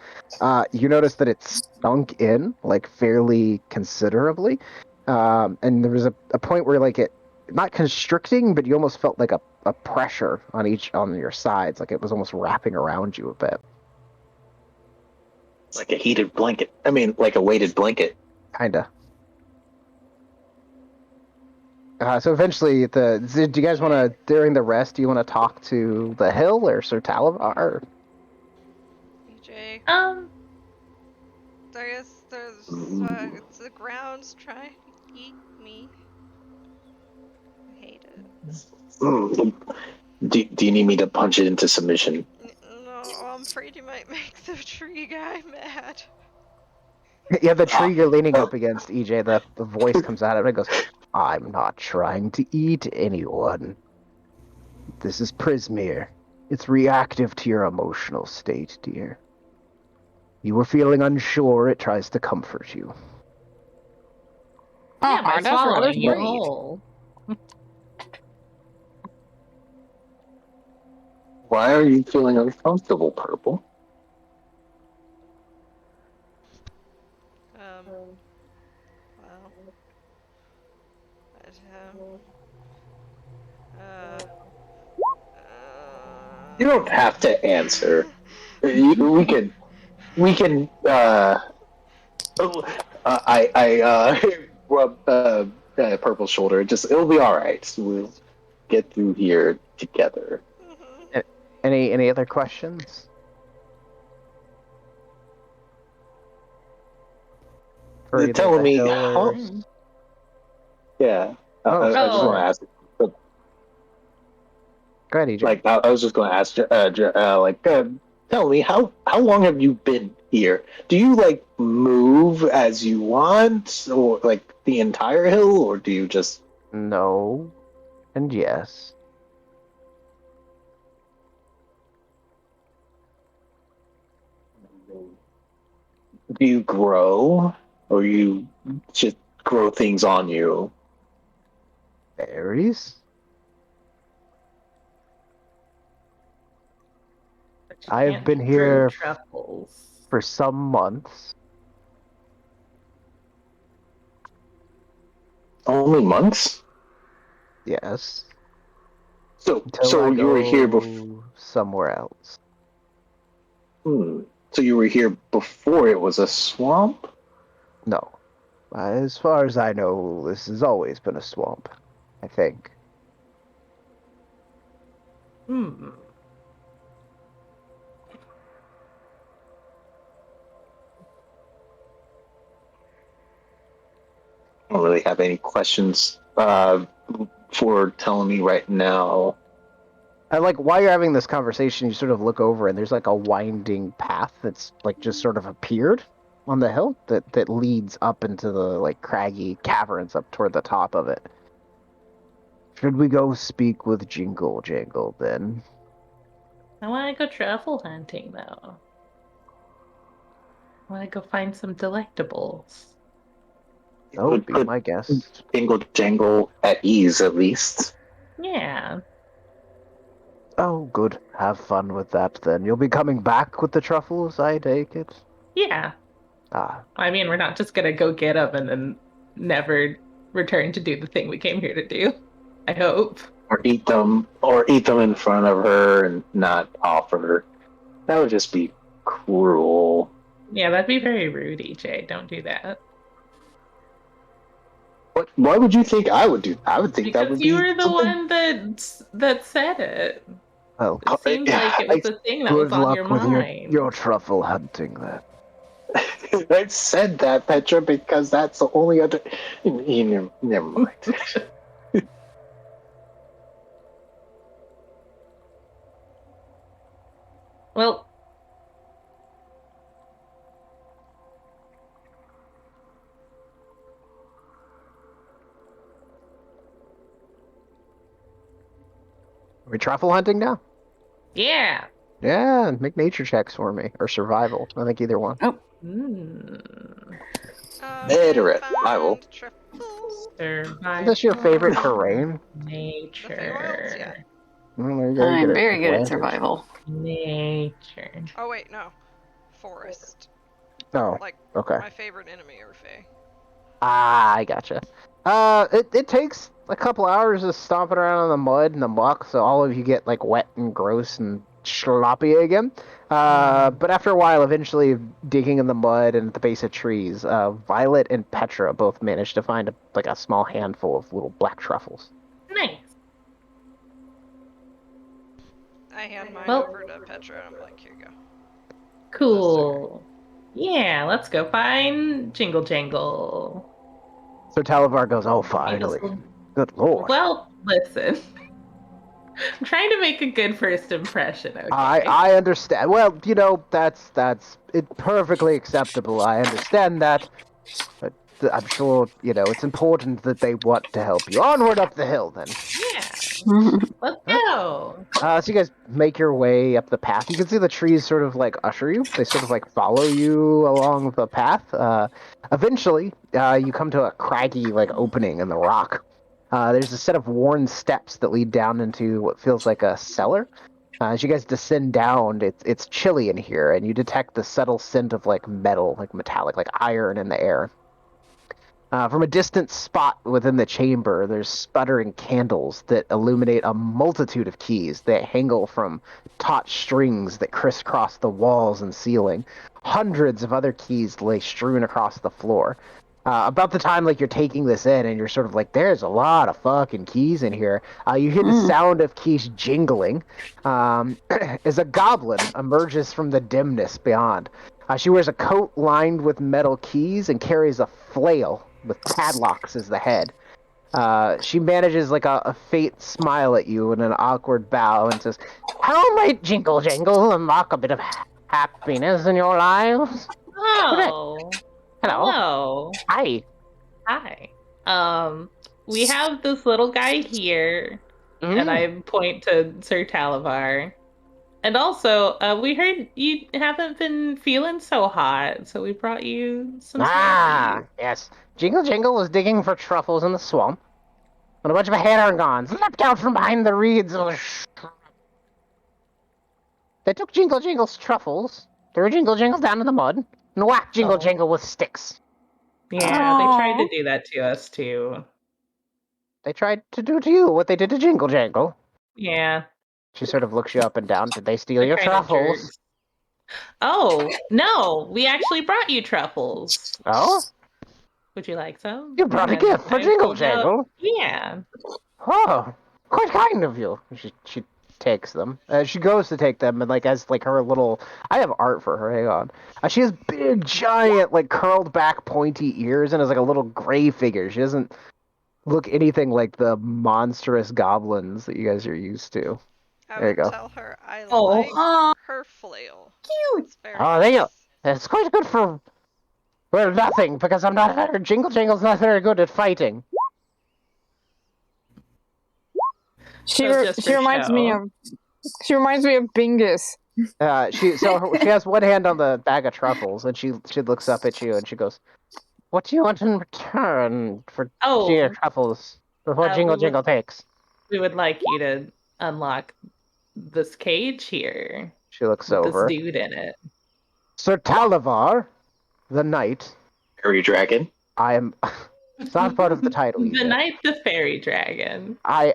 you notice that it's sunk in like fairly considerably, and there was a point where like it not constricting, but you almost felt like a pressure on your sides, like it was almost wrapping around you a bit. It's like a heated blanket. I mean, like a weighted blanket. Kinda. So eventually, do you guys want to, during the rest, do you want to talk to the hill or Sir Talavar? EJ. Um, There's the ground's trying to eat me. I hate it. Do you need me to punch it into submission? No, I'm afraid you might make the tree guy mad. Yeah, the tree you're leaning up against, EJ, the voice comes out of it and goes, I'm not trying to eat anyone. This is Prismeer. It's reactive to your emotional state, dear. You were feeling unsure, it tries to comfort you. yeah, by that's rather swallowing you sweet. whole. Why are you feeling uncomfortable, Purple? Well, You don't have to answer. We can. Rub Purple's shoulder. It'll be all right. We'll get through here together. Any other questions? For You're either telling the me hill how? or... Yeah. I just want to ask. Go ahead, EJ. Like I was just going to ask. Tell me how long have you been here? Do you like move as you want, or like the entire hill, or do you just? No. And yes. Do you grow, or you just grow things on you? Berries? I have been here for some months. Only months? Yes. So you were here before somewhere else. So you were here before it was a swamp? No. As far as I know, this has always been a swamp, I think. I don't really have any questions for telling me right now. I like while you're having this conversation, you sort of look over and there's like a winding path that's like just sort of appeared on the hill that leads up into the like craggy caverns up toward the top of it. Should we go speak with Jingle Jangle then? I want to go truffle hunting though. I want to go find some delectables. That would be Put my guess. Jingle Jangle at ease, at least. Yeah. Oh, good. Have fun with that then. You'll be coming back with the truffles, I take it? Yeah. Ah, I mean, we're not just gonna go get them and then never return to do the thing we came here to do. I hope. Or eat them in front of her and not offer. That would just be cruel. Yeah, that'd be very rude, EJ. Don't do that. Why would you think I would do? I would think that would Because you be were the something. one that said it. well, It seemed like it was a thing that was good on your luck with mind. your truffle hunting then. I said that, Petra, because that's the only other. Never mind. Well, Are we truffle hunting now? yeah. Yeah, make nature checks for me. Or survival. I think either one. Mm. Better at Find survival. truffles. Survival. Is this your favorite terrain? Nature. Nothing else yet. Well, there you go. You I'm get very good at advantage. survival. Nature. Oh wait, no. Forest. Oh, Like okay. my favorite enemy or fae. Ah, I gotcha. It takes a couple hours of stomping around in the mud and the muck, so all of you get like wet and gross and sloppy again. But after a while, eventually digging in the mud and at the base of trees, Violet and Petra both managed to find like a small handful of little black truffles. Nice. I hand mine Well- over to Petra and I'm like, here you go. Cool. Yeah, let's go find Jingle Jangle. So Talavar goes, "Oh, finally! Good lord!" Well, listen. I'm trying to make a good first impression, okay? I understand. Well, you know that's it perfectly acceptable. I understand that, but I'm sure it's important that they want to help you. Onward up the hill, then. Yeah. Let's go. So you guys make your way up the path. You can see the trees sort of like usher you. They sort of like follow you along the path. Eventually, you come to a craggy like opening in the rock. There's a set of worn steps that lead down into what feels like a cellar. As you guys descend down, it's chilly in here, and you detect the subtle scent of like metal, like metallic, like iron in the air. From a distant spot within the chamber, there's sputtering candles that illuminate a multitude of keys that hang from taut strings that crisscross the walls and ceiling. Hundreds of other keys lay strewn across the floor. About the time like you're taking this in and you're sort of like, there's a lot of fucking keys in here, you hear the sound of keys jingling as a goblin emerges from the dimness beyond. She wears a coat lined with metal keys and carries a flail with padlocks as the head. She manages like a faint smile at you and an awkward bow and says, "How might Jingle Jangle unlock a bit of happiness in your lives?" Oh. Hello. Hello. Hi. Hi. We have this little guy here, and I point to Sir Talavar. And also, we heard you haven't been feeling so hot, so we brought you some sweeties. Yes. Jingle Jangle was digging for truffles in the swamp when a bunch of Harangons leapt out from behind the reeds of the shrub. They took Jingle Jangle's truffles, threw Jingle Jangle down in the mud, and whacked Jingle Jangle with sticks. Yeah, they tried to do that to us too. They tried to do to you what they did to Jingle Jangle. Yeah. She sort of looks you up and down. Did they steal They're your kind of truffles? jerks. Oh, no, we actually brought you truffles. Oh? Would you like some? You brought a gift for I Jingle pulled out- Jangle? Yeah. Oh, quite kind of you. She takes them. She goes to take them, and like as like her little, I have art for her. Hang on. She has big, giant, like curled back, pointy ears, and is like a little gray figure. She doesn't look anything like the monstrous goblins that you guys are used to. I There you would go. tell her I Oh. like her flail. Cute. It's very Oh, there you nice. go. It's quite good for, well, nothing, because I'm not very, Jingle Jangle's not very good at fighting. So just She for reminds me show. of Bingus. She has one hand on the bag of truffles, and she looks up at you, and she goes, "What do you want in return for dear Oh, truffles? Before we Jingle Jangle would takes?" we would like you to unlock this cage here She looks with this over. dude in it. Sir Talavar, the knight. Fairy dragon. I am. It's not part of the title The yet. knight, the fairy dragon. I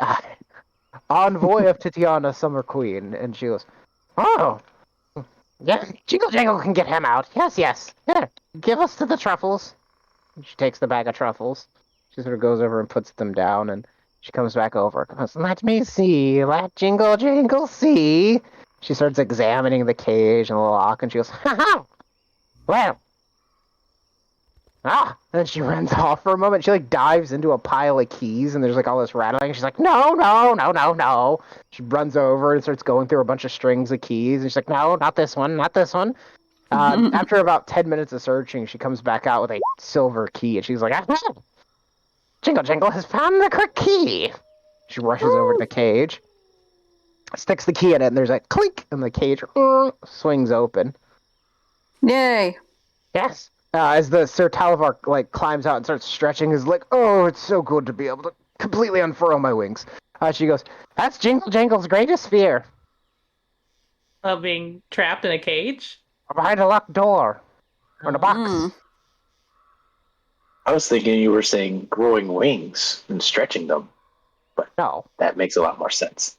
envoy of Titiana, Summer Queen, and she goes, "Oh, yeah, Jingle Jangle can get him out. Yes, yes. Here, give us to the truffles." She takes the bag of truffles. She sort of goes over and puts them down, and she comes back over. Goes, "Let me see. Let Jingle Jangle see." She starts examining the cage and the lock, and she goes, "Ha ha! Well, ah!" And then she runs off for a moment. She like dives into a pile of keys, and there's like all this rattling. She's like, "No, no, no, no, no!" She runs over and starts going through a bunch of strings of keys, and she's like, "No, not this one, not this one." After about 10 minutes of searching, she comes back out with a silver key, and she's like, "Ah, Jingle Jangle has found the correct key." She rushes over to the cage, sticks the key in it, and there's a clink, and the cage swings open. Yay. Yes. As the Sir Talavar like climbs out and starts stretching his leg, "Oh, it's so good to be able to completely unfurl my wings." She goes, "That's Jingle Jangle's greatest fear. Of being trapped in a cage? Behind a locked door. Or in a box." Mm. I was thinking you were saying growing wings and stretching them. No. That makes a lot more sense.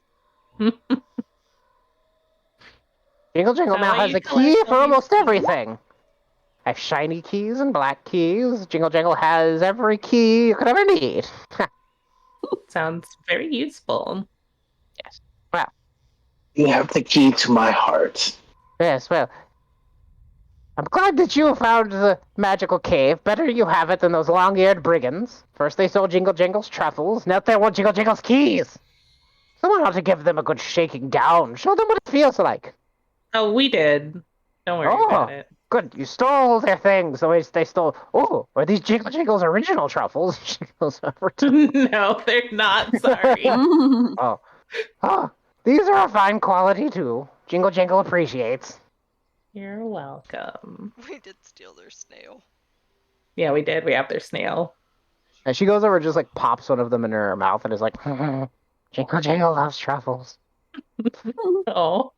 Jingle Jangle Is that now why has you a key collect for all these almost keys? everything. I have shiny keys and black keys. Jingle Jangle has every key you could ever need. Sounds very useful. Yes. Well, You have the key to my heart. yes, well. I'm glad that you found the magical cave. Better you have it than those long-eared brigands. First they stole Jingle Jangle's truffles, now they want Jingle Jangle's keys. Someone ought to give them a good shaking down. Show them what it feels like. Oh, we did. Don't worry about Oh, it. good. You stole their things. The way they stole. Oh, are these Jingle Jangle's original truffles? She goes over to. No, they're not. Sorry. Oh, these are a fine quality too. Jingle Jangle appreciates. You're welcome. We did steal their snail. Yeah, we did. We have their snail. And she goes over and just like pops one of them in her mouth and is like, "Jingle Jangle loves truffles." Oh.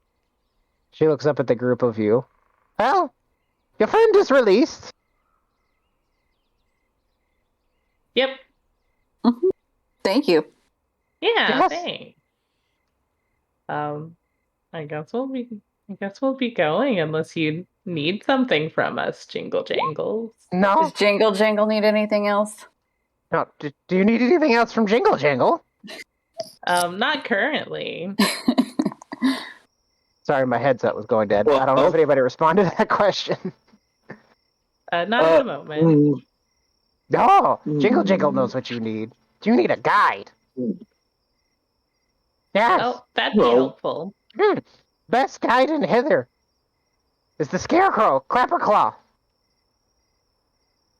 She looks up at the group of you. "Well, your friend is released." Yep. Thank you. Yeah, Yes. thanks. I guess we'll be going unless you need something from us, Jingle Jangles. No, Does Jingle Jangle need anything else? no. Do you need anything else from Jingle Jangle? Not currently. Sorry, my headset was going dead. Well, I don't know if anybody responded to that question. Not at the moment. No, Jingle Jangle knows what you need. You need a guide. Yes. Oh, that'd be Well- helpful. Best guide in hither is the Scarecrow, Clapperclaw.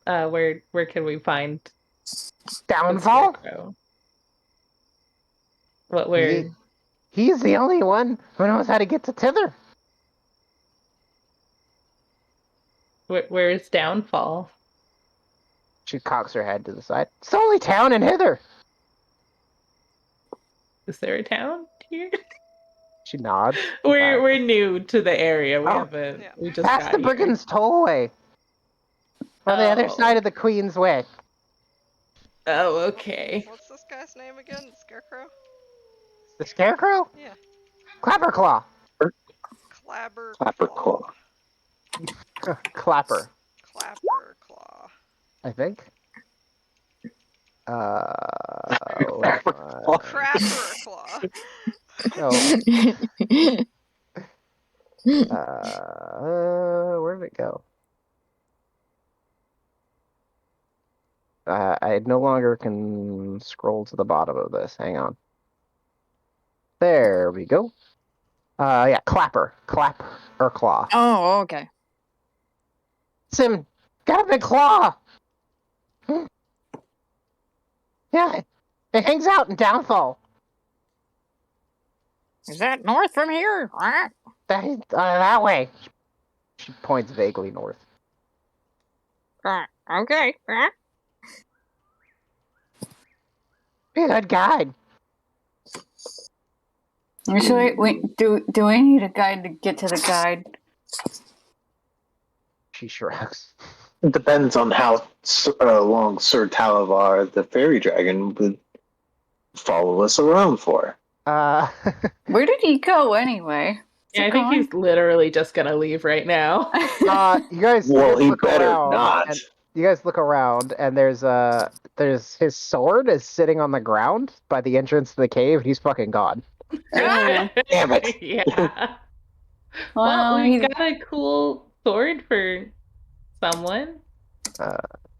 Where can we find the Downfall? Scarecrow? What where? He's the only one who knows how to get to Tither. Where is Downfall? She cocks her head to the side. It's the only town in hither. Is there a town here? She nods. We're new to the area. We Oh. haven't. Yeah. We just Past got the here. Brigand's Tollway. On the other Oh. side of the Queen's Way. Oh, okay. What's this guy's name again? Scarecrow? The Scarecrow? Yeah. Clapperclaw. Clapper Clapperclaw. Clapper, Claw. I think. Clapperclaw. Crapper Claw. Where did it go? I no longer can scroll to the bottom of this. Hang on. There we go. Yeah, clapper. Clap or claw. Oh, okay. Sim, got a big claw! Yeah, it hangs out in Downfall. Is that north from here? That way. She points vaguely north. Okay. Be a good guide. Actually, do we need a guide to get to the guide? She shrugs. It depends on how long Sir Talavar, the fairy dragon, would follow us around for. Where did he go anyway? Yeah, I think he's literally just gonna leave right now. You guys. Well, he look better around, not. And you guys look around, and there's his sword is sitting on the ground by the entrance to the cave. He's fucking gone. Damn it! Yeah. Well, Well, we got a cool sword for someone.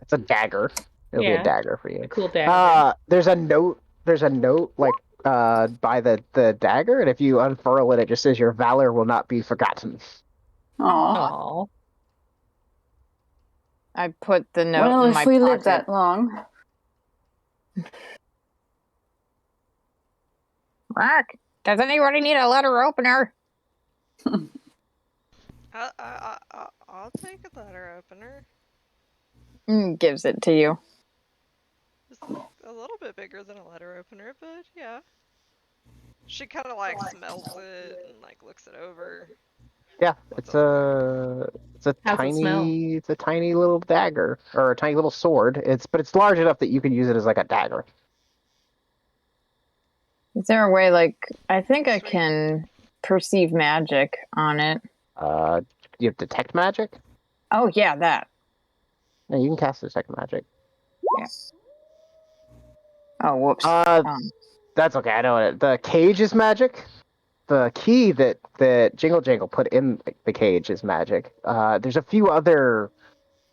It's a dagger. It'll be a dagger for you. A cool dagger. There's a note. There's a note like by the dagger, and if you unfurl it, it just says your valor will not be forgotten. Aww. I put the note well, in if my we pocket. live that long. Mark, does anybody need a letter opener? I'll take a letter opener. Gives it to you. It's a little bit bigger than a letter opener, but yeah. She kind of like smells it and like looks it over. Yeah, it's a tiny little dagger or a tiny little sword. But it's large enough that you can use it as like a dagger. Is there a way, like, I think I can perceive magic on it. You have detect magic? Oh, yeah, that. No, you can cast detect magic. Yeah. Oh, whoops. That's okay. I know it. The cage is magic. The key that Jingle Jangle put in the cage is magic. There's a few other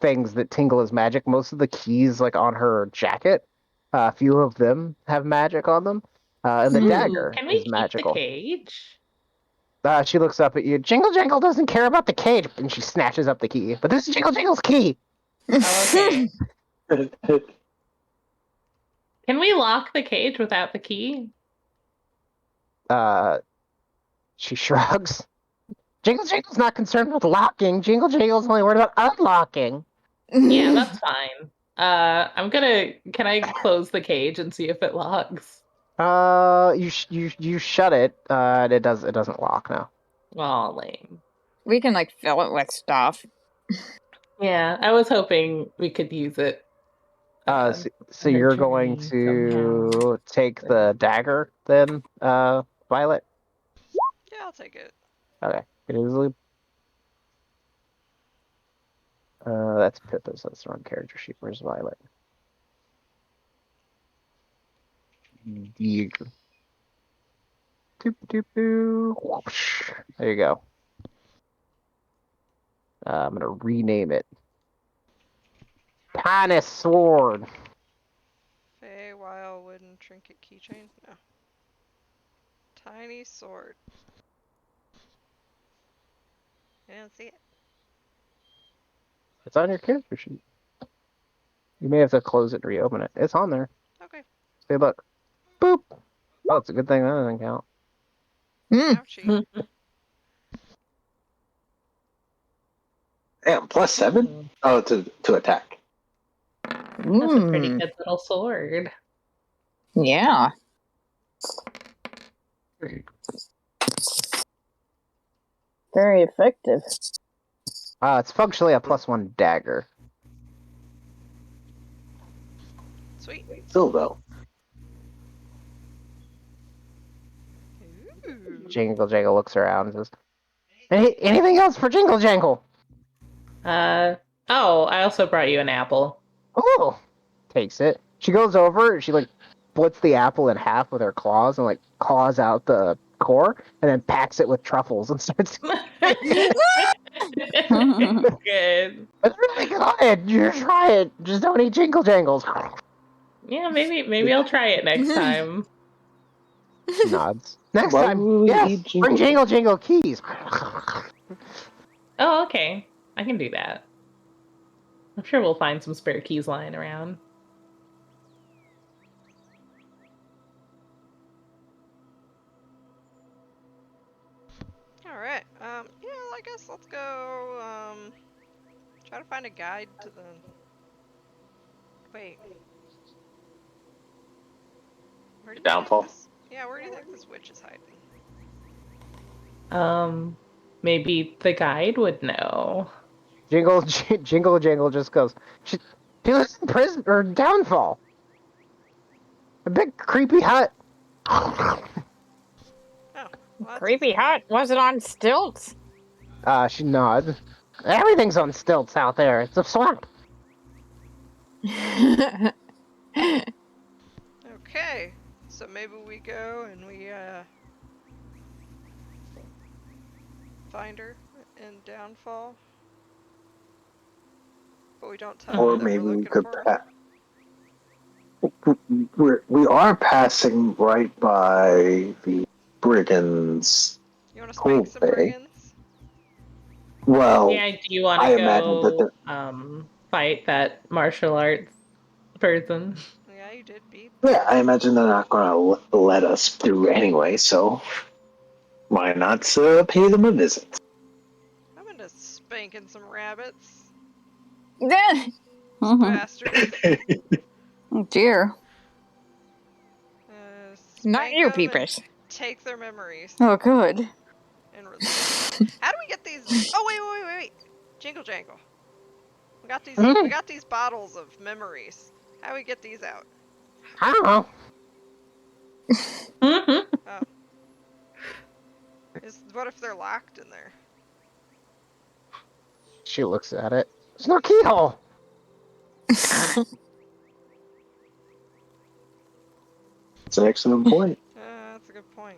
things that tingle as magic. Most of the keys, like on her jacket, a few of them have magic on them. And the dagger Can we is keep magical. the cage? She looks up at you. Jingle Jangle doesn't care about the cage, and she snatches up the key. But this is Jingle Jangle's key. Oh, okay. Can we lock the cage without the key? She shrugs. Jingle Jangle's not concerned with locking. Jingle Jangle's only worried about unlocking. Yeah, that's fine. Can I close the cage and see if it locks? You shut it. And it doesn't lock now. Oh, lame. We can, like, fill it with stuff. Yeah, I was hoping we could use it. So you're going to take the dagger then, Violet? Yeah, I'll take it. Okay. It is. That's Pippa's. That's the wrong character sheet. Where's Violet? Dagger. Doop doop doo. Whoosh. There you go. I'm gonna rename it. Tiny sword. Fey, wild, wooden, trinket, keychain? No. Tiny sword. I don't see it. It's on your character sheet. You may have to close it and reopen it. It's on there. Okay. Say, look. Boop. Oh, it's a good thing that doesn't count. Ouchie. Damn, +7? Oh, to attack. That's a pretty good little sword. Yeah. Very effective. It's functionally a +1 dagger. Sweet. Still though. Ooh. Jingle Jangle looks around and says, anything else for Jingle Jangle? Oh, I also brought you an apple. Oh, takes it. She goes over and she like splits the apple in half with her claws and like claws out the core and then packs it with truffles and starts. Good. It's really good. You try it. Just don't eat Jingle Jangles. Yeah, maybe I'll try it next time. Nods. Next Why time, would we yes, eat bring jingle jingle keys. Oh, okay. I can do that. I'm sure we'll find some spare keys lying around. All right. Yeah. I guess let's go. Try to find a guide to the. Wait. Where do you Downfall? think this? Yeah. Where do you think this witch is hiding? Maybe the guide would know. Jingle just goes. She lives in prison or downfall. A big creepy hut. Oh. Well, that's Creepy easy. hut. Was it on stilts? She nods. Everything's on stilts out there. It's a swamp. Okay. So maybe we go and we find her in Downfall. But we don't tell Or her that maybe we're we looking could for her. we are passing right by the brigands. You want to spank some Bay. brigands? Well, Yeah, do you want I to imagine that go fight that martial arts person? Yeah, you did beat. yeah, I imagine they're not going to let us through anyway. So why not pay them a visit? I'm into spanking some rabbits. Mhm. Bastards. Oh dear. Not Spank you, them and Peepers. take their memories. Oh good. And how do we get these? Oh wait! Jingle jangle. We got these bottles of memories. How do we get these out? I don't know. Mm-hmm. Oh. What if they're locked in there? She looks at it. There's no keyhole. It's an excellent point. That's a good point.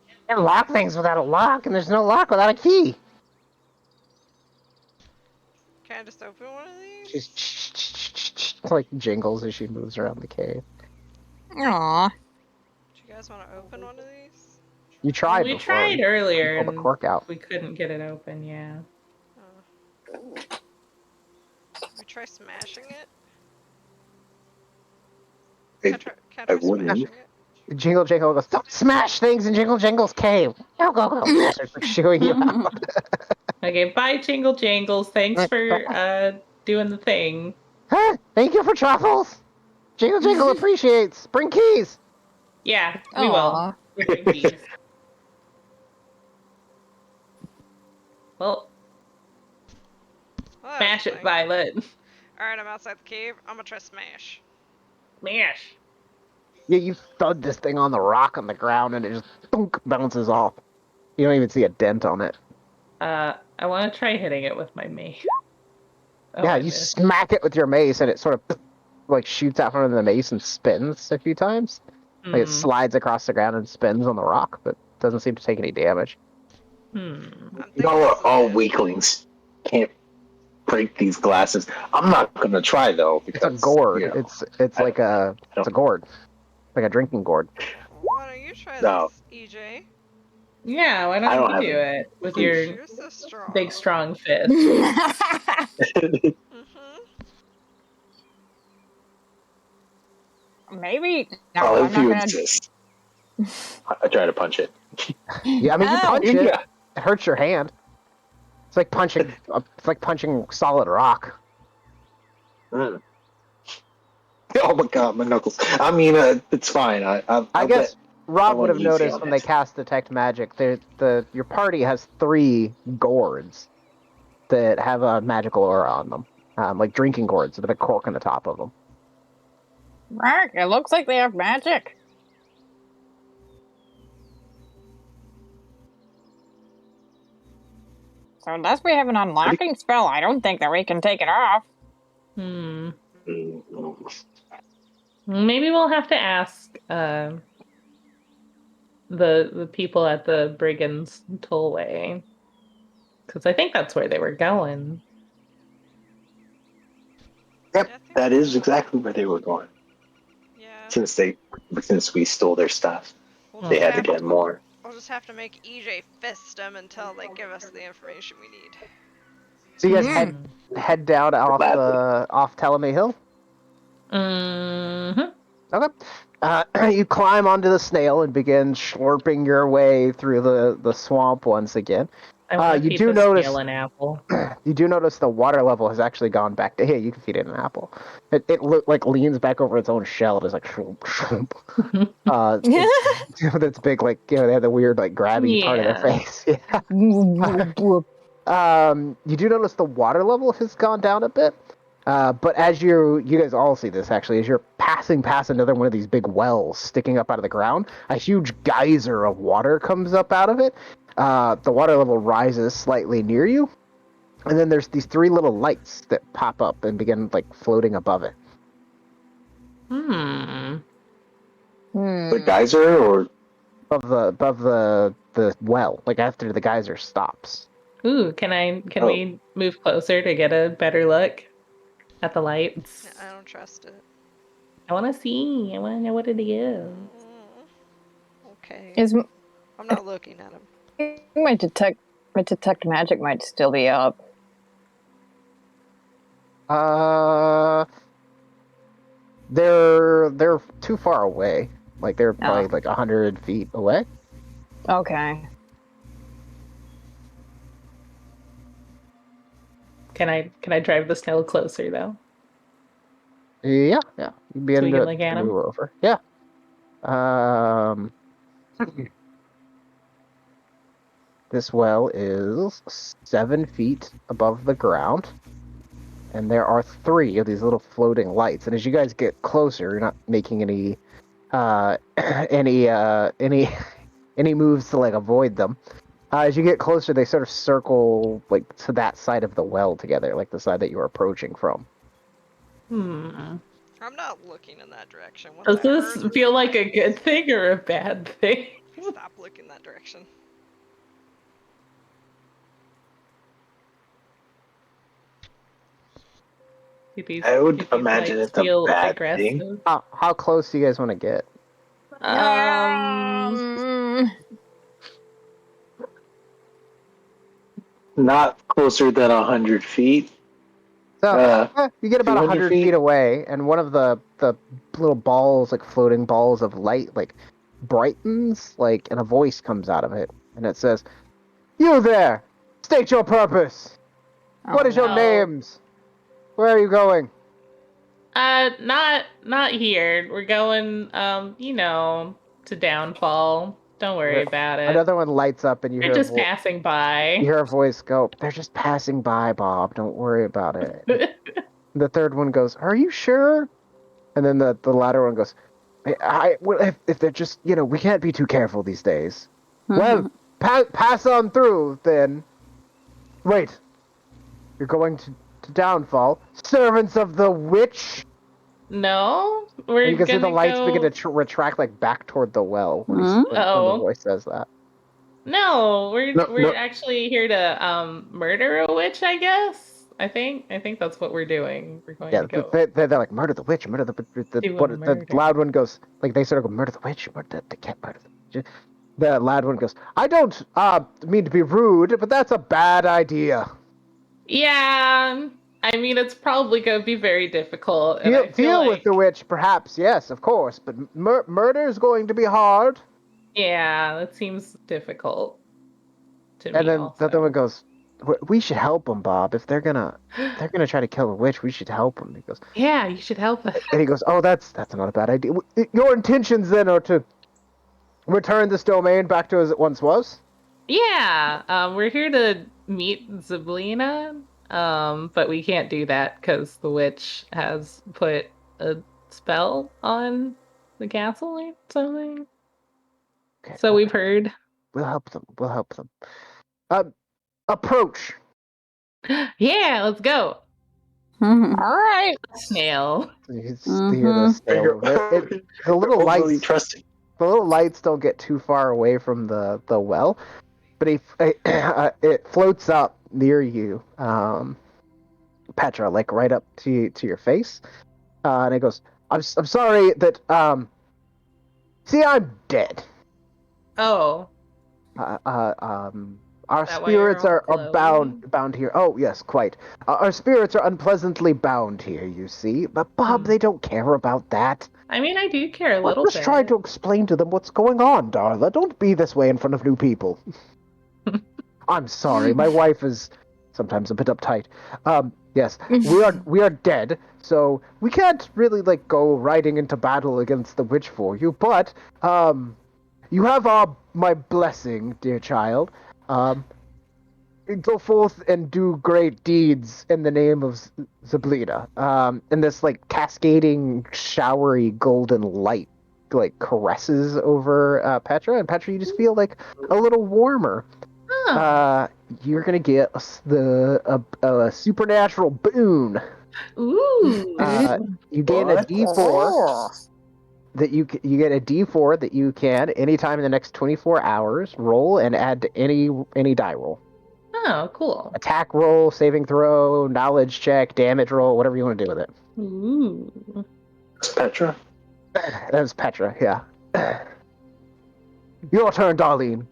You can lock things without a lock, and there's no lock without a key. Can I just open one of these? She's like jingles as she moves around the cave. Aww. Do you guys want to open one of these? You tried We before. tried earlier Pull the and cork out. we couldn't get it open, yeah. We try smashing it? I Can I try wouldn't. smashing it? Jingle goes, don't smash things in Jingle Jangle's cave. Go. She starts like shooing you out. Okay, bye Jingle Jangles. Thanks for doing the thing. Huh? Thank you for truffles. Jingle appreciates. Bring keys. Yeah, we Aw. will. We'll bring keys. Well, Well, smash it, Violet. Alright, I'm outside the cave. I'm gonna try smash. Smash. Yeah, you thud this thing on the rock on the ground and it just thunk, bounces off. You don't even see a dent on it. I want to try hitting it with my mace. Oh, yeah, I you missed. smack it with your mace and it sort of like shoots out from under the mace and spins a few times. Like it slides across the ground and spins on the rock, but doesn't seem to take any damage. Y'all are all weaklings. Can't break these glasses. I'm not gonna try though because It's a gourd. You know, it's like a gourd, like a drinking gourd. Why don't you try No. this, EJ? Yeah, why I don't don't you do have it with your You're so strong. big strong fist? Maybe. No, Oh, I'm if not you gonna. insist. I try to punch it. Yeah, I mean you Ow. punch it. Yeah. It hurts your hand. It's like punching. It's like punching solid rock. Mm. Oh my god, my knuckles. I mean, it's fine. I guess Rob would have easy noticed on when it. they cast Detect Magic. Your party has 3 gourds that have a magical aura on them, like drinking gourds with a big cork on the top of them. Mark, it looks like they have magic. So unless we have an unlocking spell, I don't think that we can take it off. Maybe we'll have to ask the people at the Brigands Tollway, because I think that's where they were going. Yep, that is exactly where they were going. Yeah. Since we stole their stuff. We'll They had to get more. We'll just have to make EJ fist them until they give us the information we need. So you guys head down off Teleme Hill. Mm-hmm. Okay. You climb onto the snail and begin slurping your way through the swamp once again. I want to you feed do the notice snail an apple. You do notice the water level has actually gone back to. Hey, you can feed it an apple. It like leans back over its own shell. It is like shroom, shroom. That's big, like they have the weird like grabby part of their face. Yeah. You do notice the water level has gone down a bit. But as you guys all see this actually, as you're passing past another one of these big wells sticking up out of the ground, a huge geyser of water comes up out of it. The water level rises slightly near you, and then there's these 3 little lights that pop up and begin like floating above it. Hmm. The geyser or above the well, like after the geyser stops. Ooh, can we move closer to get a better look at the lights? I don't trust it. I want to see. I want to know what it is. Okay. Is I'm not looking at them. my detect magic might still be up. They're too far away. Like they're probably like 100 feet away. Okay. Can I drive the snail closer though? Yeah. You'd be So we able can to look at 'em? move over. Yeah. This well is 7 feet above the ground, and there are 3 of these little floating lights. And as you guys get closer, you're not making any moves to like avoid them. As you get closer, they sort of circle like to that side of the well together, like the side that you were approaching from. Hmm. I'm not looking in that direction. What Does I this heard feel was like a good thing or a bad thing? Stop looking that direction. I would imagine it's a bad aggressive. thing. How close do you guys want to get? Not closer than 100 feet. So you get about 100 feet? feet away, and one of the little balls, like floating balls of light, like brightens, like, and a voice comes out of it, and it says, "You there! State your purpose. What is your names? Where are you going?" Not here. We're going, to Downfall. Don't worry about it. Another one lights up, and you They're hear just passing by. You hear a voice go, "They're just passing by, Bob. Don't worry about it." The third one goes, "Are you sure?" And then the latter one goes, if they're just, we can't be too careful these days. Well, pass on through, then. Wait. You're going to Downfall? Servants of the Witch? No, we're You can see the lights go... begin to retract, like, back toward the well when the voice says that. No, we're actually here to murder a witch, I guess. I think that's what we're doing. We're going to go. They're like, murder the witch, murder the loud one goes, like, they sort of go, murder the witch, they can't murder the witch. The loud one goes, "I don't mean to be rude, but that's a bad idea." Yeah, I mean, it's probably going to be very difficult. And Deal with the witch, perhaps, yes, of course, but murder is going to be hard. Yeah, that seems difficult to me. And then also. the other one goes, "We should help them, Bob. If they're gonna try to kill the witch, we should help them." He goes, "Yeah, you should help them." And he goes, "Oh, that's not a bad idea. Your intentions then are to return this domain back to as it once was?" Yeah, we're here to meet Zablina, but we can't do that because the witch has put a spell on the castle or something. Okay, so we've heard. We'll help them. Approach. Yeah, let's go. All right. Snail. You hear the snail. The little lights. Trusting. The little lights don't get too far away from the well, but it floats up near you, Petra, like right up to your face, and it goes, I'm sorry that see, I'm dead. Oh, Our that why you're spirits all are glowy? bound here. Oh, yes, quite. Our spirits are unpleasantly bound here, you see. But Bob, they don't care about that. I mean, I do care a We're little just bit. trying to explain to them what's going on, Darla. Don't be this way in front of new people. I'm sorry, my wife is sometimes a bit uptight. Yes, we are dead, so we can't really go riding into battle against the witch for you. But you have my blessing, dear child. Go forth and do great deeds in the name of Zablina. And this cascading, showery golden light caresses over Petra, and Petra, you just feel a little warmer. Oh. You're gonna get a supernatural boon. Ooh. You gain a What? D4 that you get a D4 that you can anytime in the next 24 hours roll and add to any die roll. Oh, cool. Attack roll, saving throw, knowledge check, damage roll, whatever you want to do with it. Ooh. It's Petra. That was Petra, yeah. Your turn, Darlene.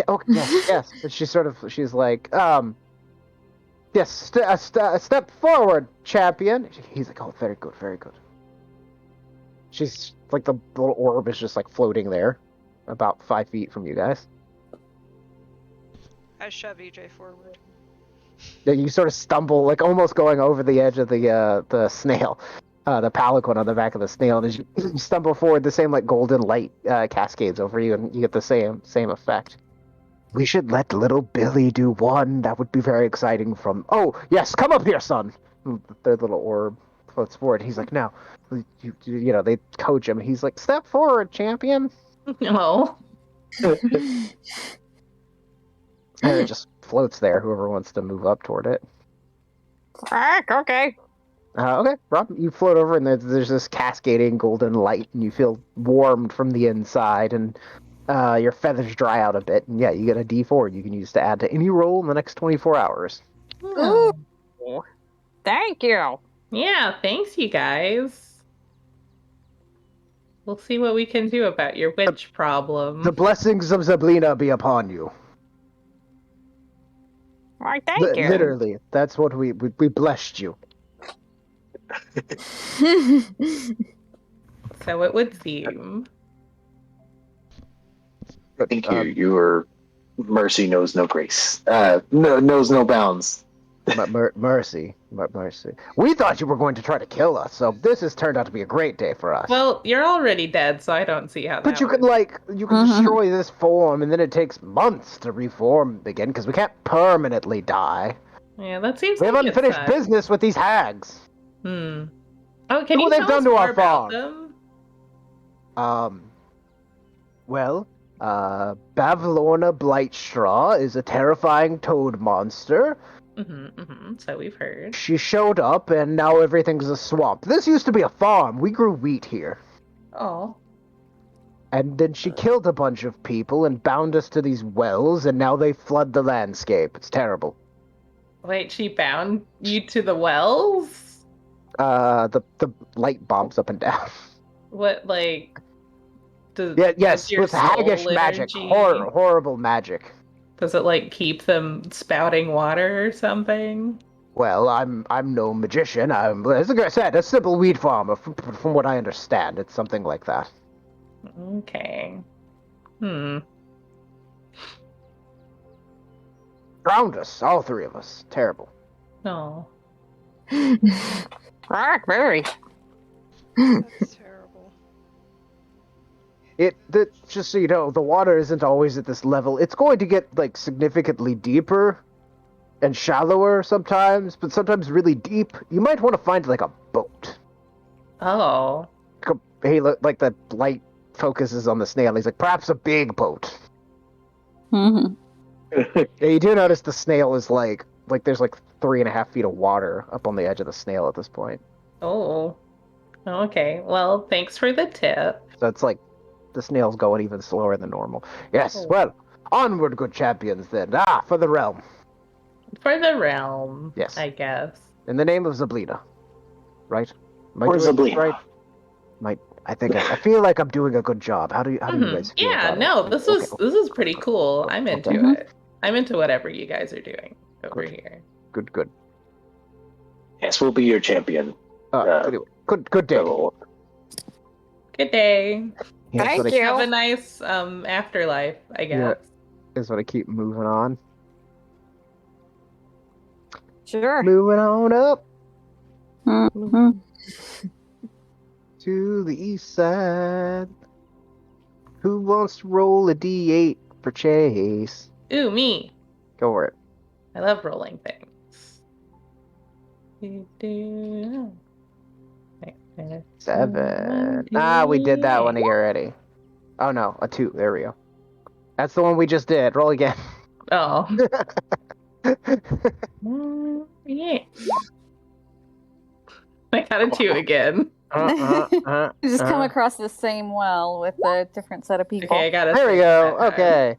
Okay, yes. And she's like, yes, step forward, champion. He's like, oh, very good, very good. She's like, the little orb is just floating there, about 5 feet from you guys. I shove EJ forward. Then you sort of stumble, almost going over the edge of the snail, the palanquin on the back of the snail, and as you stumble forward, the same golden light cascades over you, and you get the same effect. We should let little Billy do one. That would be very exciting. Oh yes, come up here, son. Their little orb floats forward. He's like, now, they coach him. He's like, step forward, champion. No. And it just floats there. Whoever wants to move up toward it. Okay. Okay, Rob, you float over, and there's this cascading golden light, and you feel warmed from the inside, and your feathers dry out a bit, and yeah, you get a D4 you can use to add to any roll in the next 24 hours. Oh. Ooh. Thank you. Yeah, thanks, you guys. We'll see what we can do about your witch problem. The blessings of Zablina be upon you. Why, thank you. Literally, that's what we blessed you. So it would seem. Thank you. Your mercy knows no grace. Knows no bounds. Mercy. We thought you were going to try to kill us, so this has turned out to be a great day for us. Well, you're already dead, so I don't see how that But you would... you can destroy this form, and then it takes months to reform again, because we can't permanently die. Yeah, that seems We like have unfinished business with these hags. Oh, can Look you what they've tell done us to more our about farm. them? Bavlorna Blightstraw is a terrifying toad monster. So we've heard. She showed up, and now everything's a swamp. This used to be a farm. We grew wheat here. Oh. And then she killed a bunch of people and bound us to these wells, and now they flood the landscape. It's terrible. Wait, she bound you to the wells? The light bobs up and down. What, Yes, your with haggish soul magic. energy- Horrible magic. Does it, keep them spouting water or something? Well, I'm no magician. As I said, a simple weed farmer. From what I understand, it's something like that. Okay. Drowned us, all three of us. Terrible. No. Blackberry. That's terrible. Just so you know, the water isn't always at this level. It's going to get significantly deeper and shallower sometimes, but sometimes really deep. You might want to find a boat. Oh. Hey, look, the light focuses on the snail. He's like, perhaps a big boat. Yeah, you do notice the snail is there's 3.5 feet of water up on the edge of the snail at this point. Oh. Okay. Well, thanks for the tip. So it's the snail's going even slower than normal. Yes, Oh. well, onward, good champions, then. For the realm. For the realm. Yes. I guess. In the name of Zablina. Right? Am I Or doing this Zablina. right? I feel like I'm doing a good job. How do you guys feel Yeah, about no, it? this Okay, is pretty cool. I'm into Mhm. it. I'm into whatever you guys are doing over here. good. Yes, we'll be your champion. Anyway, good day. Devil. Good day. Yeah, Thank so Have a you. nice afterlife, I Yeah. guess. is what I keep moving on. Sure. Moving on up Mhm. to the east side. Who wants to roll a d8 for Chase? Ooh, me. Go for it. I love rolling things. Do-do. 7. We did that one already. Oh no, a 2. There we go. That's the one we just did. Roll again. Oh. Yeah. I got a 2 again. You just come across the same well with a different set of people. Okay, I got a There we 6 go. that time.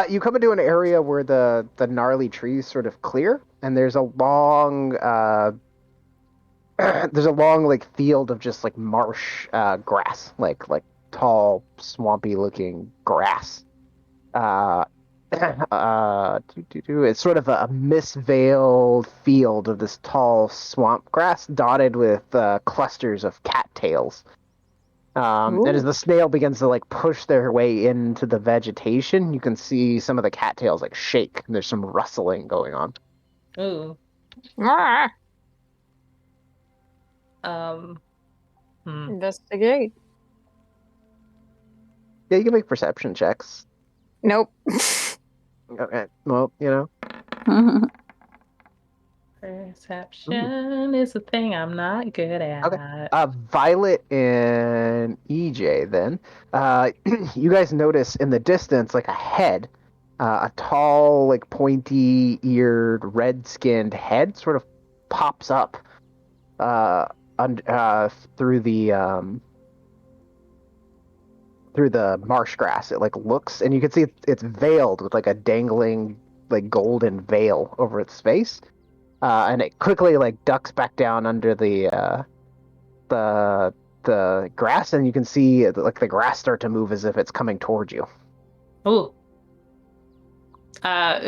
Okay. You come into an area where the gnarly trees sort of clear, and there's a long there's a long like field of just like marsh grass, like tall, swampy looking grass. Uh, it's sort of a mist-veiled field of this tall swamp grass dotted with clusters of cattails. And as Ooh. the snail begins to like push their way into the vegetation, you can see some of the cattails like shake, and there's some rustling going on. Ooh. Ah, Um. investigate. Yeah, you can make perception checks. Nope. Okay, well, you know. Mhm. Perception is a thing I'm not good at. Okay. Violet and EJ, then. You guys notice in the distance, like a head, a tall, like pointy-eared, red-skinned head sort of pops up through the marsh grass. It like looks, and you can see it's veiled with like a dangling, like golden veil over its face, and it quickly like ducks back down under the grass, and you can see like the grass start to move as if it's coming towards you. Ooh.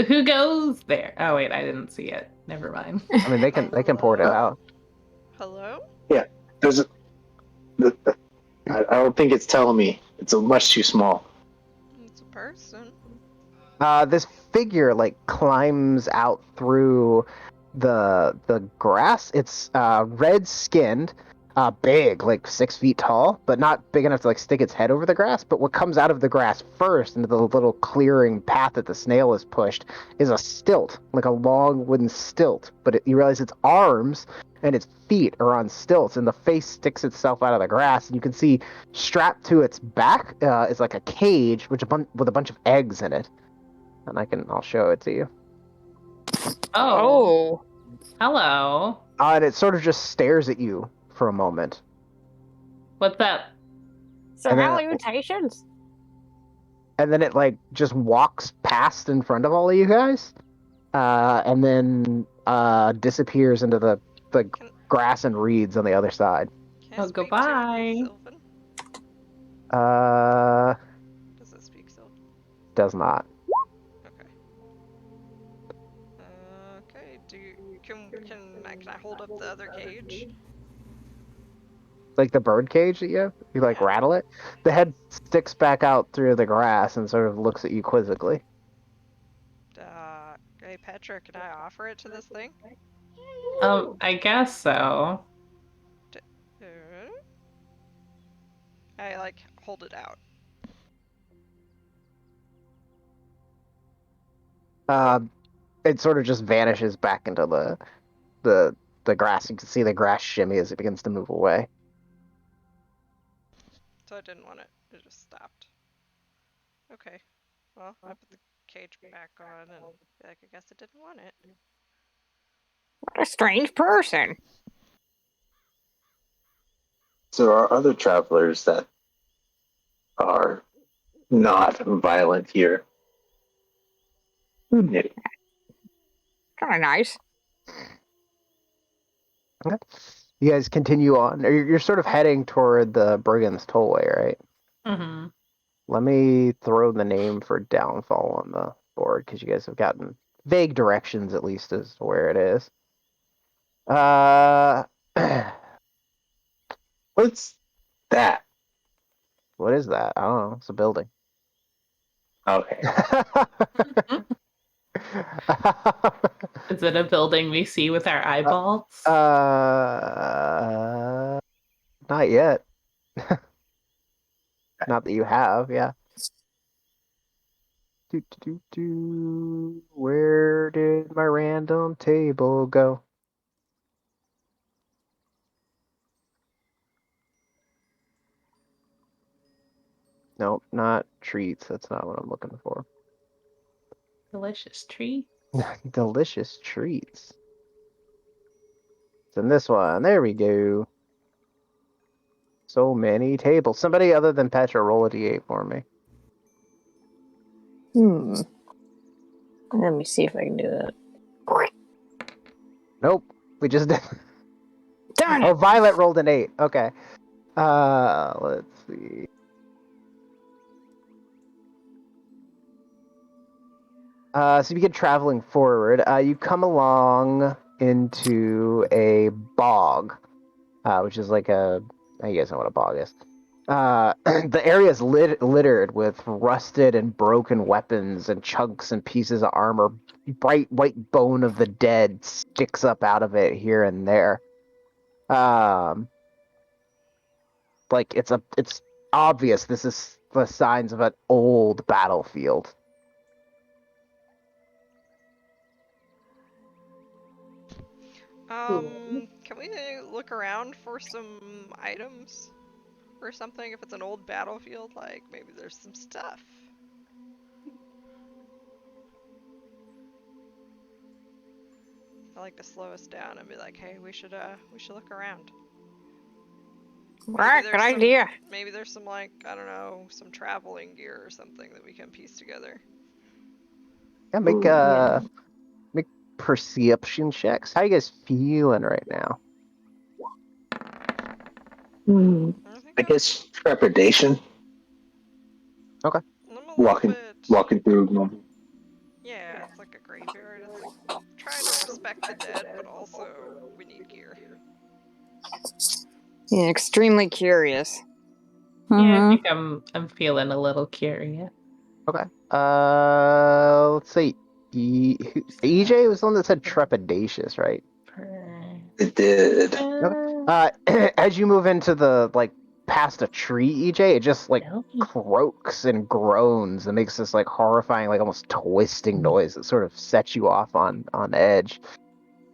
Who goes there? Oh wait, I didn't see it. Never mind. I mean, they can port it out. Hello? Yeah, there's a. I don't think it's telling me. It's much too small. It's a person. This figure like climbs out through the grass. It's red skinned, big, like 6 feet tall, but not big enough to like stick its head over the grass. But what comes out of the grass first into the little clearing path that the snail has pushed is a stilt, like a long wooden stilt. But you realize its arms and its feet are on stilts, and the face sticks itself out of the grass. And you can see strapped to its back is like a cage, with a bunch of eggs in it. And I'll show it to you. Oh. Hello. And it sort of just stares at you for a moment. What's up? Salutations. And then it like just walks past in front of all of you guys. And then disappears into the grass and reeds on the other side. Can I Oh, speak goodbye. to the Sylvan? Does it speak Sylvan? Does not. Okay. Okay. Can I hold up the other cage? Like the bird cage that you have? You like Yeah. rattle it? The head sticks back out through the grass and sort of looks at you quizzically. Hey Petra, can I offer it to this thing? I guess so. I like hold it out. It sort of just vanishes back into the grass. You can see the grass shimmy as it begins to move away. So I didn't want it. It just stopped. Okay. Well, I put the cage back on and I guess it didn't want it. What a strange person. So there are other travelers that are not violent here. Who knew? Kind of nice. Okay. You guys continue on. You're sort of heading toward the Brigand's Tollway, right? Mm-hmm. Let me throw the name for Downfall on the board because you guys have gotten vague directions, at least, as to where it is. What's that? What is that? I don't know. It's a building. Okay. Is it a building we see with our eyeballs? Not yet. Not that you have, yeah. Where did my random table go? Nope, not treats. That's not what I'm looking for. Delicious tree. Delicious treats. It's in this one. There we go. So many tables. Somebody other than Petra, roll a d8 for me. Let me see if I can do that. Nope. We just did. Darn it! Oh, Violet rolled an 8. Okay. Let's see. So you begin traveling forward. You come along into a bog, which is like a. You guys know what a bog is. The area is littered with rusted and broken weapons and chunks and pieces of armor. Bright white bone of the dead sticks up out of it here and there. Like it's obvious this is the signs of an old battlefield. Can we look around for some items or something? If it's an old battlefield, like maybe there's some stuff. I like to slow us down and be like, hey, we should look around. Right, good idea. Maybe there's some, like, I don't know, some traveling gear or something that we can piece together. Yeah, make perception checks. How you guys feeling right now? I guess trepidation. Okay. Walking through. Yeah, it's like a graveyard. It's trying to respect the dead, but also we need gear. Yeah, extremely curious. Yeah, I think I'm feeling a little curious. Okay. Let's see. EJ was the one that said trepidatious, right? It did. Okay. As you move into the past a tree, EJ, it just croaks and groans and makes this horrifying, almost twisting noise that sort of sets you off on edge.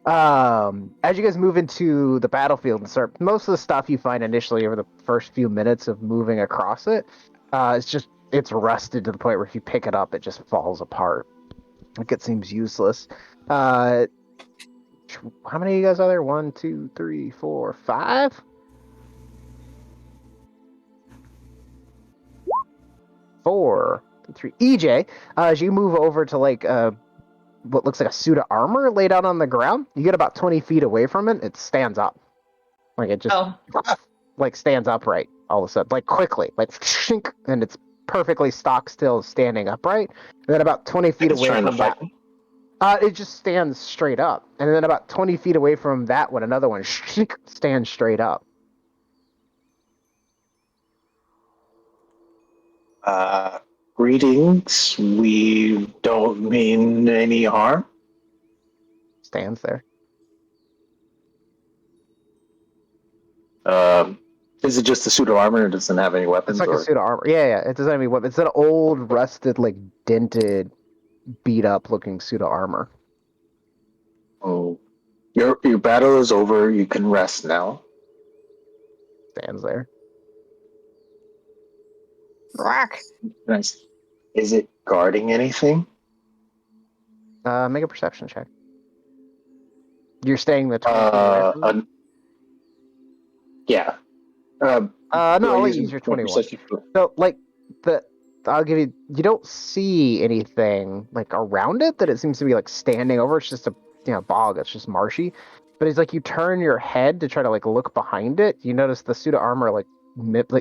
As you guys move into the battlefield and start, most of the stuff you find initially over the first few minutes of moving across it, it's rusted to the point where if you pick it up, it just falls apart. It seems useless. How many of you guys are there? 1, 2, 3, 4, 5? 4, 3. EJ, as you move over to what looks like a suit of armor laid out on the ground, you get about 20 feet away from it, it stands up. It just stands upright all of a sudden, quickly, shink, and it's perfectly stock still, standing upright. And then about 20 feet away from that, it just stands straight up. And then about 20 feet away from that one, another one shink, stands straight up. Greetings. We don't mean any harm. Stands there. Is it just a suit of armor? It doesn't have any weapons? It's like a suit of armor. Yeah. It doesn't have any weapons. It's an old, rusted, dented, beat up looking suit of armor. Oh. Your battle is over. You can rest now. Stands there. Rock. Nice. Is it guarding anything? Make a perception check. You're staying the 20 feet away from it? Yeah. No, I'll use your 21. So, I'll give you. You don't see anything around it that it seems to be standing over. It's just a bog. It's just marshy. but it's like you turn your head to try to like look behind it. You notice the suit of armor like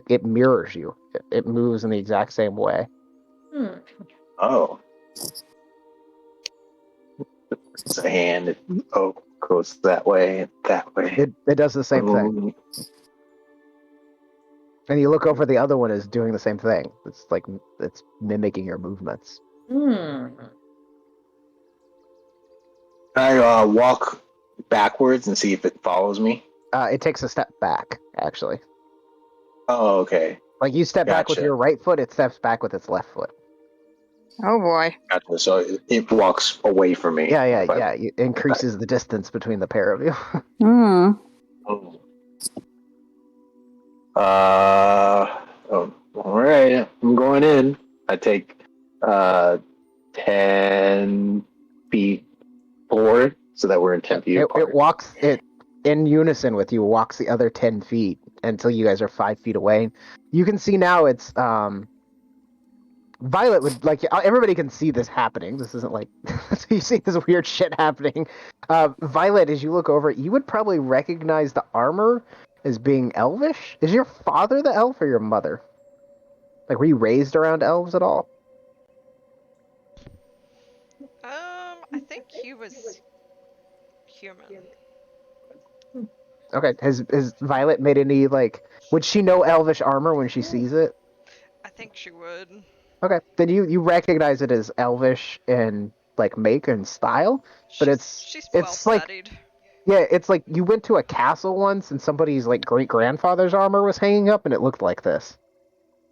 it mirrors you. It moves in the exact same way. Oh. It's a hand. It goes that way and that way. It does the same thing. And you look over, the other one is doing the same thing. It's like it's mimicking your movements. I walk backwards and see if it follows me. It takes a step back, actually. Oh, okay. Like you step back with Gotcha. your right foot, it steps back with its left foot. Oh boy. Gotcha. So it walks away from me. Yeah. It increases the distance between the pair of you. Hmm. All right. I'm going in. I take 10 feet forward so that we're in 10 feet apart. It walks in unison with you, walks the other 10 feet until you guys are 5 feet away. You can see now it's Violet would like everybody can see this happening. This isn't like so you see this weird shit happening. Violet, as you look over, you would probably recognize the armor as being elvish. Is your father the elf or your mother? Like, were you raised around elves at all? I think he was human. Okay. Has Violet made any like? Would she know elvish armor when she sees it? I think she would. Okay, then you recognize it as elvish in like make and style, but She's it's well like studied. yeah, it's like you went to a castle once and somebody's like great grandfather's armor was hanging up and it looked like this.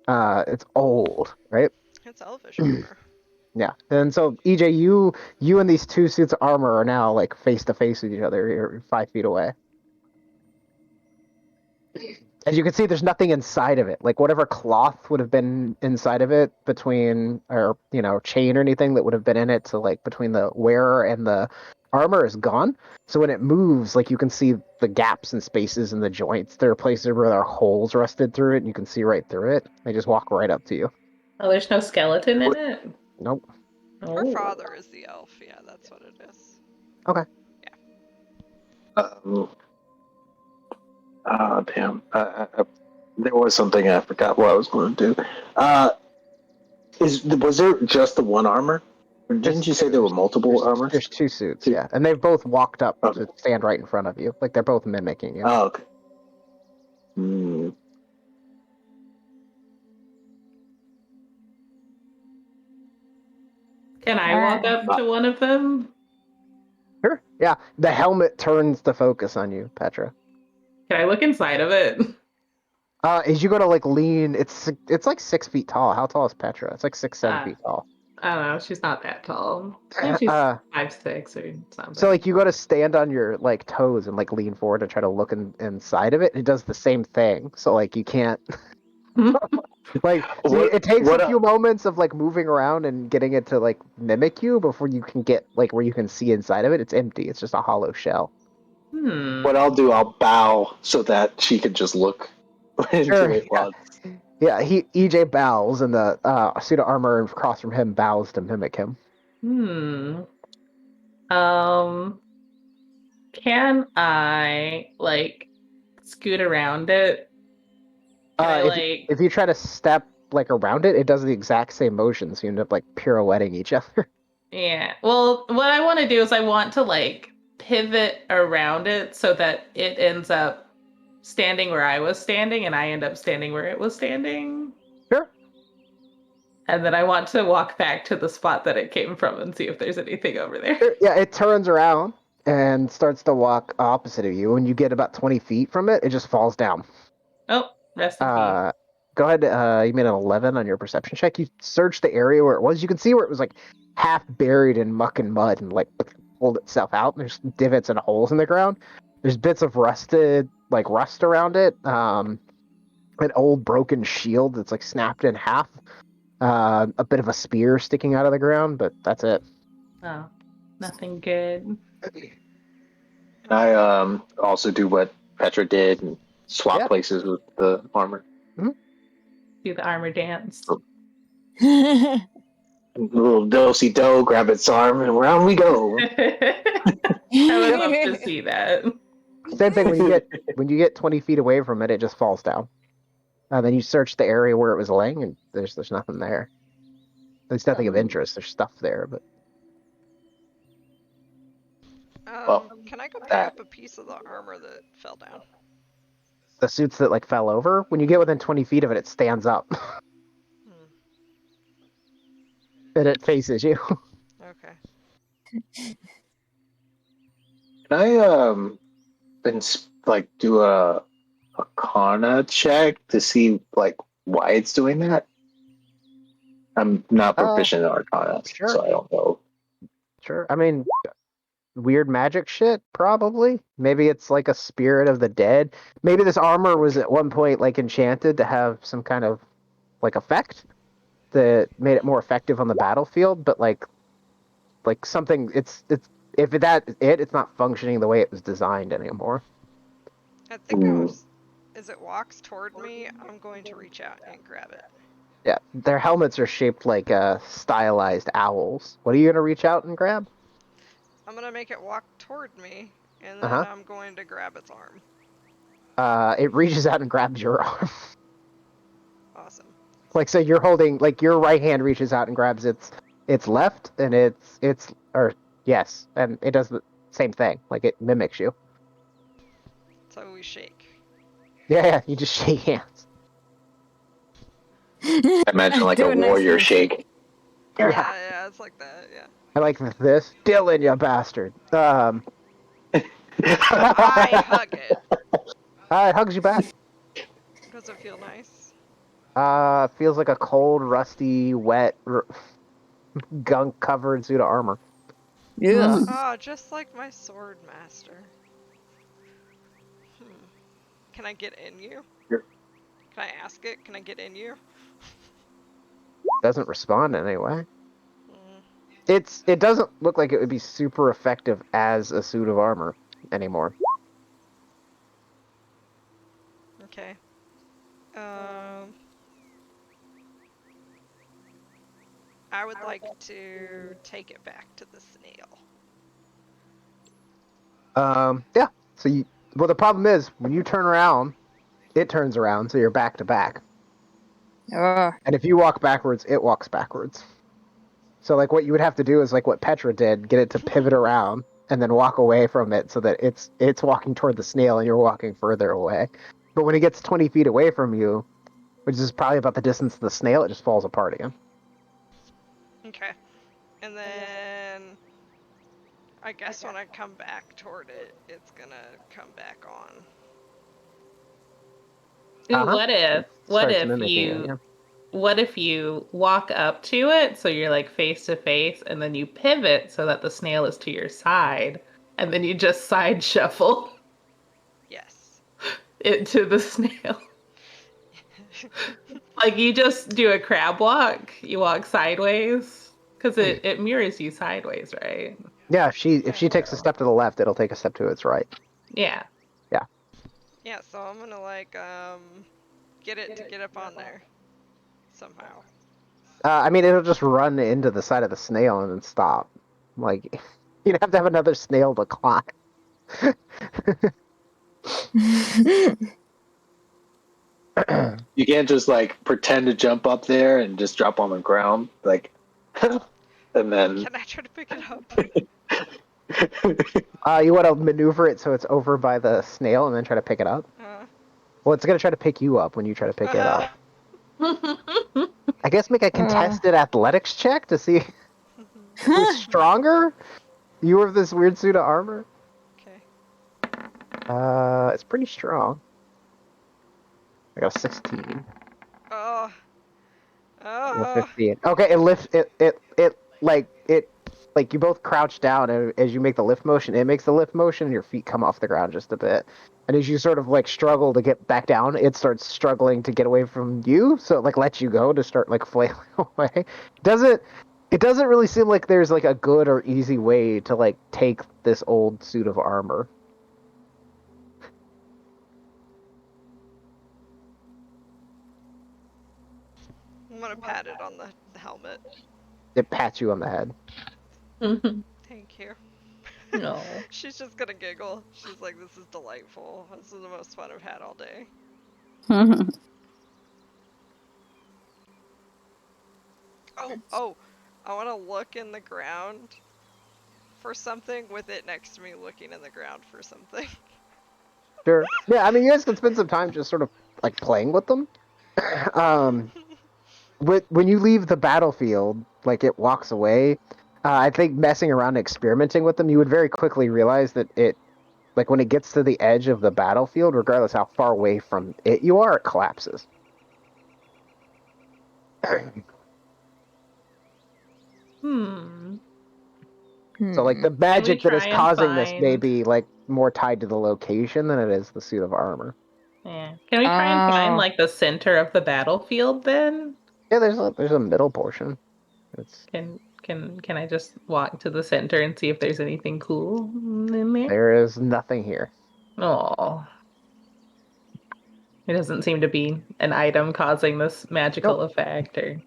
It's old, right? It's elvish armor. Yeah, and so EJ, you and these two suits of armor are now like face to face with each other. You're 5 feet away. As you can see, there's nothing inside of it. Like whatever cloth would have been inside of it between, or chain or anything that would have been in it, so like between the wearer and the armor is gone. So when it moves, like you can see the gaps and spaces in the joints. There are places where there are holes rusted through it, and you can see right through it. They just walk right up to you. Oh, there's no skeleton in it? Nope. Her father is the elf. Yeah, that's what it is. Okay. Damn. There was something I forgot what I was going to do. Was there just the one armor? Or didn't you say there were multiple armors? There's two suits, yeah. And they've both walked up to stand right in front of you. Like they're both mimicking you. Oh, okay. Can I walk up to one of them? Sure. Yeah. The helmet turns the focus on you, Petra. Can I look inside of it? As you go to like lean, it's like 6 feet tall. How tall is Petra? It's like 6-7 feet tall. I don't know. She's not that tall. She's 5'6" or something. So like you go to stand on your like toes and like lean forward to try to look inside of it. It does the same thing. So like you can't. Like it takes a few moments of like moving around and getting it to like mimic you before you can get like where you can see inside of it. It's empty. It's just a hollow shell. What I'll do, I'll bow so that she can just look into it. Yeah, EJ bows, and the suit of armor across from him bows to mimic him. Can I like scoot around it? If you try to step like around it, it does the exact same motion, so you end up like pirouetting each other. Yeah. Well, what I want to do is I want to like pivot around it so that it ends up standing where I was standing and I end up standing where it was standing. Sure. And then I want to walk back to the spot that it came from and see if there's anything over there. Sure. Yeah, it turns around and starts to walk opposite of you. When you get about 20 feet from it, it just falls down. Oh, rest in peace. Go ahead. You made an 11 on your perception check. You search the area where it was. You can see where it was like half buried in muck and mud and like pulled itself out. There's divots and holes in the ground. There's bits of rust around it. An old broken shield that's like snapped in half. A bit of a spear sticking out of the ground, but that's it. Oh, nothing good. I also do what Petra did and swap places with the armor. Do the armor dance. A little do-si-do, grab its arm, and around we go. I would love to see that. Same thing when you get 20 feet away from it, it just falls down. Then you search the area where it was laying, and there's nothing there. There's nothing of interest. There's stuff there, but Can I go pick up a piece of the armor that fell down? the suits that like fell over, when you get within 20 feet of it, it stands up and it faces you. Okay. Can I do a Arcana check to see like why it's doing that? I'm not proficient in Arcana, sure. so I don't know. Sure. I mean, weird magic shit, probably. Maybe it's like a spirit of the dead. Maybe this armor was at one point like enchanted to have some kind of like effect that made it more effective on the battlefield, but like something it's if it's not functioning the way it was designed anymore. I think I was. As it walks toward me, I'm going to reach out and grab it. Yeah, their helmets are shaped like stylized owls. What are you gonna reach out and grab? I'm gonna make it walk toward me, and then I'm going to grab its arm. It reaches out and grabs your arm. Awesome. Like, so you're holding, like, your right hand reaches out and grabs its left, and and it does the same thing. Like, it mimics you. So we shake. Yeah, you just shake hands. I imagine like a warrior shake. Yeah, it's like that. Yeah. I like this, Dylan, you bastard. I hug it. It hugs you back. Does it feel nice? Feels like a cold, rusty, wet, gunk-covered suit of armor. Yeah. Oh, just like my sword master. Can I get in you? Sure. Can I ask it? Can I get in you? Doesn't respond anyway. It doesn't look like it would be super effective as a suit of armor anymore. Okay. I would like to take it back to the snail. Yeah. So the problem is when you turn around, it turns around, so you're back to back. And if you walk backwards, it walks backwards. So like what you would have to do is like what Petra did, get it to pivot around and then walk away from it so that it's walking toward the snail and you're walking further away. But when it gets 20 feet away from you, which is probably about the distance of the snail, it just falls apart again. Okay. And then I guess when I come back toward it, it's gonna come back on. Ooh, what if you walk up to it so you're like face to face and then you pivot so that the snail is to your side and then you just side shuffle it to the snail. Like you just do a crab walk, you walk sideways because it mirrors you sideways, right? Yeah, if she takes a step to the left, it'll take a step to its right. Yeah. Yeah, so I'm gonna like get it to get up on there somehow. I mean, it'll just run into the side of the snail and then stop. Like, you'd have to have another snail to climb. You can't just like pretend to jump up there and just drop on the ground, like, and then. Can I try to pick it up? You want to maneuver it so it's over by the snail and then try to pick it up? Well, it's gonna try to pick you up when you try to pick it up. I guess make a contested athletics check to see who's stronger. You have this weird suit of armor. Okay. It's pretty strong. I got a 16. Oh. 15. Okay, it lifts like you both crouch down, and as you make the lift motion, it makes the lift motion, and your feet come off the ground just a bit. And as you sort of like struggle to get back down, it starts struggling to get away from you, so it like lets you go to start like flailing away. It doesn't really seem like there's like a good or easy way to like take this old suit of armor. I'm gonna pat it on the helmet. It pats you on the head. Thank you. No. She's just gonna giggle. She's like, this is delightful. This is the most fun I've had all day. Oh, I want to look in the ground for something with it next to me looking in the ground for something. Sure. Yeah, I mean, you guys can spend some time just sort of like playing with them. When you leave the battlefield, like it walks away, I think messing around and experimenting with them, you would very quickly realize that it, like when it gets to the edge of the battlefield, regardless how far away from it you are, it collapses. Hmm. So like the magic that is try and causing this may find- be like more tied to the location than it is the suit of armor. Yeah. Can we try and find like the center of the battlefield then? Yeah, there's a middle portion. It's Can I just walk to the center and see if there's anything cool in there? there is nothing here. Oh. It doesn't seem to be an item causing this magical effect or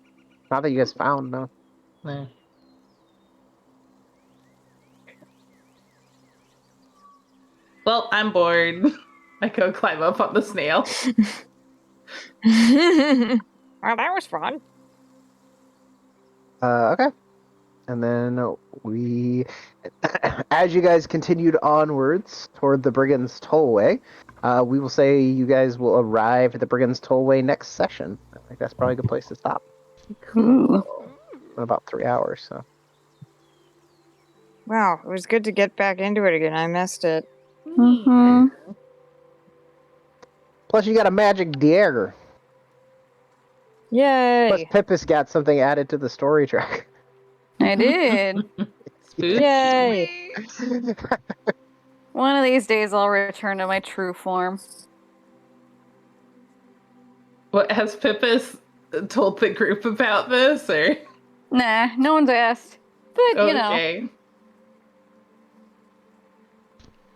Not that you guys found, no. nah. Well, I'm bored. I go climb up on the snail. Well, that was fun. Okay. And then we, as you guys continued onwards toward the Brigand's Tollway, we will say you guys will arrive at the Brigand's Tollway next session. I think that's probably a good place to stop. Cool. In about 3 hours, so. Wow, it was good to get back into it again. I missed it. Mm-hmm. Plus, you got a magic dagger. Yay! Plus, Pippus got something added to the story track. I did. Spooky. Yay! Sweet. One of these days I'll return to my true form. What has Pippus told the group about this or Nah, no one's asked. But, you know. okay.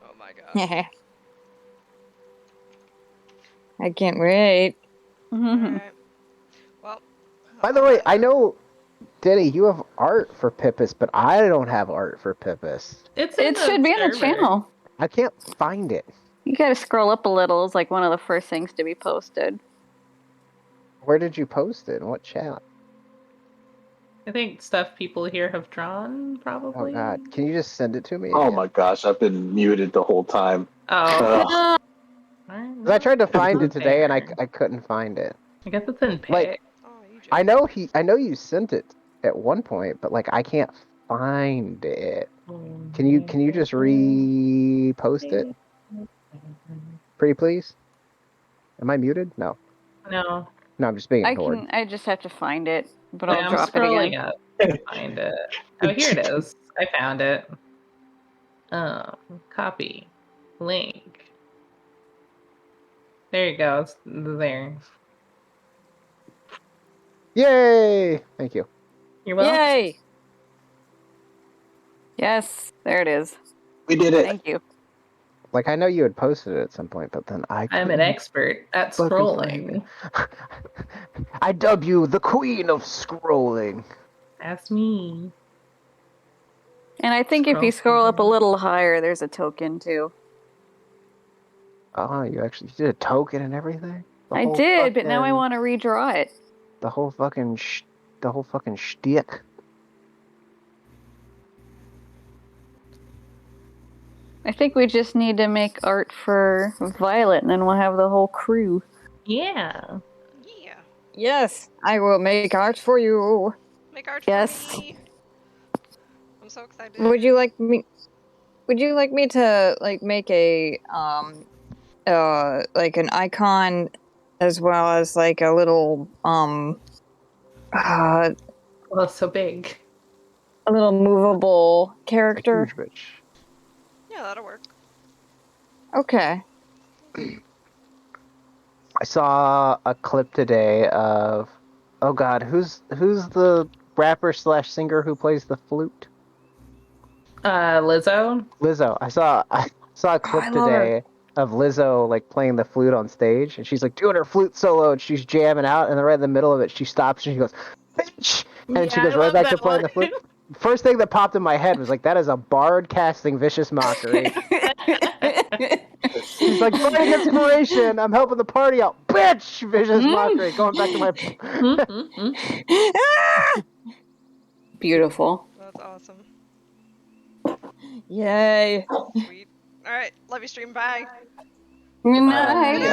Oh my god. Yeah. I can't wait. Mhm. Alright. Well. By the way, I know, Denny, you have art for Pippus, but I don't have art for Pippus. It's in It the should be in the server. channel. I can't find it. You gotta scroll up a little. It's like one of the first things to be posted. Where did you post it? In what chat? I think stuff people here have drawn, probably. Oh god, can you just send it to me? Oh again? my gosh, I've been muted the whole time. Oh. Ugh. 'Cause I tried to find it today and I There. couldn't find it. I guess it's in Like- pick. Oh, you I know you sent it at one point, but like I can't find it. Can you just repost it, pretty please? Am I muted? No, No. no, I'm just being I ignored. just have to find it, but Wait, I'll I'm drop it scrolling again. up to find it. Oh, here it is. I found it. Copy. Link. There you go. It's there. Yay! Thank you. You're welcome. Yay! Yes, there it is. We did it. Thank you. Like I know you had posted it at some point, but then I. I'm an couldn't expert at fucking scrolling. find it. I dub you the queen of scrolling. That's me. And I think if you scroll up a little higher, there's a token too. Oh, you did a token and everything. The I whole did, but now I fucking- want to redraw it. the whole fucking shtick. I think we just need to make art for Violet, and then we'll have the whole crew. Yeah. Yeah. Yes, I will make art for you. Make art Yes. for me. I'm so excited. Would you like me? Would you like me to like make a like an icon, as well as like a little Well, it's so big. a little movable A character? huge bitch. Yeah, that'll work. Okay. I saw a clip today of, oh god, who's the rapper / singer who plays the flute? Lizzo. Lizzo. I saw a clip I love her. today of Lizzo like playing the flute on stage, and she's like doing her flute solo, and she's jamming out, and then right in the middle of it, she stops and she goes, "Bitch!" and she Yeah, goes I right love back to that playing the one. flute. first thing that popped in my head was like, that is a bard casting vicious mockery. He's like, fighting inspiration. I'm helping the party out. Bitch! Vicious mockery. Going back to my. Beautiful. That's awesome. Yay. Sweet. All right, love you, stream. Bye. Nice.